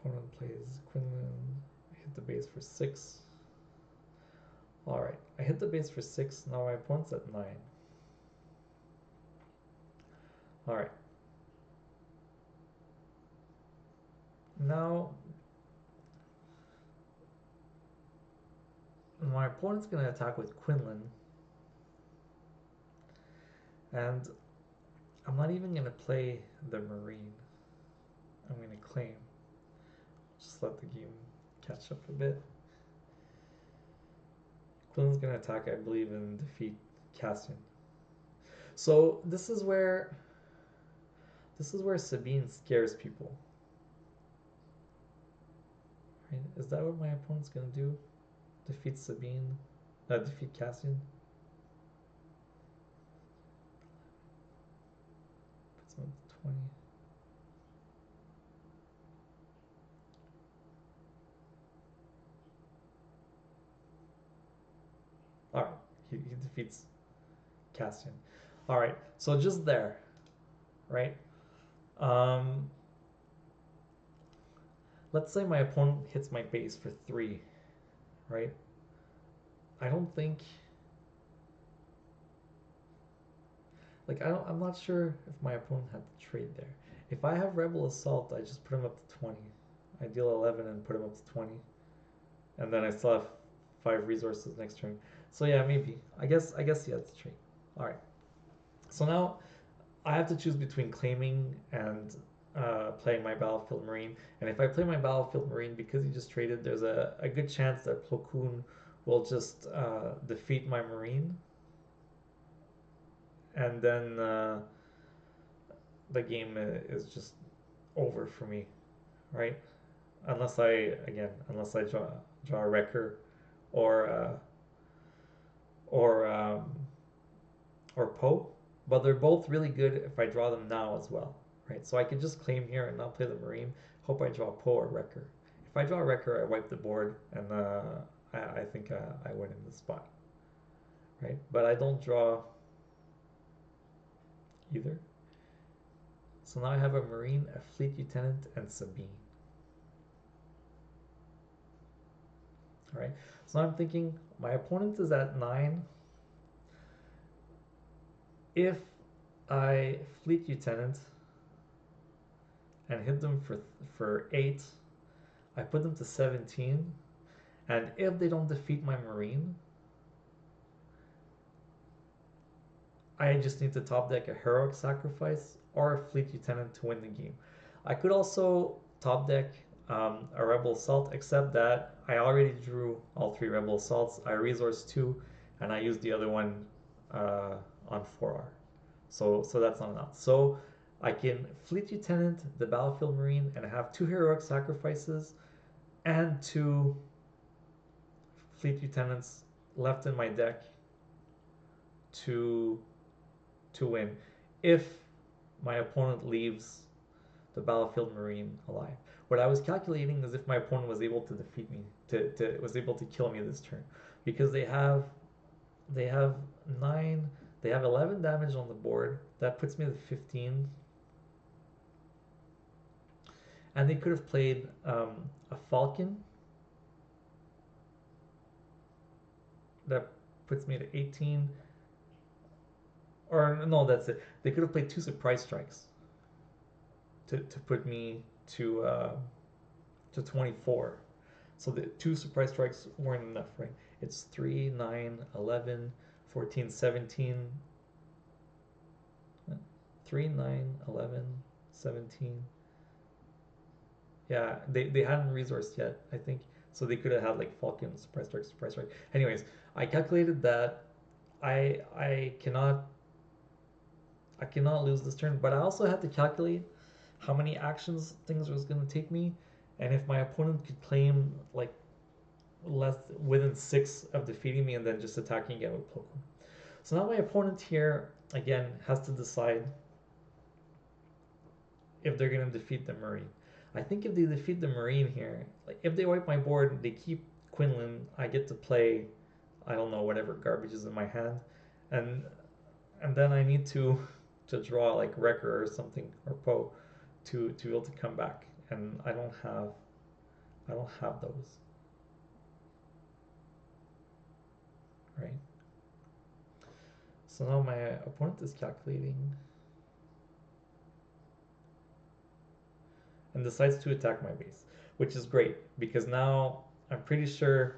Opponent plays Quinlan. I hit the base for 6. Alright, I hit the base for 6. Now my opponent's at 9. Alright. now my opponent's gonna attack with Quinlan, and I'm not even gonna play the Marine. I'm gonna claim. Just let the game catch up a bit. Quinlan's gonna attack, I believe, and defeat Cassian. So this is where Sabine scares people. Right? Is that what my opponent's gonna do? Defeat Sabine? Defeat Cassian? Puts him at 20. Alright, he defeats Cassian. Alright, so just there, right? Let's say my opponent hits my base for 3, right? I don't think, like, I'm not sure if my opponent had to trade there. If I have Rebel Assault, I just put him up to 20. I deal 11 and put him up to 20. And then I still have 5 resources next turn. So yeah, maybe. I guess he has to trade. Alright. So now I have to choose between claiming and playing my Battlefield Marine. And if I play my Battlefield Marine, because he just traded, there's a good chance that Plo Koon will just defeat my Marine. And then the game is just over for me, right? Unless I draw a Wrecker or Poe. But they're both really good if I draw them now as well, right? So I could just claim here and not play the Marine. Hope I draw Poe or Wrecker. If I draw a Wrecker, I wipe the board, and I think I win in this spot, right? But I don't draw either. So now I have a Marine, a Fleet Lieutenant, and Sabine. All right. So now I'm thinking my opponent is at 9. If I Fleet Lieutenant and hit them for 8, I put them to 17. And if they don't defeat my Marine, I just need to top deck a Heroic Sacrifice or a Fleet Lieutenant to win the game. I could also top deck a Rebel Assault, except that I already drew all 3 Rebel Assaults. I resource 2, and I used the other one on 4R. So that's not enough. So I can Fleet Lieutenant the Battlefield Marine and have 2 Heroic Sacrifices and 2 Fleet Lieutenants left in my deck to win if my opponent leaves the Battlefield Marine alive. What I was calculating is if my opponent was able to defeat me, was able to kill me this turn, because they have 9, they have 11 damage on the board. That puts me at 15. And they could have played a Falcon. That puts me at 18. Or no, that's it. They could have played 2 Surprise Strikes to put me to 24. So the 2 Surprise Strikes weren't enough, right? It's 3, 9, 11, 14, 17. 3, 9, 11, 17. Yeah, they hadn't resourced yet, I think. So they could have had like Falcon, Surprise Strike. Anyways, I calculated that I cannot lose this turn, but I also had to calculate how many actions things was going to take me, and if my opponent could claim like less within 6 of defeating me and then just attacking again with Plo Koon. So now my opponent here again has to decide if they're going to defeat the Marine. I think if they defeat the Marine here, like if they wipe my board, they keep Quinlan, I get to play, I don't know, whatever garbage is in my hand, and then I need to draw like Wrecker or something or Poe to be able to come back, and I don't have those, right? So now my opponent is calculating. and decides to attack my base, which is great because now I'm pretty sure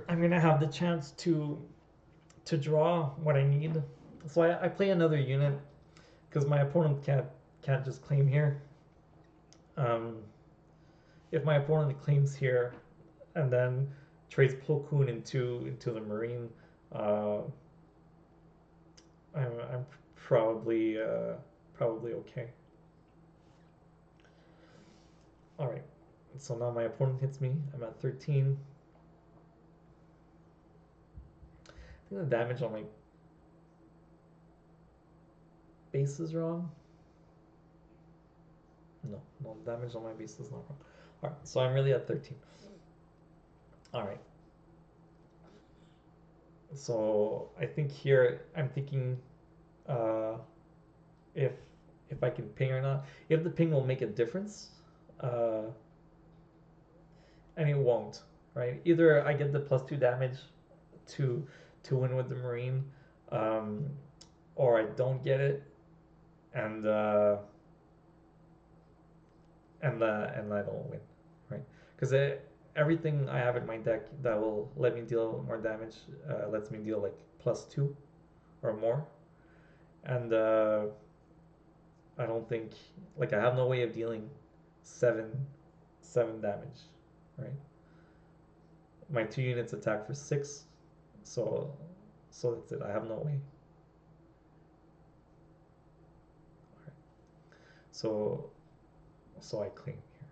I'm gonna have the chance to draw what I need. So I play another unit because my opponent can't just claim here. Um, if my opponent claims here and then trades Plo Koon into the Marine, uh, I'm probably okay. All right. So now my opponent hits me. I'm at 13. I think the damage on my base is wrong. No, damage on my base is not wrong. All right, so I'm really at 13. All right. So I think here I'm thinking uh, if if I can ping or not. If the ping will make a difference, uh, and it won't, right? Either I get the +2 damage to win with the Marine, um, or I don't get it, and and I don't win, right? Because everything I have in my deck that will let me deal more damage lets me deal like +2 or more, and I don't think like I have no way of dealing seven seven damage, right? My 2 units attack for 6, so that's it. I have no way. Right. So I claim here.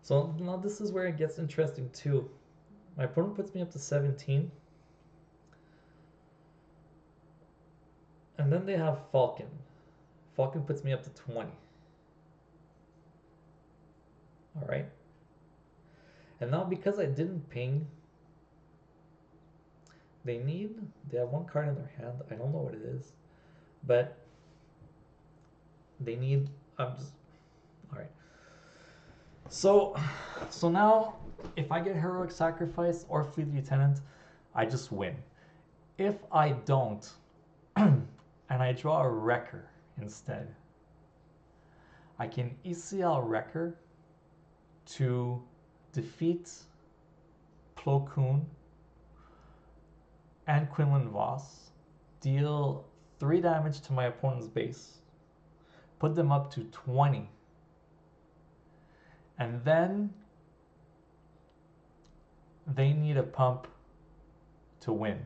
So now this is where it gets interesting too. My opponent puts me up to 17. And then they have Falcon. Falcon puts me up to 20. Alright. And now because I didn't ping, they have one card in their hand. I don't know what it is. But they need, alright. So now if I get Heroic Sacrifice or Fleet Lieutenant, I just win. If I don't, and I draw a Wrecker instead, I can ECL Wrecker to defeat Plo Koon and Quinlan Voss, deal 3 damage to my opponent's base, put them up to 20, and then they need a pump to win.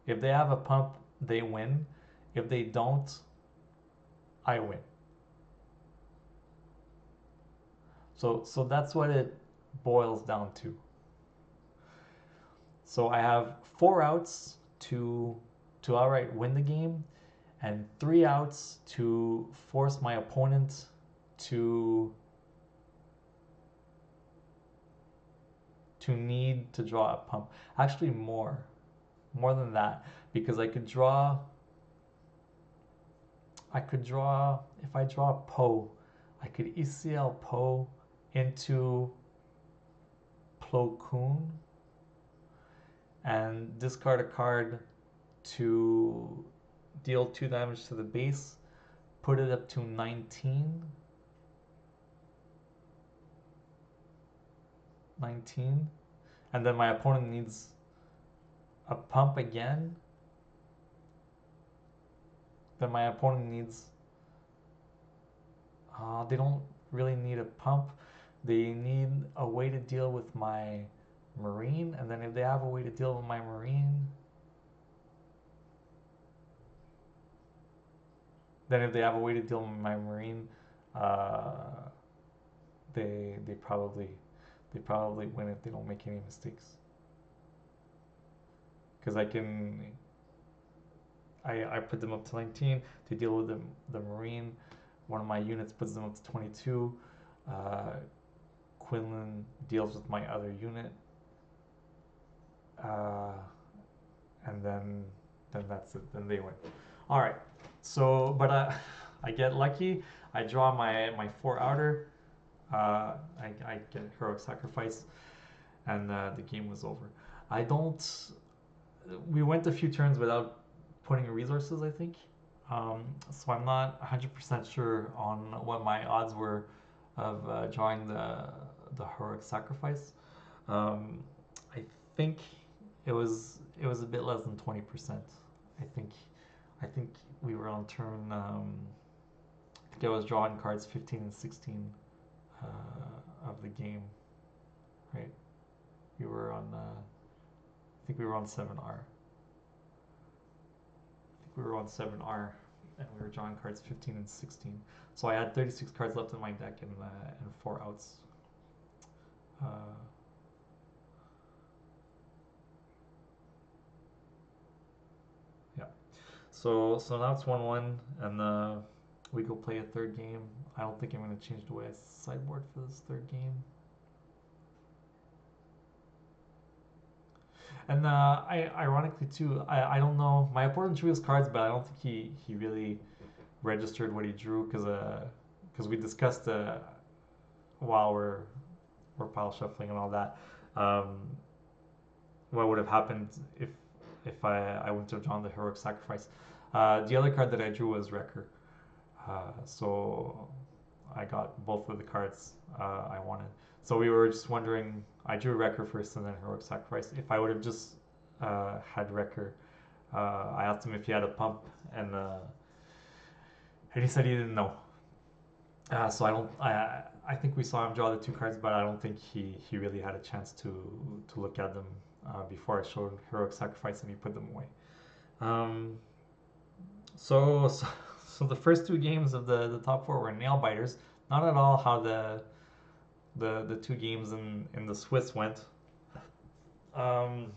If they have a pump, they win. If they don't, I win. So that's what it boils down to. So I have 4 outs to outright win the game, and 3 outs to force my opponent to need to draw a pump. Actually more than that, because I could draw if I draw Poe, I could ECL Poe into Plo Koon and discard a card to deal 2 damage to the base, put it up to 19. And then my opponent needs a pump again. Then my opponent needs, they don't really need a pump. They need a way to deal with my Marine, and then if they have a way to deal with my Marine, they probably win if they don't make any mistakes. Because I put them up to 19 to deal with the Marine. One of my units puts them up to 22. Quinlan deals with my other unit. And then that's it. Then they win. All right. So, but I get lucky. I draw my 4 outer. I get heroic sacrifice, and the game was over. I don't. We went a few turns without putting resources, I think. So I'm not 100% sure on what my odds were of drawing the heroic sacrifice. Um, I think it was a bit less than 20%. I think I think we were on turn. I think I was drawing cards 15 and 16 of the game, right? We were on. I think we were on 7R. I think we were on 7R, and we were drawing cards 15 and 16. So I had 36 cards left in my deck and 4 outs. Uh, yeah. So now it's 1-1, and we go play a third game. I don't think I'm going to change the way I sideboard for this third game. And ironically too, I don't know. My opponent drew his cards, but I don't think he really registered what he drew because we discussed while we're pile shuffling and all that. Um, what would have happened if I wouldn't have drawn the heroic sacrifice? The other card that I drew was Wrecker, so I got both of the cards I wanted. So we were just wondering. I drew Wrecker first and then heroic sacrifice. If I would have just had Wrecker, I asked him if he had a pump, and he said he didn't know. So I don't. I think we saw him draw the 2 cards, but I don't think he really had a chance to look at them before I showed heroic sacrifice and he put them away. Um, so the first 2 games of the top 4 were nail biters. Not at all how the 2 games in the Swiss went. Um,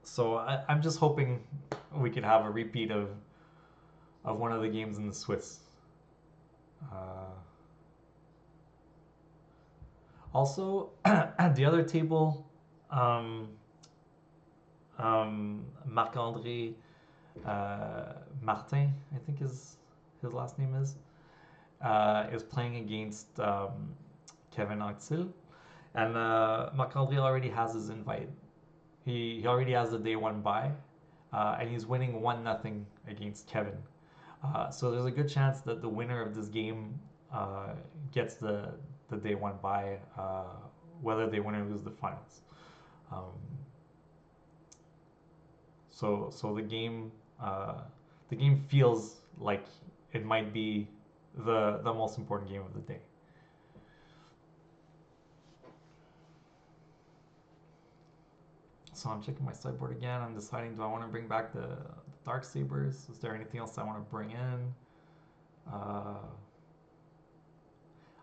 so I'm just hoping we could have a repeat of one of the games in the Swiss. Also, at the other table, Marc-André Martin, I think his last name is playing against Kevin Axel. And Marc-André already has his invite. He already has the day 1 bye, and he's winning 1-0 against Kevin. So there's a good chance that the winner of this game gets the day 1 bye, whether they win or lose the finals. So the game feels like it might be the most important game of the day. So I'm checking my sideboard again. I'm deciding, do I want to bring back the Dark Sabers? Is there anything else I want to bring in?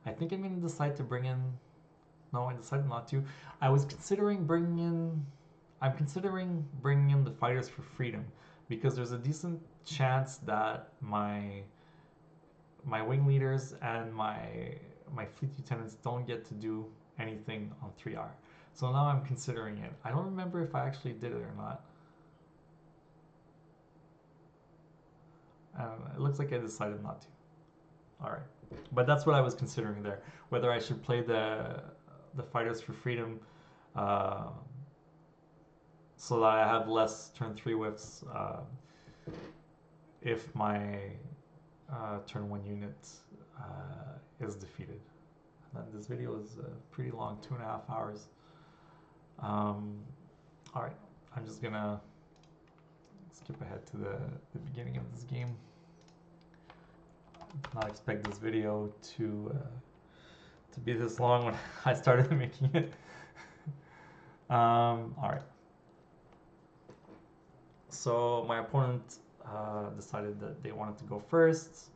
I think I'm going to decide to bring in... No, I decided not to. I'm considering bringing in the Fighters for Freedom, because there's a decent chance that my wing leaders and my fleet lieutenants don't get to do anything on 3R. So now I'm considering it. I don't remember if I actually did it or not. It looks like I decided not to. All right, but that's what I was considering there. Whether I should play the Fighters for Freedom, so that I have less turn 3 whiffs if my turn 1 unit is defeated. And then this video is pretty long, 2.5 hours. All right, I'm just gonna skip ahead to the beginning of this game. Did not expect this video to be this long when I started making it. All right. So my opponent decided that they wanted to go first.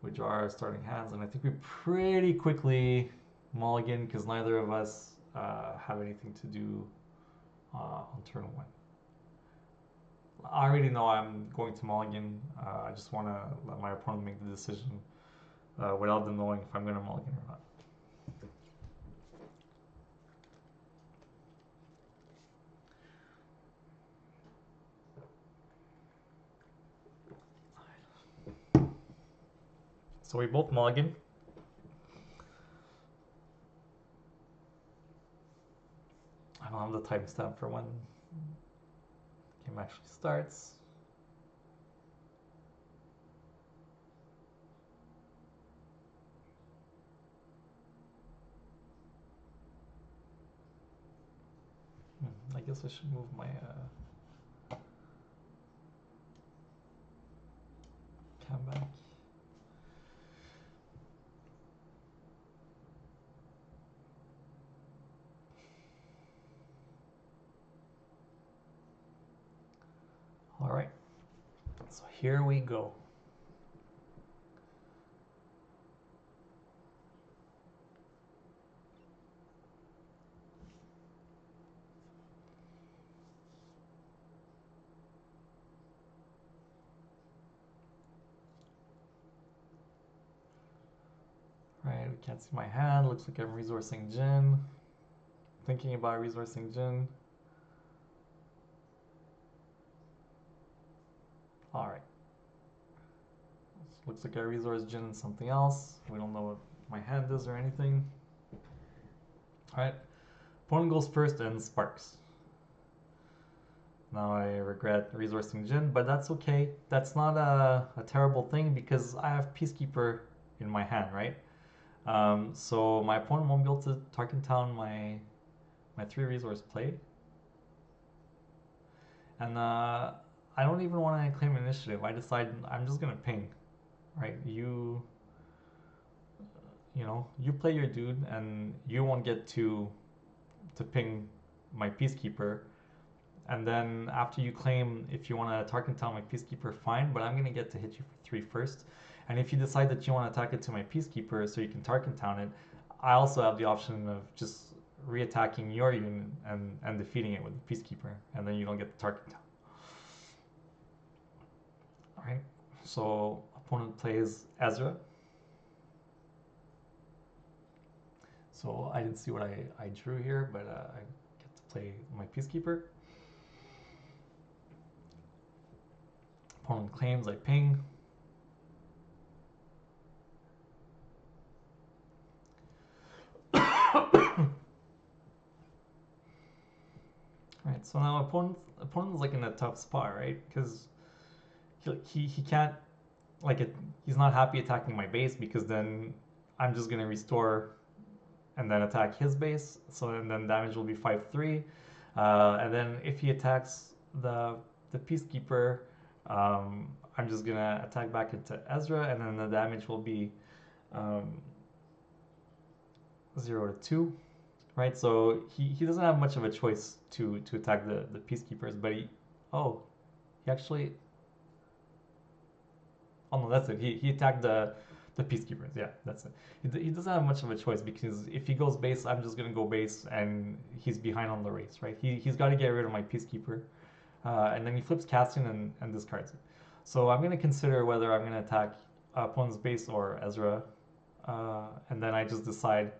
We draw our starting hands, and I think we pretty quickly mulligan because neither of us have anything to do on turn 1. I already know I'm going to mulligan. I just want to let my opponent make the decision without them knowing if I'm going to mulligan or not. So we both mulligan. I don't have the timestamp for when the game actually starts. I guess I should move my cam back. All right, so here we go. Right, we can't see my hand. Looks like I'm resourcing Jin. Thinking about resourcing Jin. All right. Looks like I resource Jin and something else. We don't know what my hand is or anything. All right. Opponent goes first and sparks. Now I regret resourcing Jin, but that's okay. That's not a terrible thing because I have Peacekeeper in my hand, right? So my opponent won't be able to target down my 3 resource play. And I don't even want to claim initiative. I decide I'm just gonna ping, right? You know, you play your dude, and you won't get to ping my Peacekeeper. And then after you claim, if you want to target down my Peacekeeper, fine, but I'm gonna get to hit you for 3 first. And if you decide that you want to attack it to my Peacekeeper so you can target down it, I also have the option of just re-attacking your unit and defeating it with the Peacekeeper, and then you don't get the target down. Alright, so opponent plays Ezra. So I didn't see what I drew here, but I get to play my Peacekeeper. Opponent claims, I ping. Right, so now opponent's like in a tough spot, right? Because he can't, like, he's not happy attacking my base because then I'm just gonna restore and then attack his base. So and then damage will be 5-3, and then if he attacks the Peacekeeper, I'm just gonna attack back into Ezra, and then the damage will be 0-2. Right, so he doesn't have much of a choice to attack the Peacekeepers, but he actually, oh no, that's it. He attacked the Peacekeepers. Yeah, that's it. He doesn't have much of a choice because if he goes base, I'm just gonna go base, and he's behind on the race, right? He's got to get rid of my Peacekeeper, and then he flips casting and discards it. So I'm gonna consider whether I'm gonna attack opponent's base or Ezra, and then I just decide.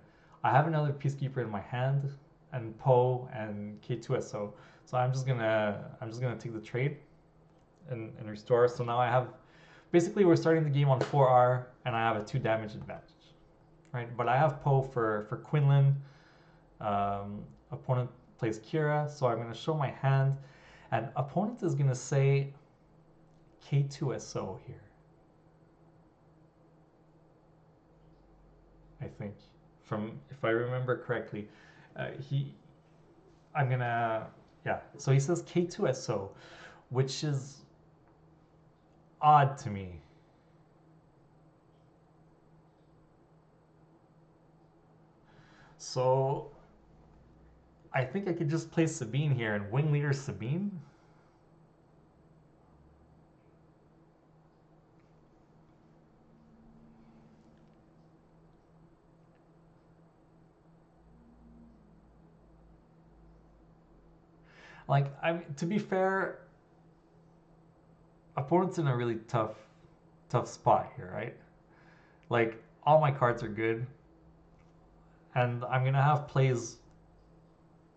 I have another Peacekeeper in my hand, and Poe and K2SO. So I'm just gonna take the trade and restore. So now I have, basically we're starting the game on 4R, and I have a 2 damage advantage, right? But I have Poe for Quinlan. Opponent plays Kira, so I'm gonna show my hand, and opponent is gonna say K2SO here, I think. From, if I remember correctly, I'm gonna, yeah. So he says K2SO, which is odd to me. So I think I could just play Sabine here and wing leader Sabine. Like, I mean, to be fair, opponent's in a really tough spot here, right? Like, all my cards are good, and I'm gonna have plays.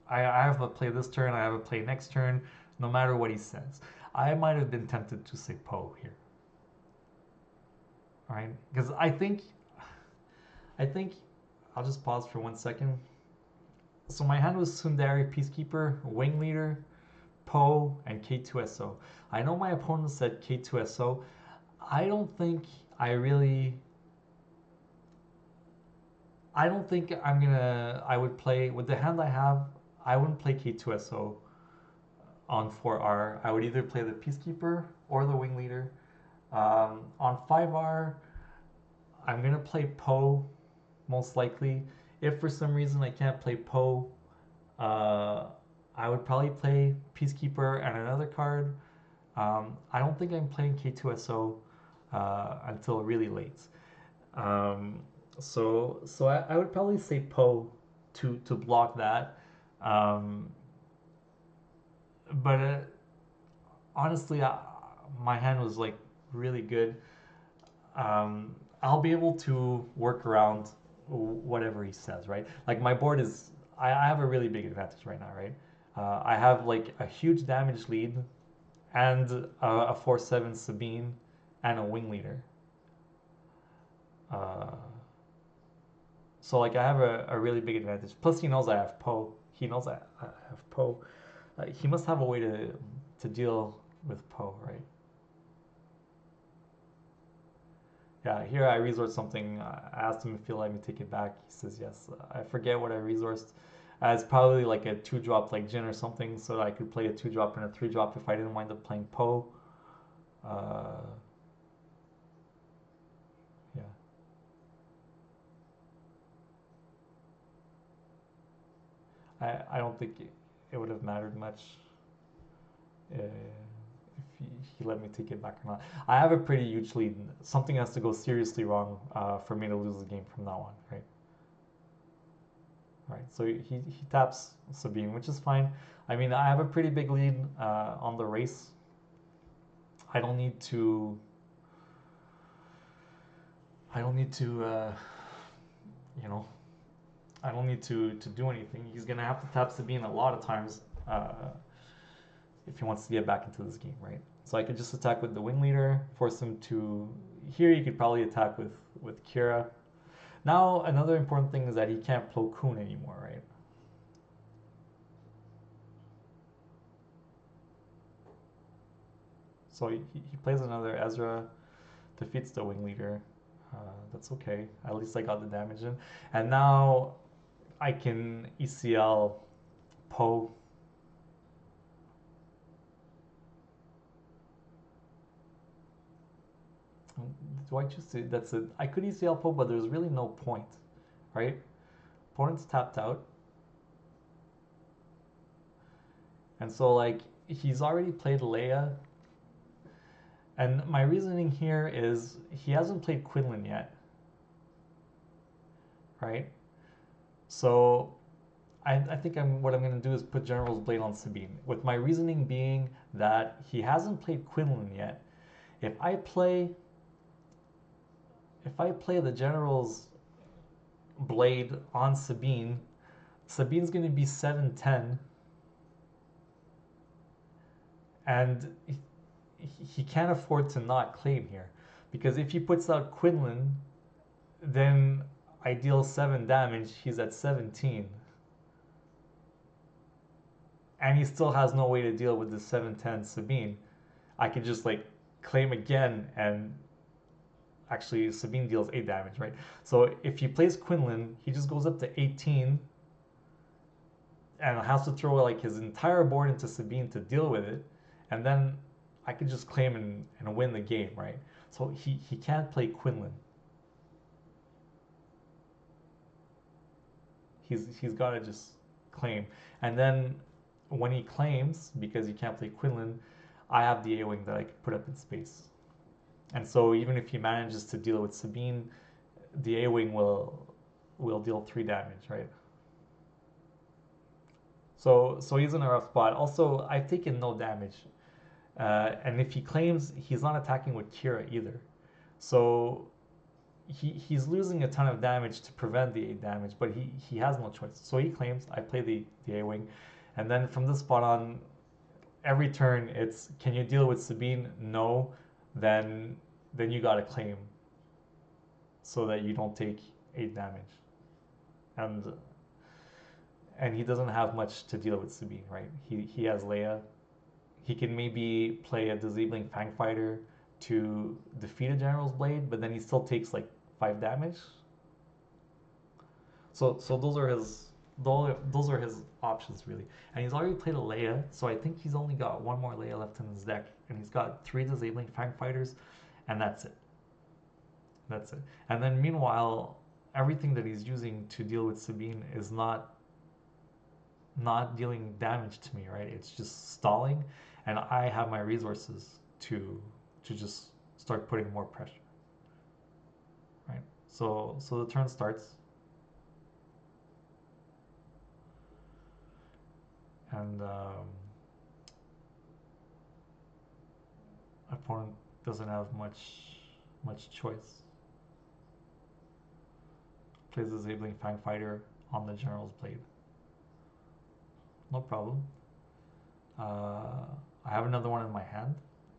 I have a play this turn. I have a play next turn. No matter what he says, I might have been tempted to say Poe here. right? Because I think I'll just pause for 1 second. So my hand was Sundari, Peacekeeper, Wing Leader, Poe, and K2SO. I know my opponent said K2SO. I don't think I really. I don't think I'm gonna. I would play with the hand I have. I wouldn't play K2SO on 4R. I would either play the Peacekeeper or the Wing Leader. On 5R, I'm gonna play Poe most likely. If for some reason I can't play Poe, uh, I would probably play Peacekeeper and another card. I don't think I'm playing K2SO until really late. Um, I would probably say Poe to block that. Um, but honestly, my hand was like really good. I'll be able to work around whatever he says, right? Like my board is, I have a really big advantage right now, right? I have like a huge damage lead and a 4/7 Sabine and a wing leader. Uh, so like I have a really big advantage. Plus he knows I have Poe. He knows I have Poe. He must have a way to deal with Poe, right? Yeah, here I resourced something. I asked him if he'll let me take it back. He says yes. I forget what I resourced. It's probably like a 2 drop like Jin or something, so that I could play a 2 drop and a 3 drop if I didn't wind up playing Poe. Uh, yeah. I don't think it would have mattered much if he let me take it back or not. I have a pretty huge lead. Something has to go seriously wrong for me to lose the game from now on, right? Right, so he taps Sabine, which is fine. I mean, I have a pretty big lead on the race. I don't need to. I don't need to. You know, I don't need to do anything. He's gonna have to tap Sabine a lot of times if he wants to get back into this game, right? So I could just attack with the wing leader, force him to. Here you could probably attack with Kira. Now another important thing is that he can't Plo Koon anymore, right? So he plays another Ezra, defeats the wing leader. That's okay. At least I got the damage in. And now I can ECL Poe. Do I choose to? That's it. I could ECL Poe, but there's really no point, right? Opponent's tapped out. And so, like, he's already played Leia. And my reasoning here is he hasn't played Quinlan yet, right? So I think what I'm going to do is put General's Blade on Sabine, with my reasoning being that he hasn't played Quinlan yet. If I play the General's Blade on Sabine, Sabine's going to be 7/10, and he can't afford to not claim here, because if he puts out Quinlan, then I deal 7 damage. He's at 17. And he still has no way to deal with the 7/10 Sabine. I could just like claim again, and actually Sabine deals 8 damage, right? So if he plays Quinlan, he just goes up to 18 and has to throw like his entire board into Sabine to deal with it, and then I could just claim and win the game, right? So he can't play Quinlan. He's got to just claim, and then when he claims, because he can't play Quinlan, I have the A-wing that I could put up in space. And so even if he manages to deal with Sabine, the A-wing will deal 3 damage, right? So he's in a rough spot. Also, I've taken no damage, and if he claims, he's not attacking with Kira either. So he's losing a ton of damage to prevent the 8 damage, but he has no choice. So he claims, I play the A-wing, and then from this spot on, every turn it's, can you deal with Sabine? No. Then you gotta claim. so that you don't take 8 damage. And he doesn't have much to deal with Sabine, right? He has Leia. He can maybe play a disabling Fang Fighter to defeat a General's Blade, but then he still takes like 5 damage. So those are his options really. And he's already played a Leia, so I think he's only got one more Leia left in his deck, and he's got 3 disabling Fang Fighters, and that's it. That's it. And then meanwhile, everything that he's using to deal with Sabine is not dealing damage to me, right? It's just stalling, and I have my resources to just start putting more pressure, right? So the turn starts, and opponent doesn't have much choice. Plays disabling Fang Fighter on the General's Blade. No problem. I have another one in my hand,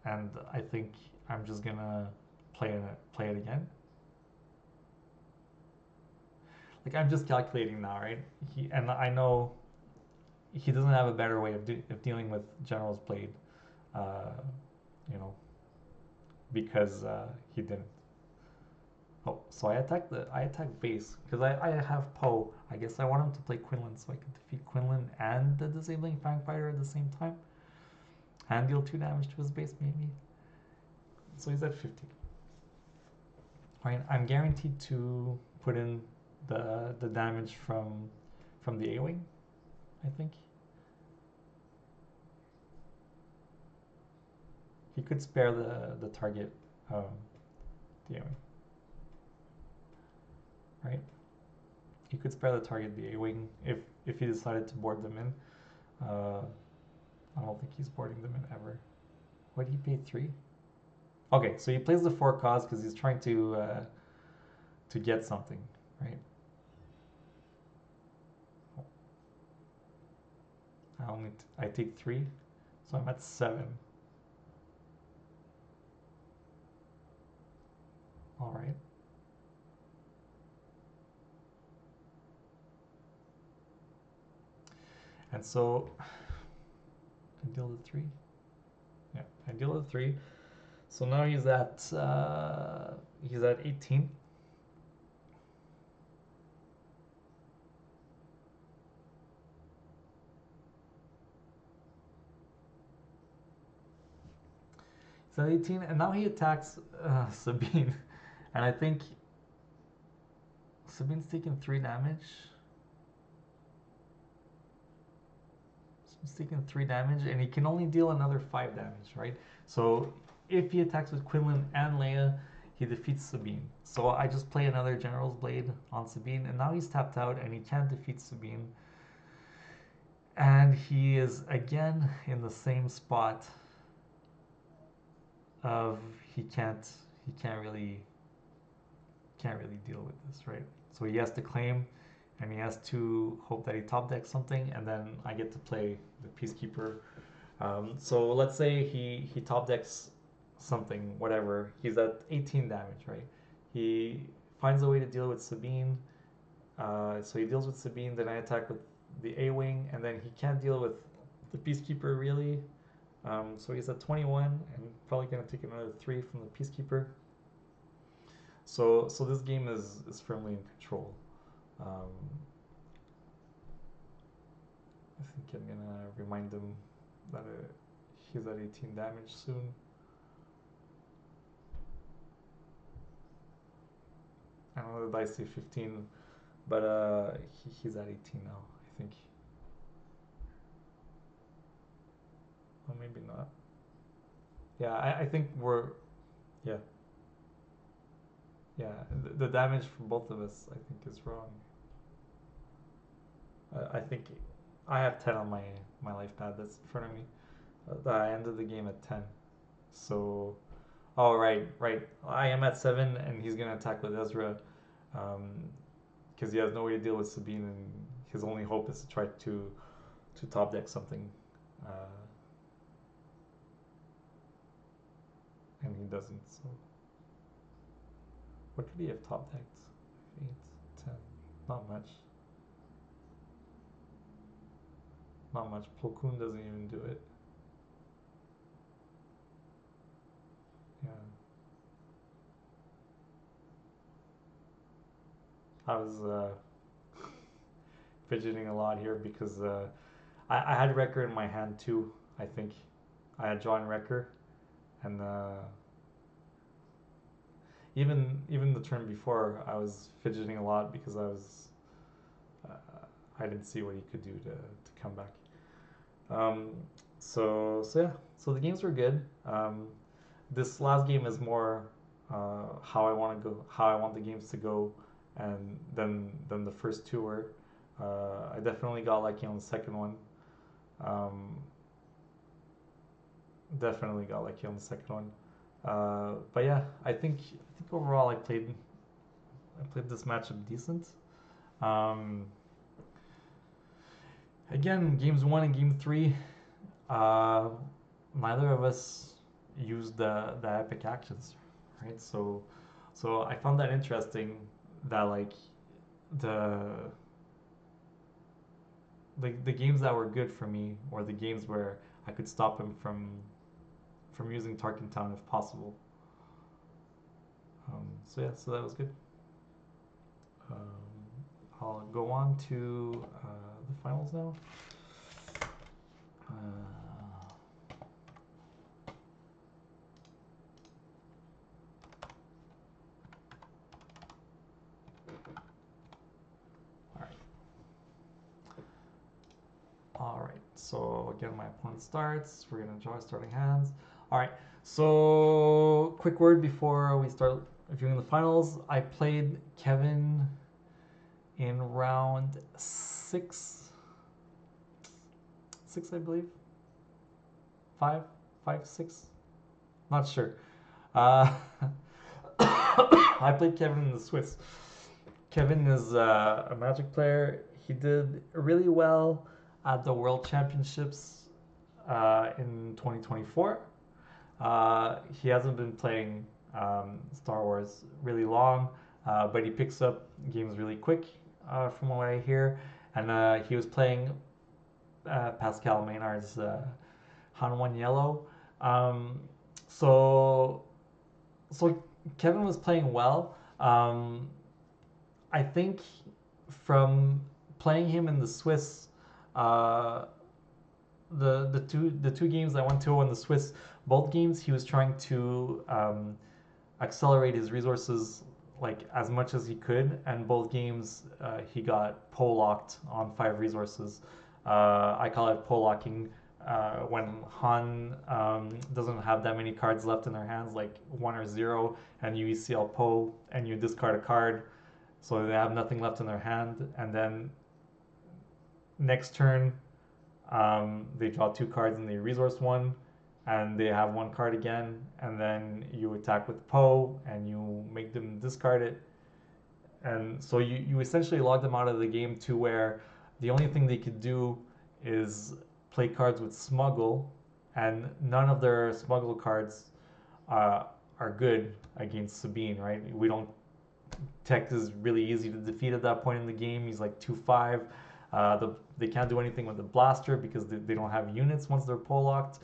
and I think I'm just gonna play it again. Like I'm just calculating now, right? And I know he doesn't have a better way of dealing with General's Blade, uh, you know, because he didn't. Oh, so I attack base because I have Poe. I guess I want him to play Quinlan so I can defeat Quinlan and the disabling Fang Fighter at the same time, and deal 2 damage to his base maybe. So he's at 50. Right, I'm guaranteed to put in the damage from the A-wing, I think. He could spare the target, the A-wing. Right? He could spare the target the A-wing if he decided to board them in. I don't think he's boarding them in ever. What did he pay 3? Okay, so he plays the 4 cost because he's trying to get something, right? I take 3, so I'm at 7. All right. And so I deal the 3. Yeah, I deal the 3. So now he's at 18. He's at 18, and now he attacks Sabine, and I think Sabine's taking 3 damage. Sabine's taking 3 damage, and he can only deal another 5 damage, right? So if he attacks with Quinlan and Leia, he defeats Sabine. So I just play another General's Blade on Sabine, and now he's tapped out, and he can't defeat Sabine. And he is again in the same spot of he can't really deal with this, right? So he has to claim, and he has to hope that he top decks something, and then I get to play the Peacekeeper. So let's say he top decks something, whatever. He's at 18 damage, right? He finds a way to deal with Sabine. So he deals with Sabine, then I attack with the A-Wing, and then he can't deal with the Peacekeeper really. So he's at 21, and probably going to take another 3 from the Peacekeeper. So this game is firmly in control. I think I'm going to remind him that he's at 18 damage soon. I don't know the dice say 15, but he's at 18 now, I think. Or maybe not. Yeah, I think we're... Yeah. Yeah, the damage for both of us, I think, is wrong. I think I have 10 on my life pad that's in front of me. I ended the game at 10. So... Oh, right. I am at 7, and he's going to attack with Ezra. Because he has no way to deal with Sabine, and his only hope is to try to top deck something. And he doesn't, so... What could he have top decked? 8, 10. Not much. Not much. Plo Koon doesn't even do it. Yeah. I was fidgeting a lot here because I had Wrecker in my hand too, I think. I had drawn Wrecker, and even the turn before, I was fidgeting a lot because uh, I didn't see what he could do to come back. Um, so yeah, so the games were good. This last game is more how I want to go, how I want the games to go, and then the first two were. I definitely got lucky on the second one. Um, Definitely got lucky on the second one. But yeah, I think overall I played this matchup decent. Um, Again, games one and game three, uh, neither of us used the epic actions, right? So I found that interesting that like the the games that were good for me were the games where I could stop him from using Tarkin Town if possible. So yeah, so that was good. I'll go on to the finals now. Uh, all right. All right. So again, my opponent starts. We're gonna draw starting hands. All right. So quick word before we start reviewing the finals. I played Kevin in round six, I believe. Five, five, six. Not sure. Uh, I played Kevin in the Swiss. Kevin is a Magic player. He did really well at the World Championships in 2024. He hasn't been playing Star Wars really long, but he picks up games really quick, from what I hear. And he was playing Pascal Maynard's Han 1 Yellow. Um, so so Kevin was playing well. I think from playing him in the Swiss, uh, the two games I went to in the Swiss, both games he was trying to accelerate his resources like as much as he could, and both games he got pole locked on 5 resources. I call it pole locking when Han doesn't have that many cards left in their hands, like 1 or 0, and you ECL Po and you discard a card, so they have nothing left in their hand, and then next turn they draw 2 cards and they resource one, and they have 1 card again, and then you attack with Poe and you make them discard it, and so you essentially log them out of the game to where the only thing they could do is play cards with Smuggle, and none of their Smuggle cards uh, are good against Sabine, right? We don't. Tech is really easy to defeat at that point in the game. He's like 2-5. They can't do anything with the blaster because they don't have units once they're pole locked.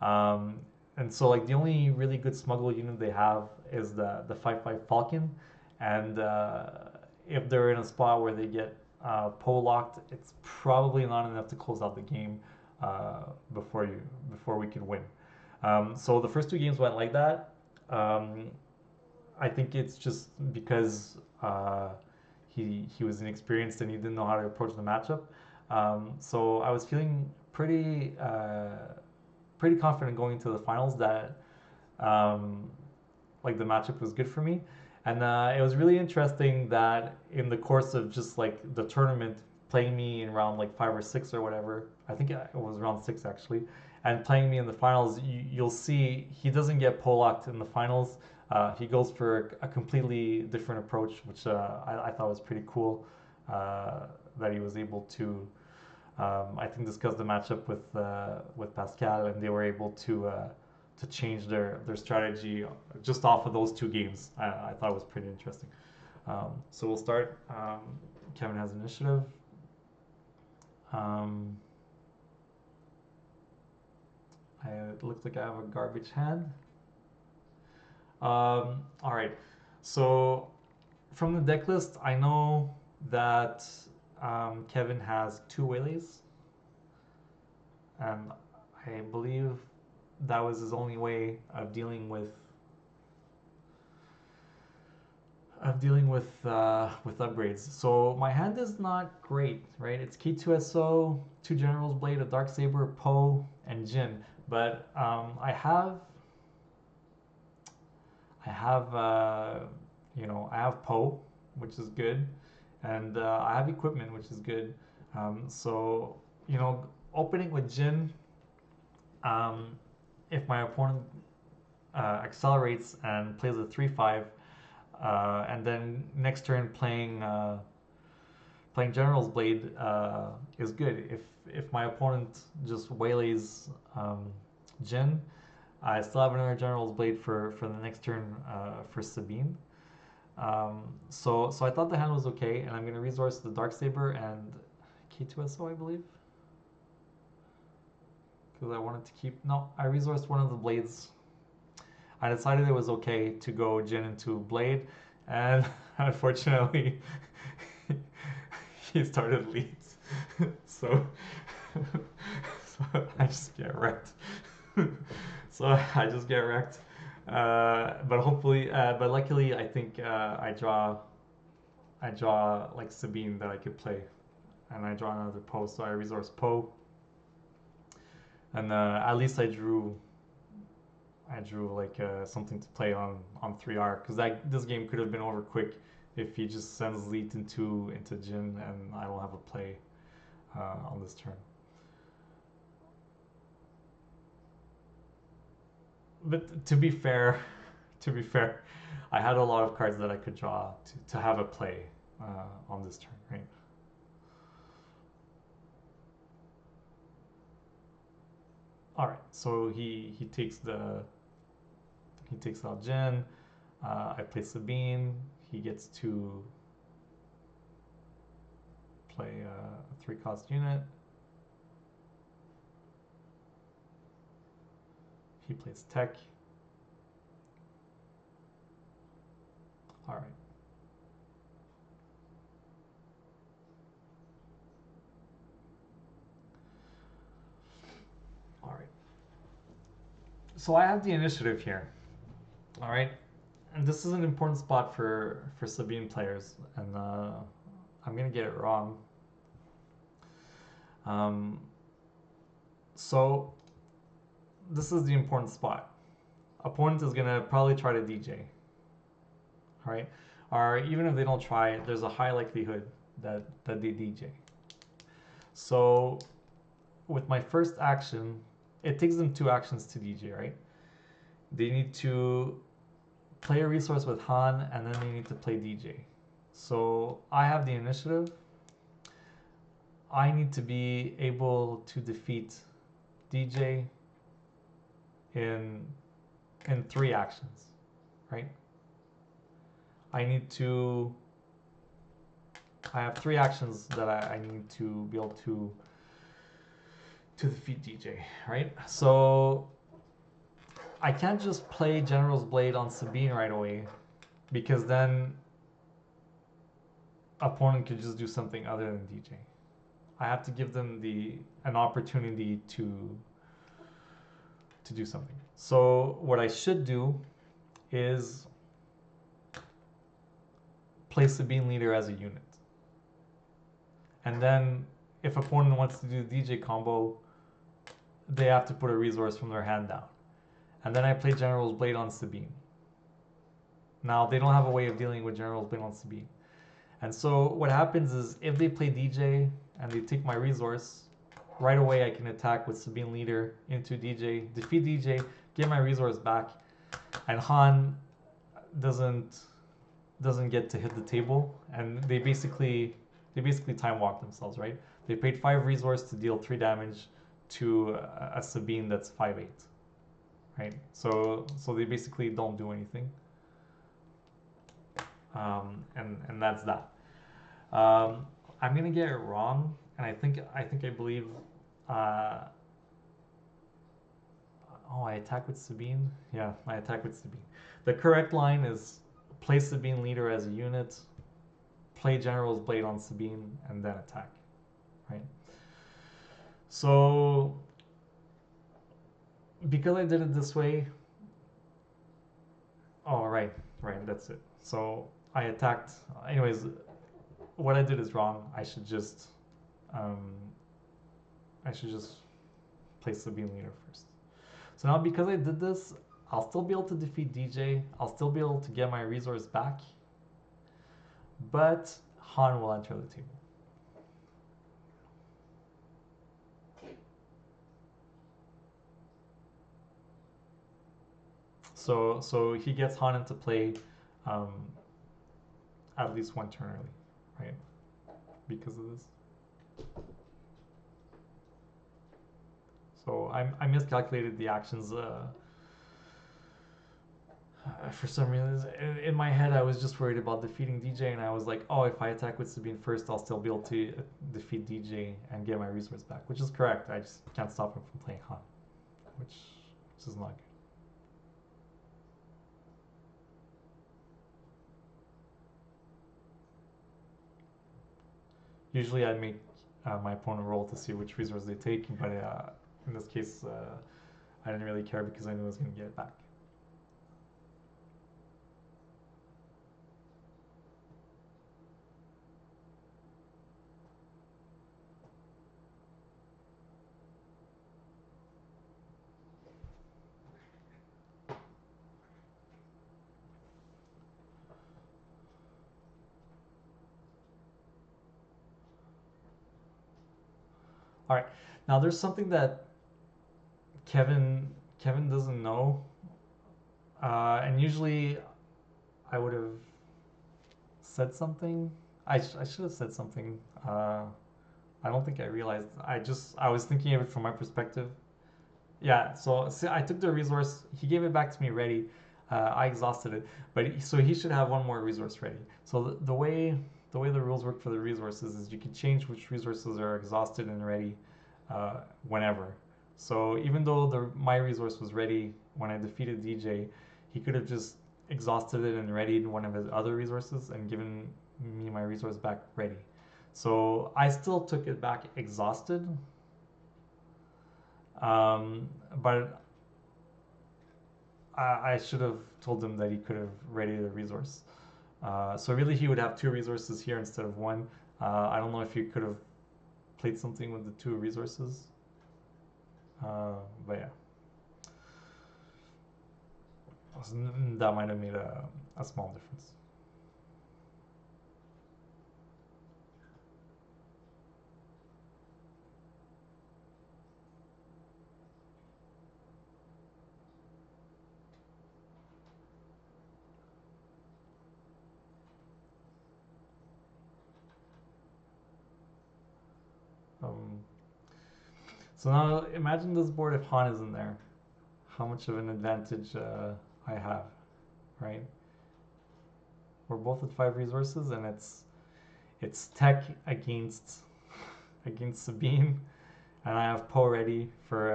Um, and so like the only really good smuggle unit they have is the 5-5 Falcon. And if they're in a spot where they get pole locked, it's probably not enough to close out the game before we can win. So the first 2 games went like that. Um, I think it's just because he was inexperienced and he didn't know how to approach the matchup. So I was feeling pretty confident going into the finals that um, like the matchup was good for me. And it was really interesting that in the course of just like the tournament, playing me in round like 5 or 6 or whatever, I think it was round 6 actually, and playing me in the finals, you'll see he doesn't get pole locked in the finals. He goes for a completely different approach, which I thought was pretty cool. That he was able to, I think, discuss the matchup with Pascal, and they were able to change their strategy just off of those two games. I thought it was pretty interesting. So we'll start. Kevin has initiative. It looks like I have a garbage hand. All right. So from the deck list, I know that Kevin has two Waylays, and I believe that was his only way of dealing with upgrades. So my hand is not great, right? It's K2SO, two General's Blade, a Darksaber, Poe, and Jin. But I have I have Poe, which is good, and I have equipment, which is good. So opening with Jin, if my opponent accelerates and plays a 3/5, and then next turn playing General's Blade is good. If my opponent just waylays Jin, I still have another General's Blade for the next turn for Sabine. So I thought the hand was okay, and I'm going to resource the Darksaber and K2SO, I believe. Because I wanted to keep... No, I resourced one of the blades. I decided it was okay to go Jin into Blade, and unfortunately, he started leads. so I just get wrecked. But hopefully, but luckily, I think I draw like Sabine that I could play, and I draw another Poe, so I resource Poe, and at least I drew like something to play on 3R, because this game could have been over quick if he just sends lead into Jin and I don't have a play on this turn. But to be fair, I had a lot of cards that I could draw to have a play on this turn, right? All right, so he takes out Jin. I play Sabine. He gets to play a 3-cost unit. He plays Tech. All right. All right. So I have the initiative here. All right. And this is an important spot for Sabine players, and I'm gonna get it wrong. So this is the important spot. Opponent is gonna probably try to DJ. All right, or even if they don't try, there's a high likelihood that they DJ. So with my first action, it takes them 2 actions to DJ, right? They need to play a resource with Han, and then they need to play DJ. So I have the initiative. I need to be able to defeat DJ in 3 actions, right? I have 3 actions that I need to be able to defeat DJ, right? So I can't just play General's Blade on Sabine right away, because then opponent could just do something other than DJ. I have to give them an opportunity to do something. So what I should do is play Sabine leader as a unit. And then if opponent wants to do the DJ combo, they have to put a resource from their hand down. And then I play General's Blade on Sabine. Now, they don't have a way of dealing with General's Blade on Sabine. And so what happens is, if they play DJ and they take my resource, right away I can attack with Sabine leader into DJ, defeat DJ, get my resource back, and Han doesn't get to hit the table, and they basically time walk themselves, right? They paid 5 resource to deal 3 damage to a Sabine that's 5/8, right? So they basically don't do anything, and that's that. I'm gonna get it wrong, and I believe. Uh, oh, I attack with Sabine. Yeah, I attack with Sabine. The correct line is play Sabine leader as a unit, play General's Blade on Sabine, and then attack. Right. So because I did it this way. Oh, right, right. That's it. So I attacked. Anyways, what I did is wrong. Um, I should just place the beam leader first. So now because I did this, I'll still be able to defeat DJ. I'll still be able to get my resource back, but Han will enter the table. So he gets Han into play um, at least one turn early, right? Because of this. So I miscalculated the actions. For some reason, in my head, I was just worried about defeating DJ, and I was like, oh, if I attack with Sabine first, I'll still be able to defeat DJ and get my resource back, which is correct. I just can't stop him from playing Han, which is not good. Usually, I make my opponent roll to see which resource they take, but in this case, I didn't really care because I knew I was going to get it back. All right, now there's something that Kevin doesn't know, and usually I would have said something. I should have said something. I don't think I realized. I was thinking of it from my perspective. Yeah. So see, I took the resource. He gave it back to me ready. I exhausted it, but so he should have one more resource ready. So the way the rules work for the resources is you can change which resources are exhausted and ready whenever. So even though my resource was ready when I defeated DJ, he could have just exhausted it and readied one of his other resources and given me my resource back ready. So I still took it back exhausted, but I should have told him that he could have readied a resource. So really, he would have two resources here instead of one. I don't know if he could have played something with the two resources, but yeah, that might have made a small difference. Um, so now imagine this board if Han isn't there. How much of an advantage I have, right? We're both at 5 resources, and it's tech against Sabine, and I have Poe ready for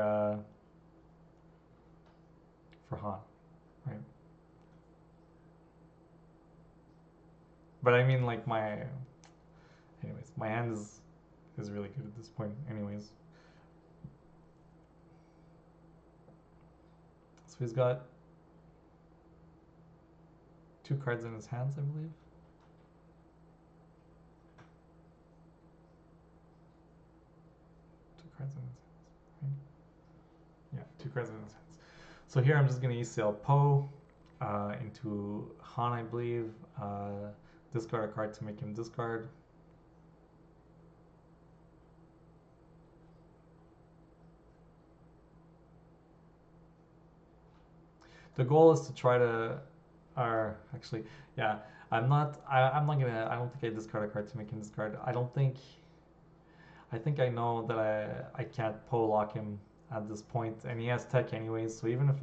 Han, right? But I mean, like anyways, my hand is really good at this point, anyways. So he's got 2 cards in his hands, I believe. Two cards in his hands, right? Yeah, 2 cards in his hands. So here I'm just gonna sail Poe into Han, I believe. Discard a card to make him discard. The goal is to try to, or actually, yeah, I'm not gonna. I don't think I discard a card to make him discard. I don't think. I think I know that I can't Poe lock him at this point, and he has tech anyways. So even if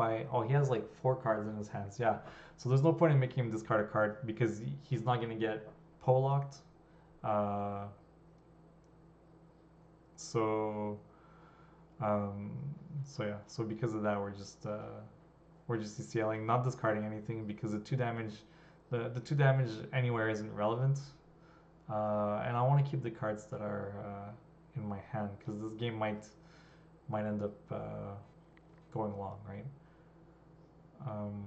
he has like 4 cards in his hands, yeah. So there's no point in making him discard a card because he's not gonna get locked. Uh, so, um, so yeah. So because of that, we're just DCLing, not discarding anything because the 2 damage, the 2 damage anywhere isn't relevant. And I want to keep the cards that are in my hand because this game might end up going long, right? Um,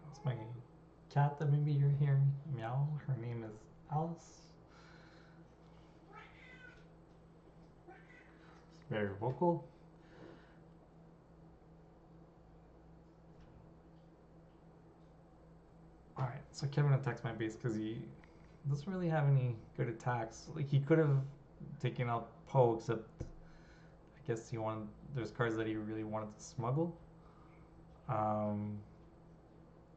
that's my cat that maybe you're hearing meow. Her name is Alice. It's very vocal. All right, so Kevin attacks my base because he doesn't really have any good attacks. Like he could have taken out Poe, except I guess he wanted. There's cards that he really wanted to smuggle. Um,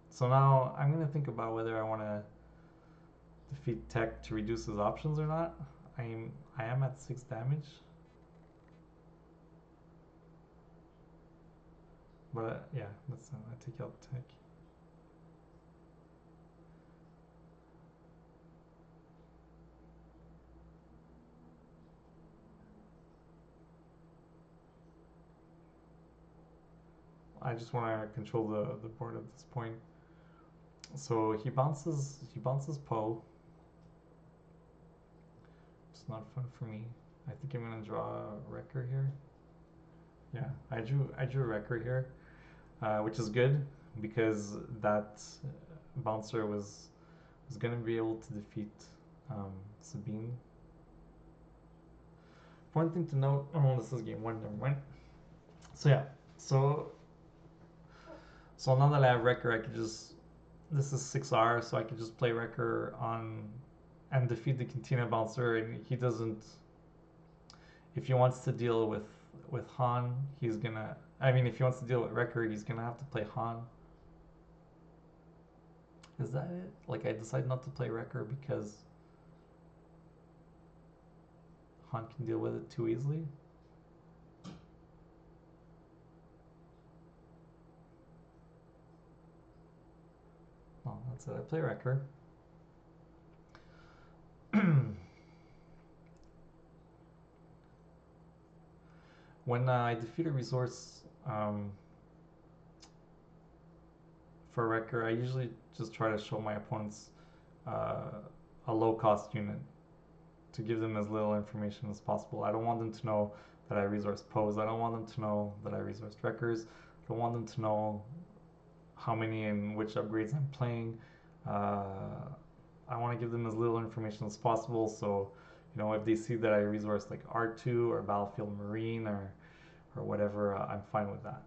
so now I'm gonna think about whether I want to defeat Tech to reduce his options or not. I am at 6 damage, but yeah, let's I take out Tech. I just want to control the board at this point. So he bounces Poe. It's not fun for me. I think I'm gonna draw a Wrecker here. Yeah, I drew a Wrecker here, which is good because that bouncer was gonna be able to defeat Sabine. One thing to note. Oh, this is game one. Never mind. So yeah, so now that I have Wrecker, I could just this is 6R, so I could just play Wrecker on and defeat the Cantina Bouncer, and he doesn't. If he wants to deal with Han, he's gonna. I mean, if he wants to deal with Wrecker, he's gonna have to play Han. Is that it? Like I decided not to play Wrecker because Han can deal with it too easily. Oh, that's it. I play Wrecker. When I defeat a resource for Wrecker, I usually just try to show my opponents a low cost unit to give them as little information as possible. I don't want them to know that I resource Pose. I don't want them to know that I resource Wreckers. I don't want them to know how many and which upgrades I'm playing. I want to give them as little information as possible. So, if they see that I resource like R2 or Battlefield Marine or whatever, I'm fine with that.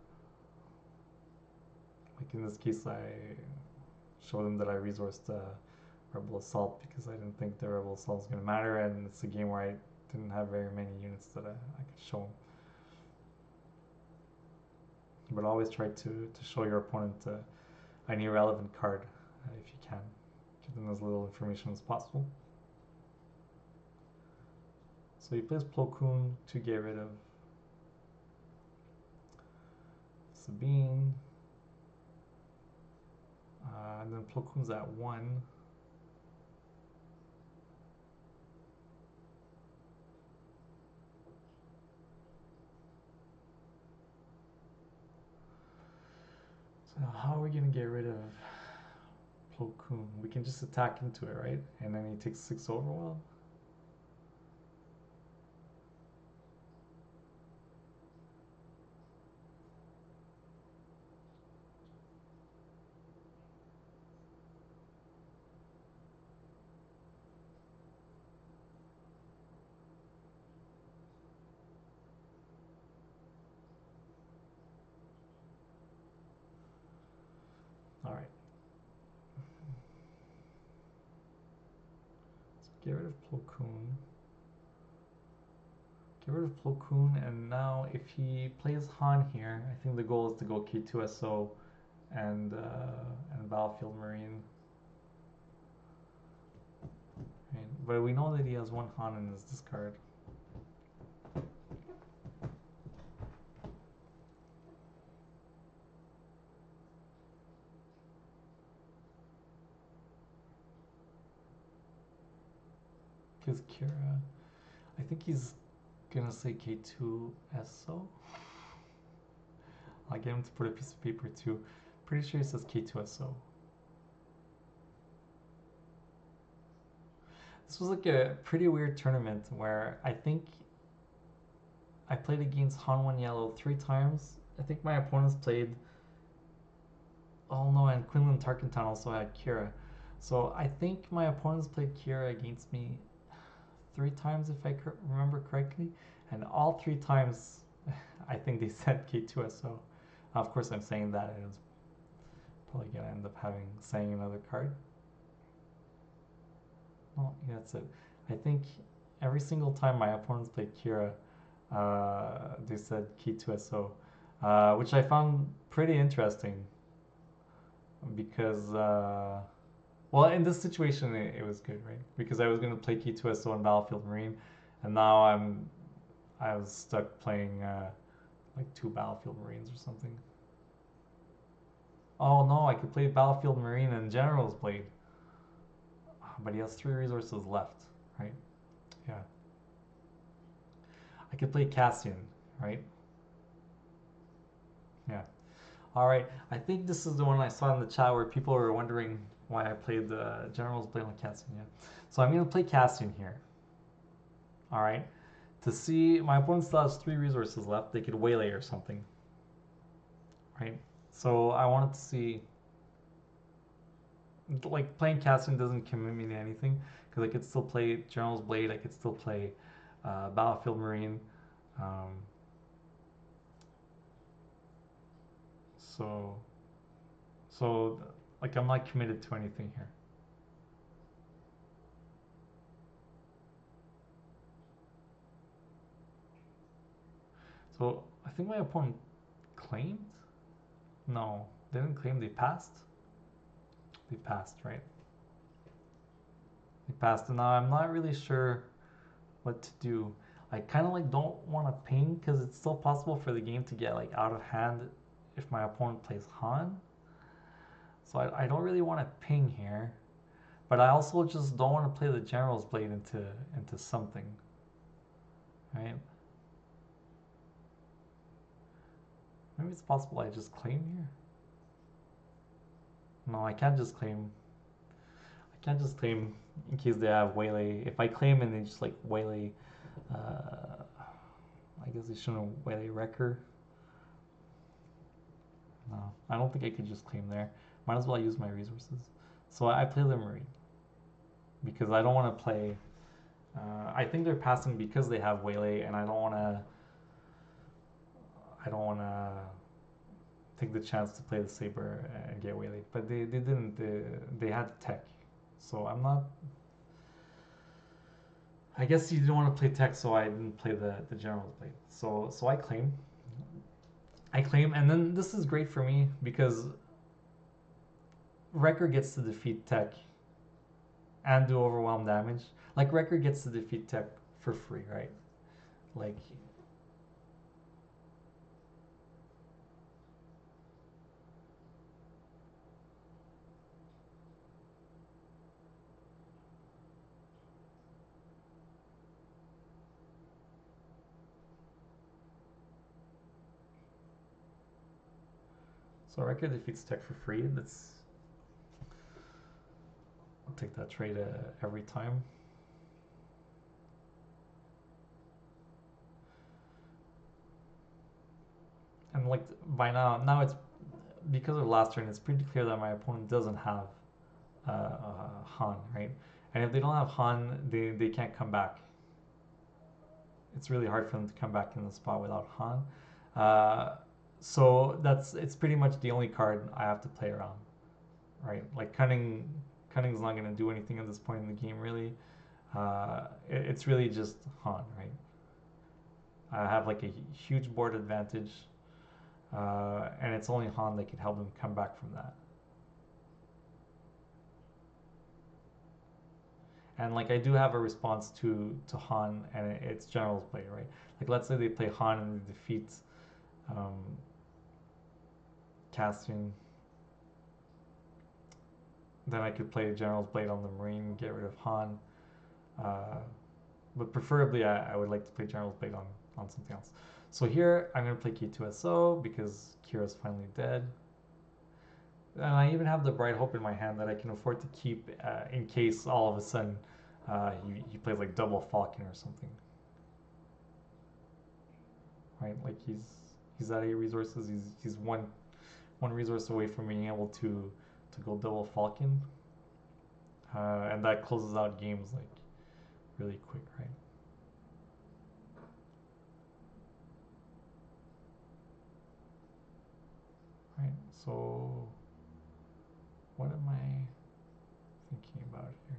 Like in this case, I show them that I resourced Rebel Assault because I didn't think the Rebel Assault was going to matter, and it's a game where I didn't have very many units that I could show them. But always try to show your opponent any relevant card if you can. Give them as little information as possible. So he plays Plo Koon to get rid of Sabine. And then Plo Koon's at 1. So how are we going to get rid of Plo Koon? We can just attack into it, right? And then he takes 6 overwhelm. All right. Let's get rid of Plo Koon. Get rid of Plo Koon, and now if he plays Han here, I think the goal is to go K2SO and Battlefield Marine. Right. But we know that he has one Han in his discard. Because Kira, I think he's gonna say K2SO. I'll get him to put a piece of paper too. Pretty sure he says K2SO. This was like a pretty weird tournament where I think I played against Han 1 Yellow 3 times. I think my opponents played... Oh no, and Quinlan Tarkentown also had Kira. So I think my opponents played Kira against me 3 times if I remember correctly. And all 3 times I think they said K2SO. Of course I'm saying that and it's probably going to end up saying another card. Oh, yeah, that's it. I think every single time my opponents played Kira, they said K2SO, which I found pretty interesting because, well, in this situation it was good, right? Because I was going to play K2SO in Battlefield Marine, and now I was stuck playing like 2 Battlefield Marines or something. Oh no, I could play Battlefield Marine and General's Blade. But he has 3 resources left, right? Yeah. I could play Cassian, right? Yeah. Alright, I think this is the one I saw in the chat where people were wondering why I played the General's Blade on Cassian, yeah. So I'm going to play Cassian here. Alright. To see, my opponent still has 3 resources left. They could waylay or something. Right? So I wanted to see... Like, playing Cassian doesn't commit me to anything. Because I could still play General's Blade. I could still play Battlefield Marine. So, like, I'm not committed to anything here. So, I think my opponent claimed? No, they didn't claim, they passed? They passed, right? They passed, and now I'm not really sure what to do. I kind of like don't want to ping because it's still possible for the game to get like out of hand if my opponent plays Han. So I don't really want to ping here, but I also just don't want to play the General's Blade into something, right? Maybe it's possible I just claim here. No, I can't just claim. I can't just claim in case they have waylay. If I claim and they just like waylay, I guess they shouldn't waylay Wrecker. No, I don't think I could just claim there. Might as well use my resources. So I play the Marine because I don't want to play. I think they're passing because they have waylay, and I don't want to. I don't want to take the chance to play the Saber and get waylaid. But they didn't. They had tech, so I'm not. I guess you didn't want to play tech, so I didn't play the General's Blade. So I claim. I claim, and then this is great for me because Wrecker gets to defeat tech and do overwhelm damage. Like Wrecker gets to defeat tech for free, right? Like so Wrecker defeats tech for free. That's I'll take that trade every time. And like by now it's because of last turn, it's pretty clear that my opponent doesn't have Han, right? And if they don't have Han, they can't come back. It's really hard for them to come back in the spot without Han. So it's pretty much the only card I have to play around. right? Like cunning's not gonna do anything at this point in the game really. It's really just Han, right? I have like a huge board advantage, and it's only Han that can help him come back from that. And like I do have a response to Han, and it's General's Blade, right? Like let's say they play Han and they defeat um, Cassian, then I could play General's Blade on the Marine, get rid of Han. Uh, but preferably, I would like to play General's Blade on something else. So here, I'm going to play K2SO because Kira's finally dead. And I even have the Bright Hope in my hand that I can afford to keep in case all of a sudden he plays like double Falcon or something. Right? Like he's at 8 resources. He's one resource away from being able to go double Falcon. And that closes out games like really quick, right? Right, so what am I thinking about here?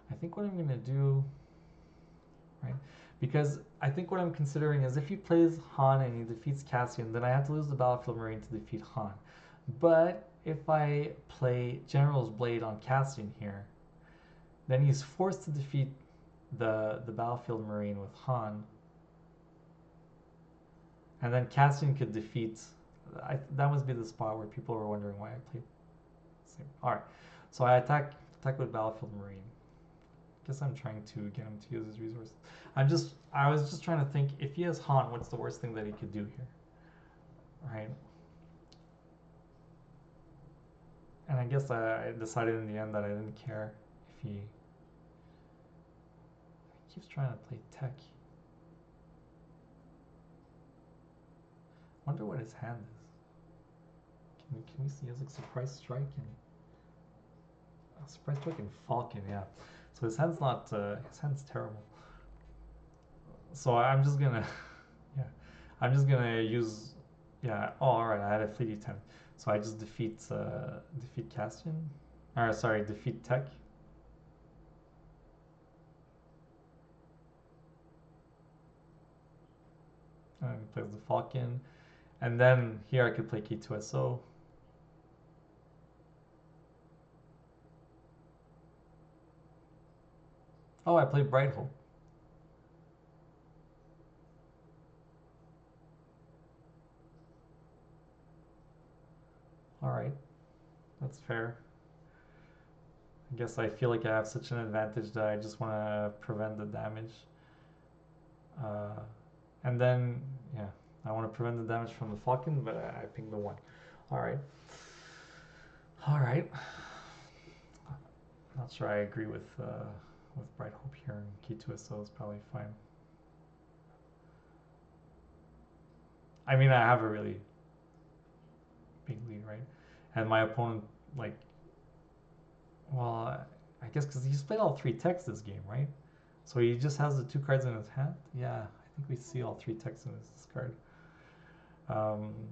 I think what I'm gonna do, right? Because I think what I'm considering is if he plays Han and he defeats Cassian, then I have to lose the Battlefield Marine to defeat Han. But if I play General's Blade on Cassian here, then he's forced to defeat the Battlefield Marine with Han, and then Cassian could defeat. That must be the spot where people were wondering why I played. All right, so I attack with Battlefield Marine. Guess I'm trying to get him to use his resources. I was just trying to think if he has Han, what's the worst thing that he could do here, right? And I guess I decided in the end that I didn't care if he keeps trying to play tech. Wonder what his hand is. Can we see? He has like surprise strike and surprise strike and Falcon. Yeah. So his hand's not. His hand's terrible. So I'm just gonna. Yeah. I'm just gonna use. Yeah. Oh, all right. I had a fleet E10. So I just defeat Castian. Or sorry, defeat Tech. And he plays the Falcon. And then here I could play K2SO. Oh, I played Bright Hope. Alright, that's fair. I guess I feel like I have such an advantage that I just want to prevent the damage. And then, yeah, I want to prevent the damage from the Falcon, but I ping the 1. Alright. Alright. Not sure I agree with Bright Hope here, and K2SO is probably fine. I mean, I have a really big lead, right? And my opponent, like, well, I guess because he's played all 3 techs this game, right? So he just has the 2 cards in his hand. Yeah, I think we see all 3 techs in his discard.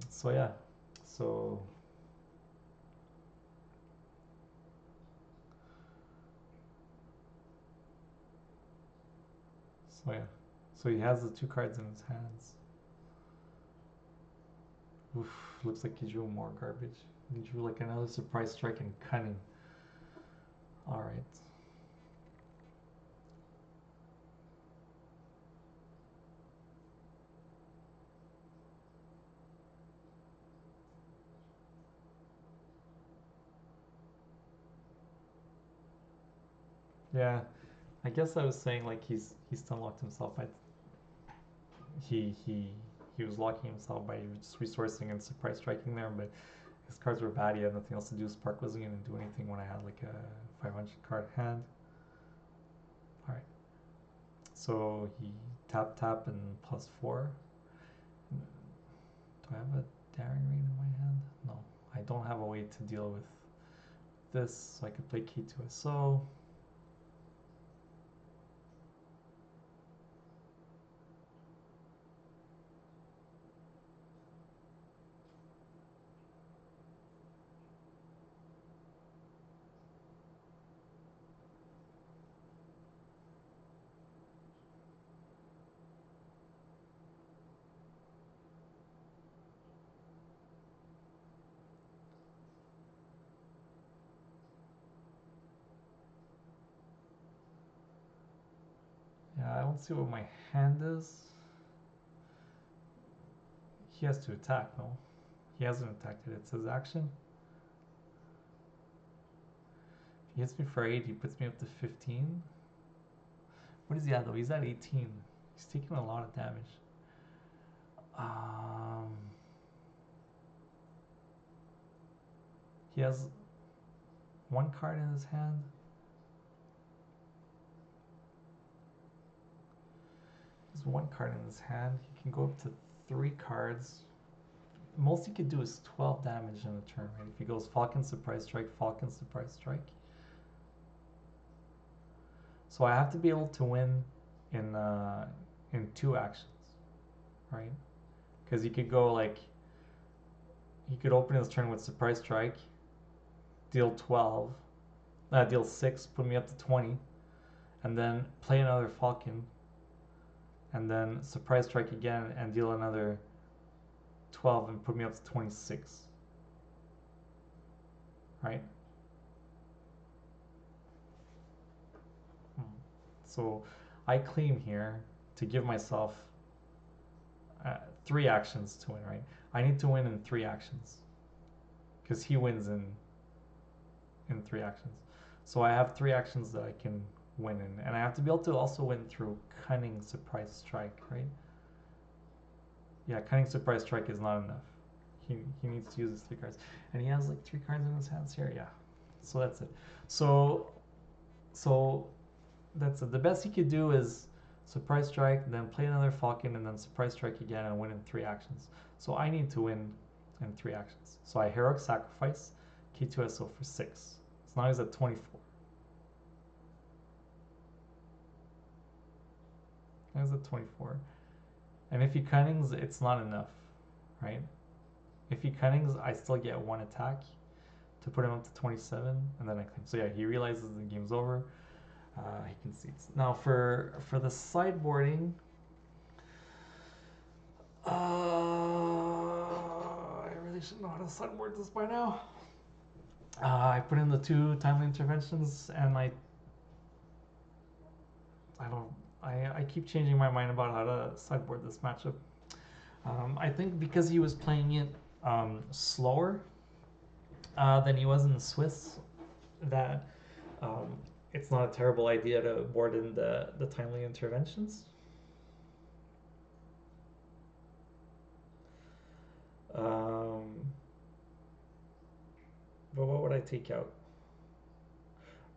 So yeah, so yeah, so he has the 2 cards in his hands. Oof, looks like he drew more garbage. He drew like another surprise strike and cunning. All right. Yeah, I guess I was saying like he's still locked himself by he was locking himself by just resourcing and surprise striking there, but his cards were bad. He had nothing else to do. Spark wasn't going to do anything when I had like a 500 card hand. All right, so he tap and +4. Do I have a Daring Rain in my hand? No, I don't have a way to deal with this, so I could play K2SO. don't see what my hand is. He has to attack, no? He hasn't attacked it. It's his action. If he hits me for 8, he puts me up to 15. What is he at, though? He's at 18. He's taking a lot of damage. He has one card in his hand. He has one card in his hand. He can go up to 3 cards. Most he could do is 12 damage in a turn, right? If he goes Falcon Surprise Strike, Falcon Surprise Strike. So I have to be able to win in 2 actions, right? Because he could go like, he could open his turn with Surprise Strike, deal 12, deal 6, put me up to 20, and then play another Falcon, and then Surprise Strike again and deal another 12 and put me up to 26, right? So I claim here to give myself 3 actions to win, right? I need to win in 3 actions because he wins in 3 actions. So I have 3 actions that I can win in, and I have to be able to also win through Cunning Surprise Strike, right? Yeah, Cunning Surprise Strike is not enough. He needs to use his 3 cards, and he has like 3 cards in his hands here. Yeah, so that's it. So that's it. The best he could do is Surprise Strike, then play another Falcon, and then Surprise Strike again and win in 3 actions. So I need to win in 3 actions. So I Heroic Sacrifice, K2SO for 6. So now he's at 24. Now he's at 24. And if he Cunnings, it's not enough, right? If he Cunnings, I still get 1 attack to put him up to 27, and then I claim. So yeah, he realizes the game's over. He concedes. Now for the sideboarding, I really should know how to sideboard this by now. I put in the 2 timely interventions, and I keep changing my mind about how to sideboard this matchup. I think because he was playing it slower than he was in the Swiss, that it's not a terrible idea to board in the timely interventions. But what would I take out?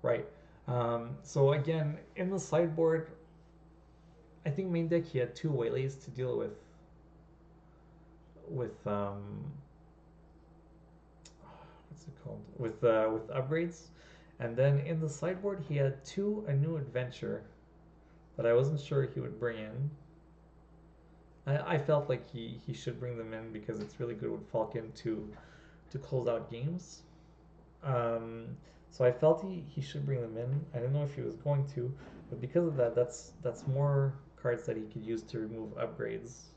Right. So again, in the sideboard, I think main deck he had 2 waylays to deal with what's it called? With upgrades. And then in the sideboard, he had 2 A New Adventure that I wasn't sure he would bring in. I felt like he should bring them in because it's really good with Falcon to close out games. So I felt he should bring them in. I didn't know if he was going to, but because of that, that's more cards that he could use to remove upgrades.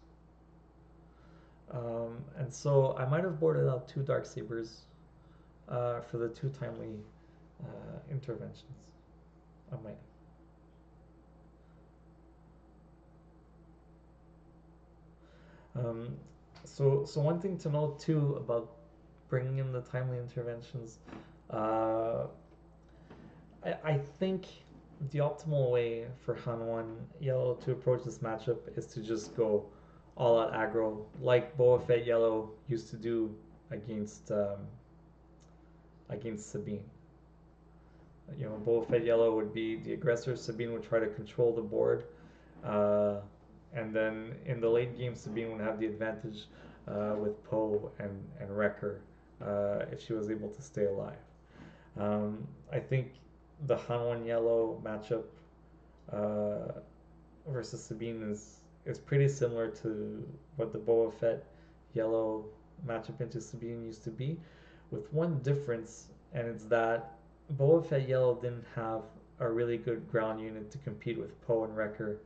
And so I might have boarded out 2 Darksabers for the 2 timely interventions. I might have. So one thing to note too about bringing in the timely interventions, I think the optimal way for Han1 Yellow to approach this matchup is to just go all out aggro, like Boba Fett Yellow used to do against Sabine. You know, Boba Fett Yellow would be the aggressor. Sabine would try to control the board, and then in the late game, Sabine would have the advantage with Poe and Wrecker if she was able to stay alive. I think the Han1 Yellow matchup versus Sabine is pretty similar to what the Boba Fett Yellow matchup into Sabine used to be, with one difference, and it's that Boba Fett Yellow didn't have a really good ground unit to compete with Poe and Wrecker,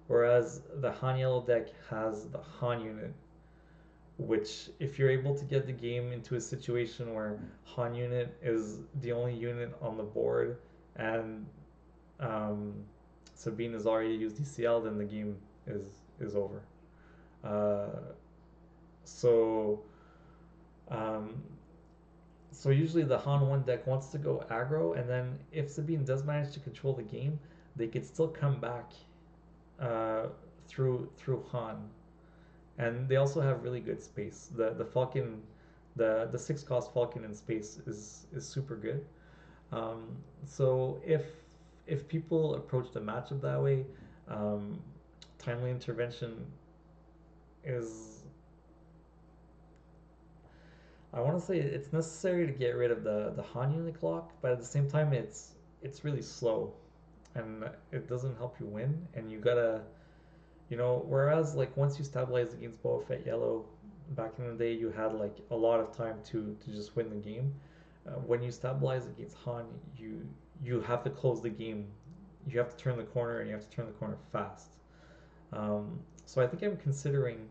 whereas the Han Yellow deck has the Han unit, which if you're able to get the game into a situation where Han unit is the only unit on the board and Sabine has already used DCL, then the game is over. Uh, so um, so usually the Han 1 deck wants to go aggro, and then if Sabine does manage to control the game, they could still come back uh, through Han. And they also have really good space. The Falcon, the 6 cost Falcon in space is super good. So if people approach the matchup that way, um, timely intervention is, I want to say it's necessary to get rid of the Han unit clock, but at the same time it's really slow and it doesn't help you win. And you gotta, whereas like once you stabilize against Boba Fett Yellow, back in the day you had like a lot of time to just win the game. When you stabilize against Han, you have to close the game. You have to turn the corner, and you have to turn the corner fast. So I think I'm considering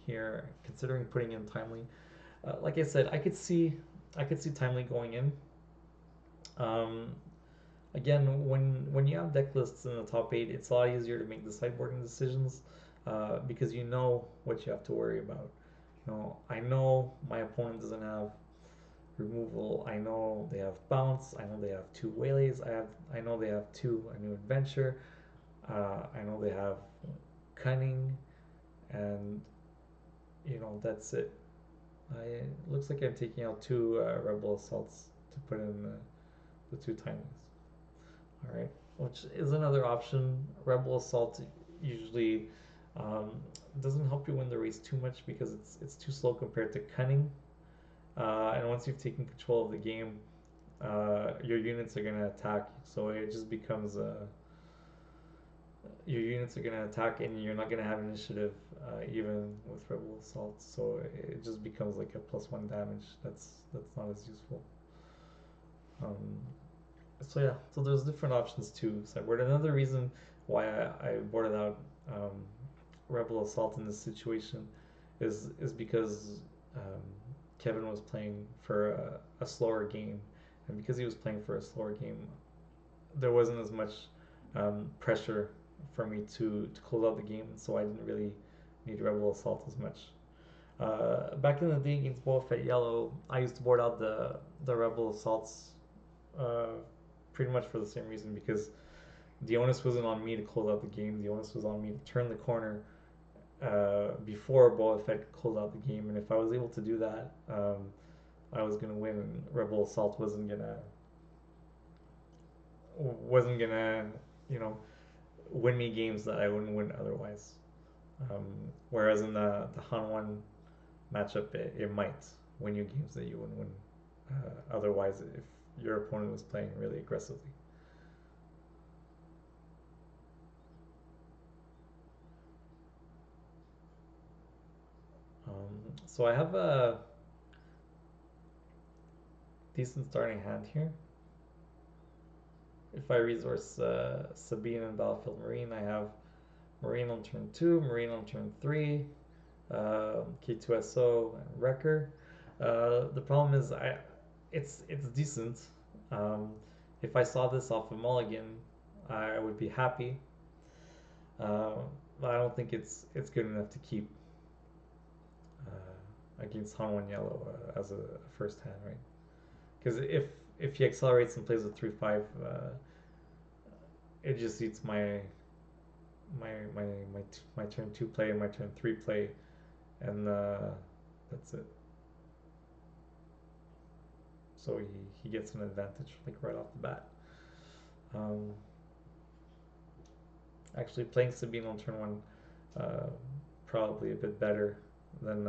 putting in timely. Like I said, I could see timely going in. Um, Again, when you have deck lists in the top eight, it's a lot easier to make the sideboarding decisions because you know what you have to worry about. I know my opponent doesn't have removal. I know they have bounce. I know they have two waylays. I know they have two a new adventure. I know they have cunning, and that's it. It looks like I'm taking out two rebel assaults to put in the two timeless. All right, which is another option. Rebel assault usually um, doesn't help you win the race too much because it's too slow compared to cunning. And once you've taken control of the game, your units are gonna attack. So it just becomes your units are gonna attack, and you're not gonna have initiative even with rebel assault. So it just becomes like a +1 damage. That's not as useful. Um, so yeah, so there's different options to sideboard. Another reason why I boarded out rebel assault in this situation is because um, Kevin was playing for a slower game, and because he was playing for a slower game, there wasn't as much pressure for me to close out the game, so I didn't really need rebel assault as much. Back in the day against Boba Fett Yellow, I used to board out the rebel assaults uh, pretty much for the same reason because the onus wasn't on me to close out the game. The onus was on me to turn the corner before Boba Fett closed out the game, and if I was able to do that, I was gonna win. And Rebel Assault wasn't gonna you know win me games that I wouldn't win otherwise. Um, Whereas in the Han One matchup, it might win you games that you wouldn't win otherwise if your opponent was playing really aggressively. So I have a decent starting hand here. If I resource Sabine and Battlefield Marine, I have Marine on turn 2, Marine on turn 3, K2SO, and Wrecker. The problem is it's decent. Um, if I saw this off of Mulligan, I would be happy. Uh, but I don't think it's good enough to keep against Han One Yellow as a first hand, right? Because if he accelerates and plays a 3/5, it just eats my my my my turn 2 play and my turn 3 play, and that's it. So he gets an advantage like right off the bat. Um, Actually, playing Sabine on turn 1 uh, probably a bit better than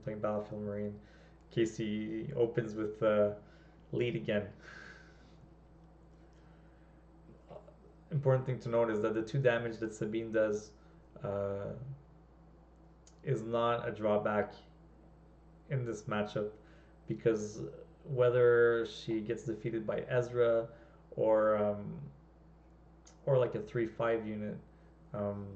playing Battlefield Marine. In case he opens with lead again. Important thing to note is that the 2 damage that Sabine does uh, is not a drawback in this matchup because whether she gets defeated by Ezra or or like a 3/5 unit, um,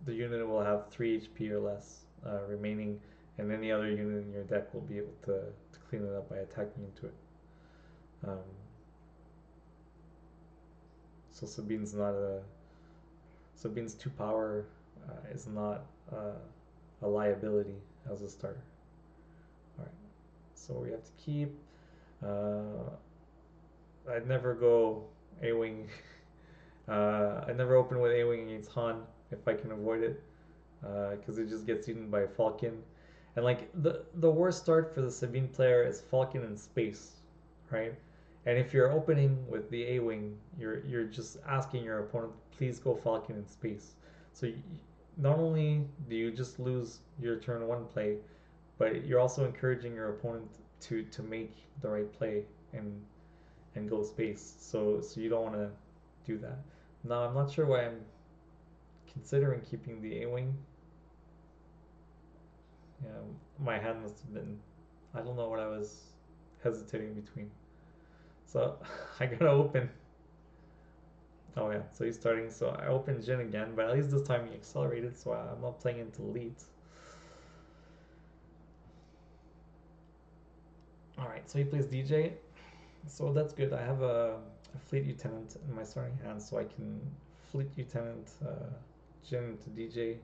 the unit will have 3 HP or less remaining, and any other unit in your deck will be able to clean it up by attacking into it. Um, so Sabine's not Sabin's 2 power is not a liability as a starter. Alright, so we have to keep. I'd never go A-Wing. I'd never open with A-Wing against Han if I can avoid it, because it just gets eaten by a Falcon. And like the worst start for the Sabine player is Falcon in space, right? And if you're opening with the A-Wing, you're just asking your opponent, please go Falcon in space. So not only do you just lose your turn one play, but you're also encouraging your opponent to make the right play and go space. So you don't want to do that. Now I'm not sure why I'm considering keeping the A-Wing. Yeah, my hand must have been, I don't know what I was hesitating between. So I gotta open. Oh yeah, so he's starting. So I opened Jin again, but at least this time he accelerated, so I'm not playing into lead. Alright, so he plays DJ. So that's good. I have a Fleet Lieutenant in my starting hand, so I can Fleet Lieutenant Jin to DJ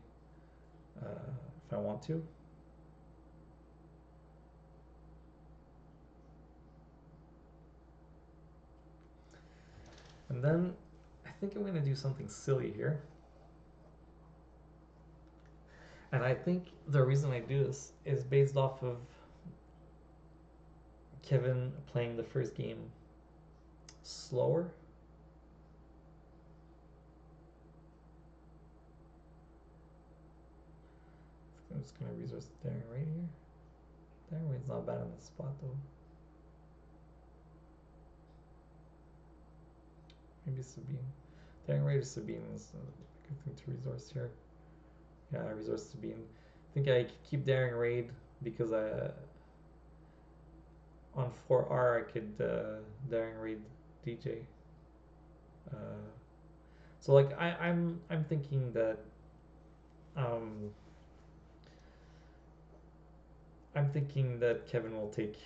if I want to. And then I think I'm going to do something silly here. And I think the reason I do this is based off of Kevin playing the first game slower. I'm just going to resource Daring Raid here. Daring Raid's not bad on the spot though. Maybe Sabine. Daring Raid or Sabine is a good thing to resource here. Yeah, I resource Sabine. I think I keep Daring Raid because on 4R I could Daring Raid DJ. Uh, so like I'm thinking that um, I'm thinking that Kevin will take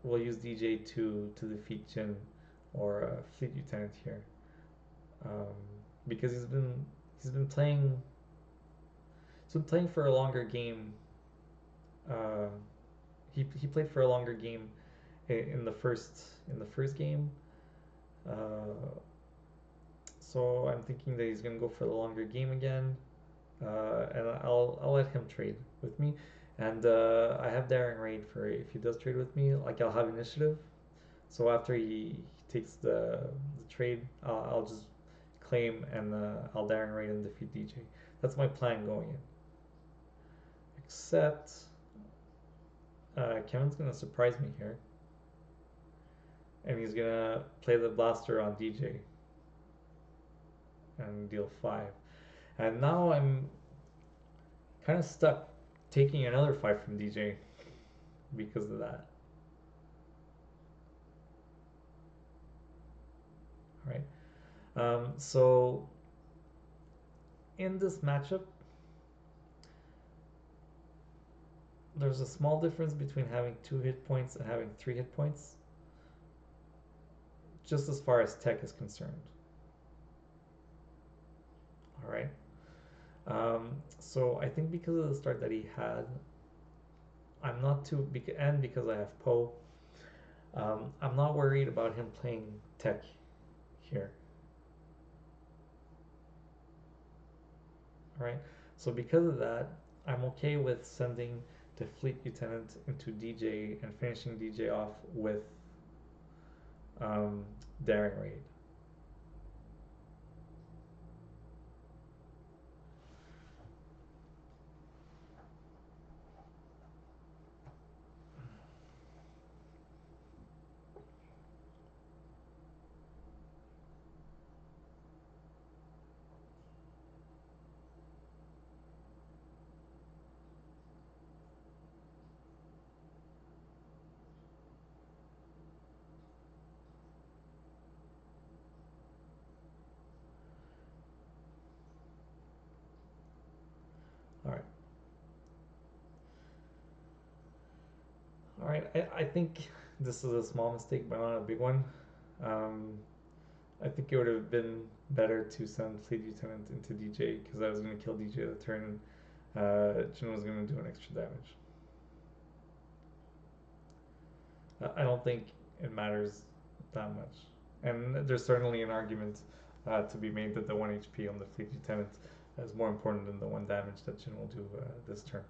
will use DJ to defeat Jin or Fleet Lieutenant here, um, because he's been playing for a longer game. Uh, he played for a longer game in the first game. Uh, so I'm thinking that he's gonna go for the longer game again, and I'll let him trade with me. And I have Daring Raid for if he does trade with me. Like I'll have initiative. So after he takes the trade, I'll just claim and I'll Daring Raid and defeat DJ. That's my plan going in. Except Kevin's gonna surprise me here, and he's gonna play the blaster on DJ and deal 5. And now I'm kind of stuck taking another 5 from DJ because of that. All right. So in this matchup, there's a small difference between having 2 hit points and having 3 hit points, just as far as tech is concerned. All right. So I think because of the start that he had, I'm not too and because I have Poe, I'm not worried about him playing tech here. All right. So because of that, I'm okay with sending the Fleet Lieutenant into DJ and finishing DJ off with Daring Raid. All right. All right. I think this is a small mistake, but not a big one. Um, I think it would have been better to send Fleet Lieutenant into DJ because I was going to kill DJ the turn. Jin was going to do an extra damage. I don't think it matters that much. And there's certainly an argument to be made that the 1 HP on the Fleet Lieutenant is more important than the 1 damage that Jin will do this turn.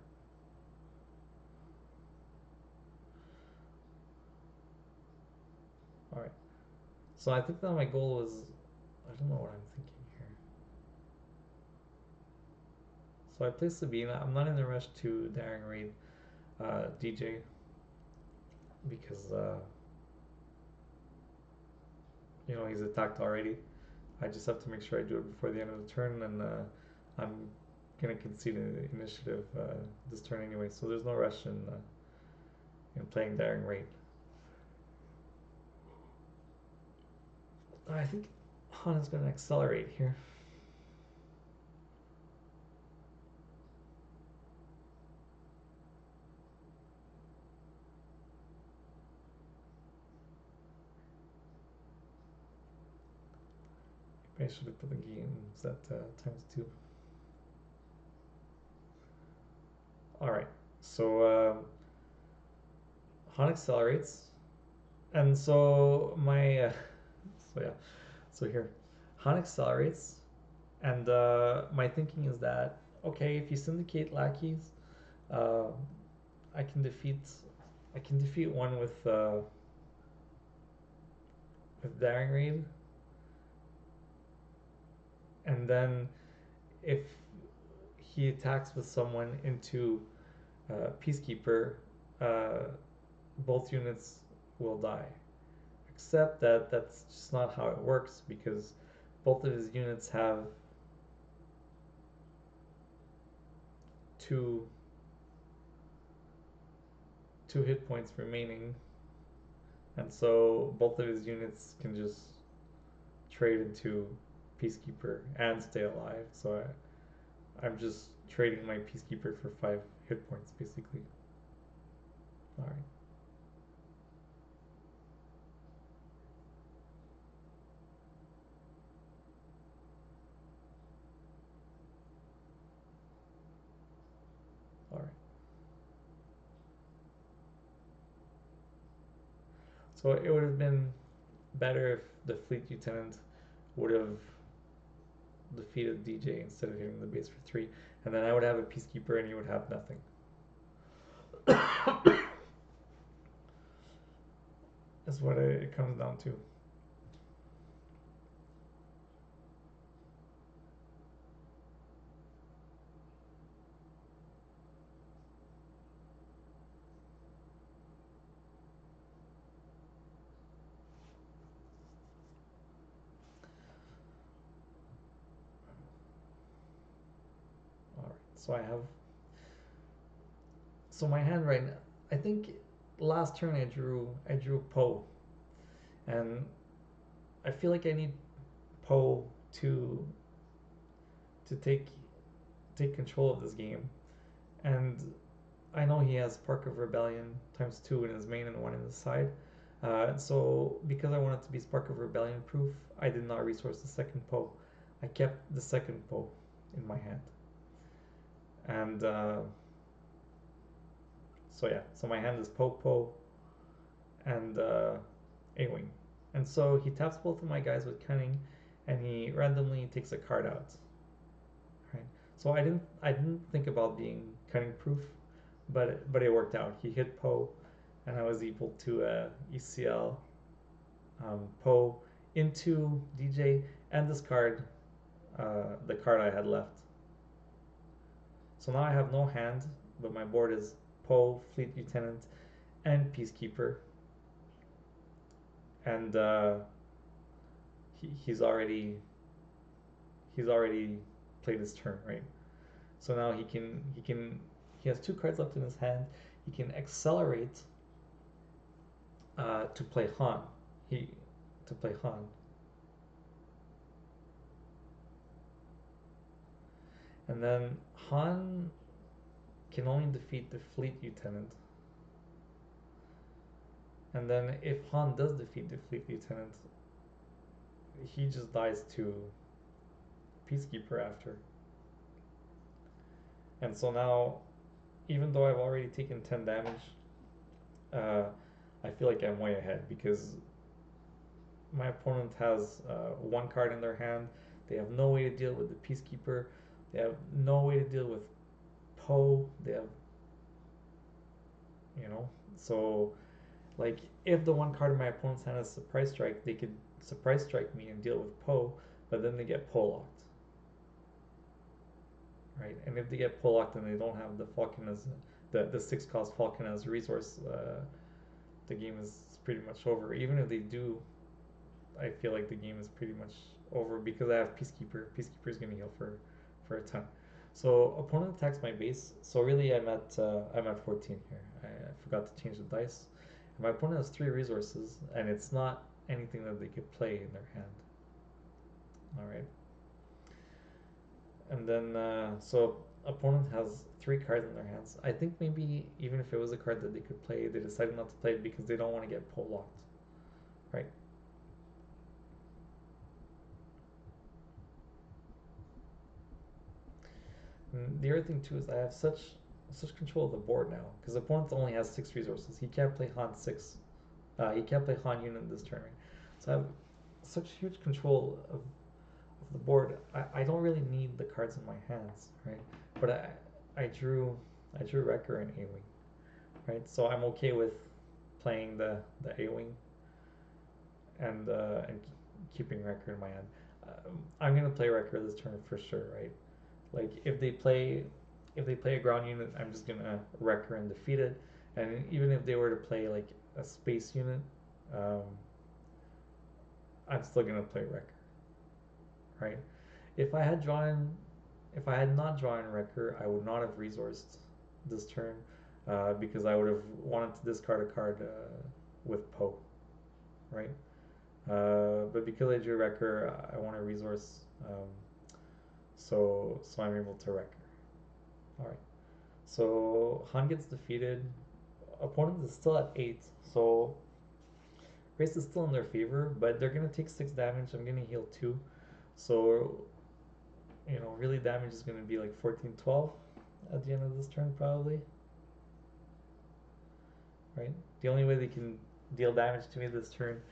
Alright. So I think that my goal was. I don't know what I'm thinking here. So I play Sabina. I'm not in a rush to Daring Raid DJ because he's attacked already. I just have to make sure I do it before the end of the turn, and I'm gonna concede an initiative this turn anyway. So there's no rush in playing Daring Raid. I think Han is gonna accelerate here. Maybe I should have put the games at ×2. Alright, so Han accelerates, and so my so yeah, so here Han accelerates, and my thinking is that okay, if you syndicate lackeys, uh, I can defeat one with Daring Raid, and then if he attacks with someone into Peacekeeper, uh, both units will die. Except that that's just not how it works because both of his units have two hit points remaining, and so both of his units can just trade into Peacekeeper and stay alive. So I'm just trading my Peacekeeper for 5 hit points basically. Alright. Alright. So it would have been better if the Fleet Lieutenant would have defeated DJ instead of hitting the base for 3, and then I would have a Peacekeeper and he would have nothing. That's what it comes down to. Alright, so I have. So my hand right now, I think last turn I drew Poe, and I feel like I need Poe to take control of this game, and I know he has Spark of Rebellion ×2 in his main and 1 in his side. So because I wanted to be Spark of Rebellion proof, I did not resource the second Poe. I kept the second Poe in my hand, and so yeah. So my hand is Poe and A-Wing, and so he taps both of my guys with Cunning, and he randomly takes a card out. Right. So I didn't think about being Cunning proof, but it worked out. He hit Poe, and I was able to ECL Poe into DJ and discard the card I had left. So now I have no hand, but my board is Poe, Fleet Lieutenant, and Peacekeeper, and he's already played his turn, right? So now he has 2 cards left in his hand. He can accelerate to play Han. And then Han can only defeat the Fleet Lieutenant. And then if Han does defeat the Fleet Lieutenant, he just dies to Peacekeeper after. And so now, even though I've already taken 10 damage, uh, I feel like I'm way ahead because my opponent has one card in their hand. They have no way to deal with the Peacekeeper. They have no way to deal with Poe. They have, you know, so like if the one card in my opponent's hand is Surprise Strike, they could Surprise Strike me and deal with Poe, but then they get Poe locked, right? And if they get Poe locked and they don't have the Falcon as the 6 cost Falcon as a resource, the game is pretty much over. Even if they do, I feel like the game is pretty much over because I have Peacekeeper. Peacekeeper is gonna heal for a ton. So opponent attacks my base. So really, I'm at 14 here. I forgot to change the dice. And my opponent has 3 resources, and it's not anything that they could play in their hand. All right. And then so opponent has 3 cards in their hands. I think maybe even if it was a card that they could play, they decided not to play it because they don't want to get pull locked, right? And the other thing too is I have such control of the board now because the opponent only has 6 resources. He can't play Han 6. He can't play Han unit this turn, right? So I have such huge control of the board. I don't really need the cards in my hands, right? But I drew Wrecker and A Wing, right? So I'm okay with playing the A Wing and keeping Wrecker in my hand. I'm gonna play Wrecker this turn for sure, right? Like if they play a ground unit, I'm just gonna Wrecker and defeat it. And even if they were to play like a space unit, um, I'm still gonna play Wrecker, right? If I had drawn, if I had not drawn Wrecker, I would not have resourced this turn because I would have wanted to discard a card with Poe, right? But because I drew Wrecker, I want to resource, so I'm able to Wrecker. All right. So Han gets defeated. Opponent is still at 8, so race is still in their favor, but they're gonna take 6 damage. I'm gonna heal 2, so really damage is gonna be like 14, 12 at the end of this turn probably, right? The only way they can deal damage to me this turn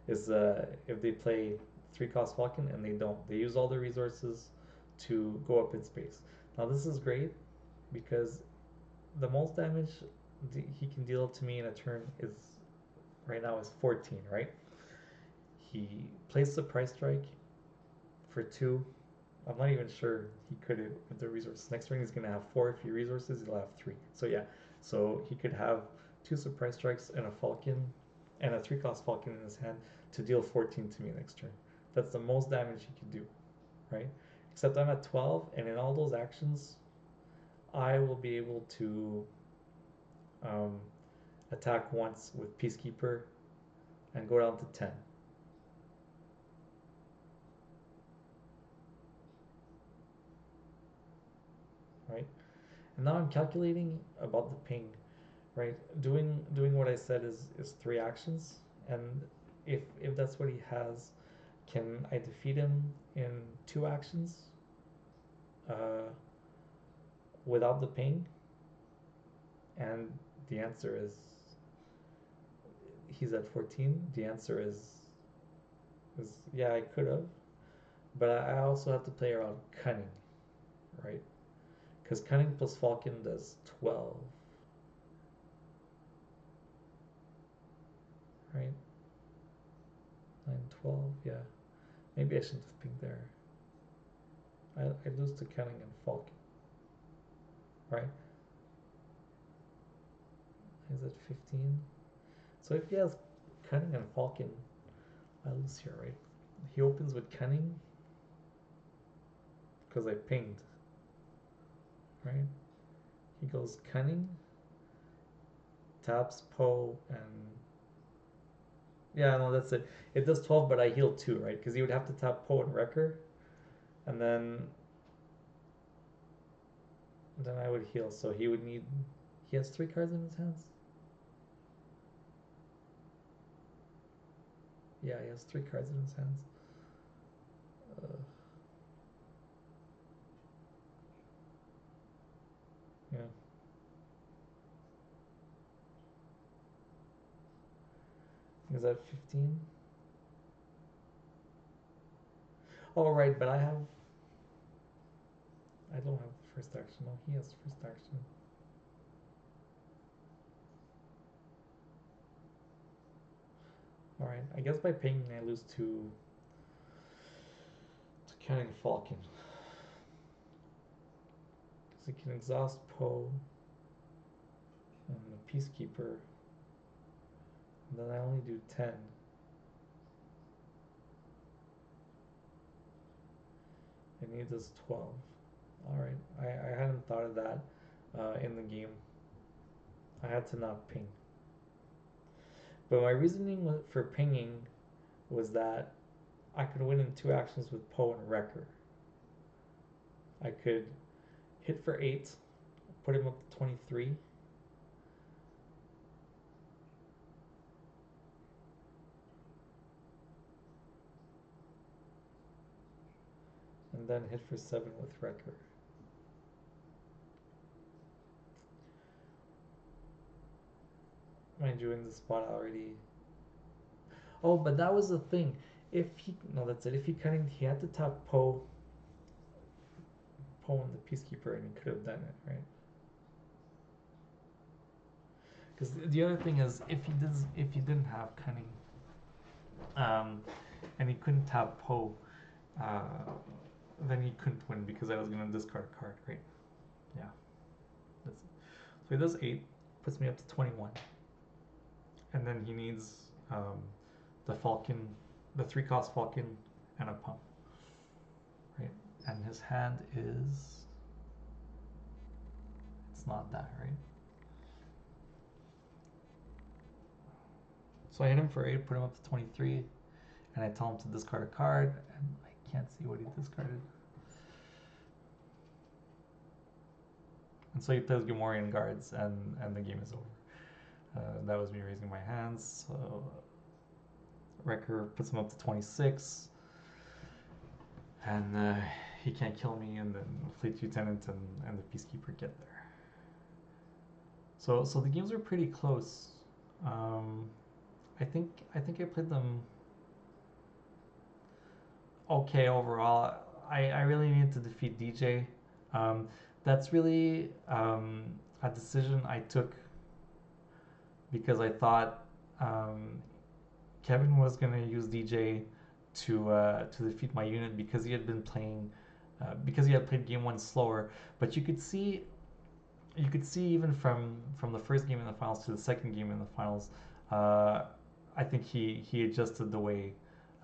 is if they play 3 cost Falcon and they don't. They use all their resources to go up in space. Now this is great because the most damage he can deal to me in a turn is right now is 14, right? He plays Surprise Strike for 2. I'm not even sure he could with the resources. Next turn he's gonna have 4. If he resources, he'll have 3. So yeah, so he could have 2 Surprise Strikes and a Falcon and a 3-cost Falcon in his hand to deal 14 to me next turn. That's the most damage he could do, right? Except I'm at 12, and in all those actions, I will be able to um, attack once with Peacekeeper and go down to 10. Right? And now I'm calculating about the ping, right? Doing what I said is 3 actions, and if that's what he has, can I defeat him in 2 actions uh, without the ping? And the answer is he's at 14. The answer is yeah, I could have, but I also have to play around cunning, right? Because cunning plus Falcon does 12, right? 9, 12, yeah. Maybe I shouldn't have pinged there. I lose to cunning and Falcon, right? He's at 15. So if he has cunning and Falcon, I lose here, right? He opens with cunning because I pinged, right? He goes cunning, taps Poe, and yeah, no, that's it. It does 12, but I heal 2, right? Because he would have to tap Poe and Wrecker, and then I would heal. So he would need. He has 3 cards in his hands. Yeah, he has 3 cards in his hands. Yeah. Is that 15? Oh, right, but I don't have first action. No, he has first action. Alright, I guess by pinging I lose to Canning Falcon. Because it can exhaust Poe and the Peacekeeper. And then I only do 10. It needs us 12. Alright, I hadn't thought of that in the game. I had to not ping. But my reasoning for pinging was that I could win in 2 actions with Poe and Wrecker. I could hit for 8, put him up to 23. And then hit for 7 with Wrecker. Mind you, in the spot already. Oh, but that was the thing. If he no, that's it. If he cutting, he had to tap Poe and the Peacekeeper, and he could have done it, right? Because the other thing is, if he didn't have cunning, and he couldn't tap Poe, uh, then he couldn't win because I was gonna discard a card, right? Yeah, that's it. So he does 8, puts me up to 21, and then he needs the Falcon, the 3-cost Falcon, and a pump, right? And his hand is, it's not that, right? So I hit him for 8, put him up to 23, and I tell him to discard a card, and I can't see what he discarded. And so he plays Gamorrean guards, and the game is over. That was me raising my hands. So Wrecker puts him up to 26, and he can't kill me, and then Fleet Lieutenant and the Peacekeeper get there. So the games were pretty close. I think I played them okay overall. I really needed to defeat DJ. That's really a decision I took because I thought Kevin was gonna use DJ to defeat my unit because he had been playing because he had played game 1 slower. But you could see even from the first game in the finals to the second game in the finals, I think he adjusted the way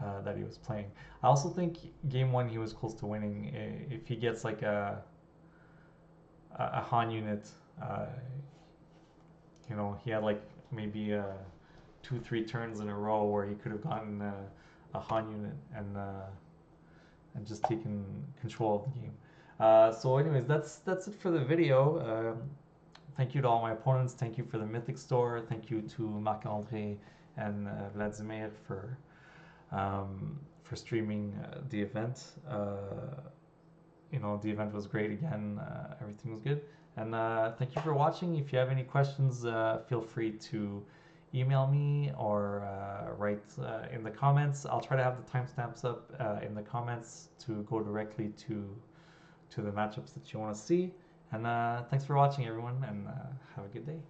that he was playing. I also think game 1 he was close to winning. If he gets like a Han unit, he had like maybe 2-3 turns in a row where he could have gotten a Han unit and just taken control of the game. So anyways, that's it for the video. Thank you to all my opponents. Thank you for the Mythic Store. Thank you to Marc-André and Vladimir for streaming the event. The event was great again. Everything was good. And thank you for watching. If you have any questions, feel free to email me or write in the comments. I'll try to have the timestamps up in the comments to go directly to the matchups that you want to see. And thanks for watching, everyone, and have a good day.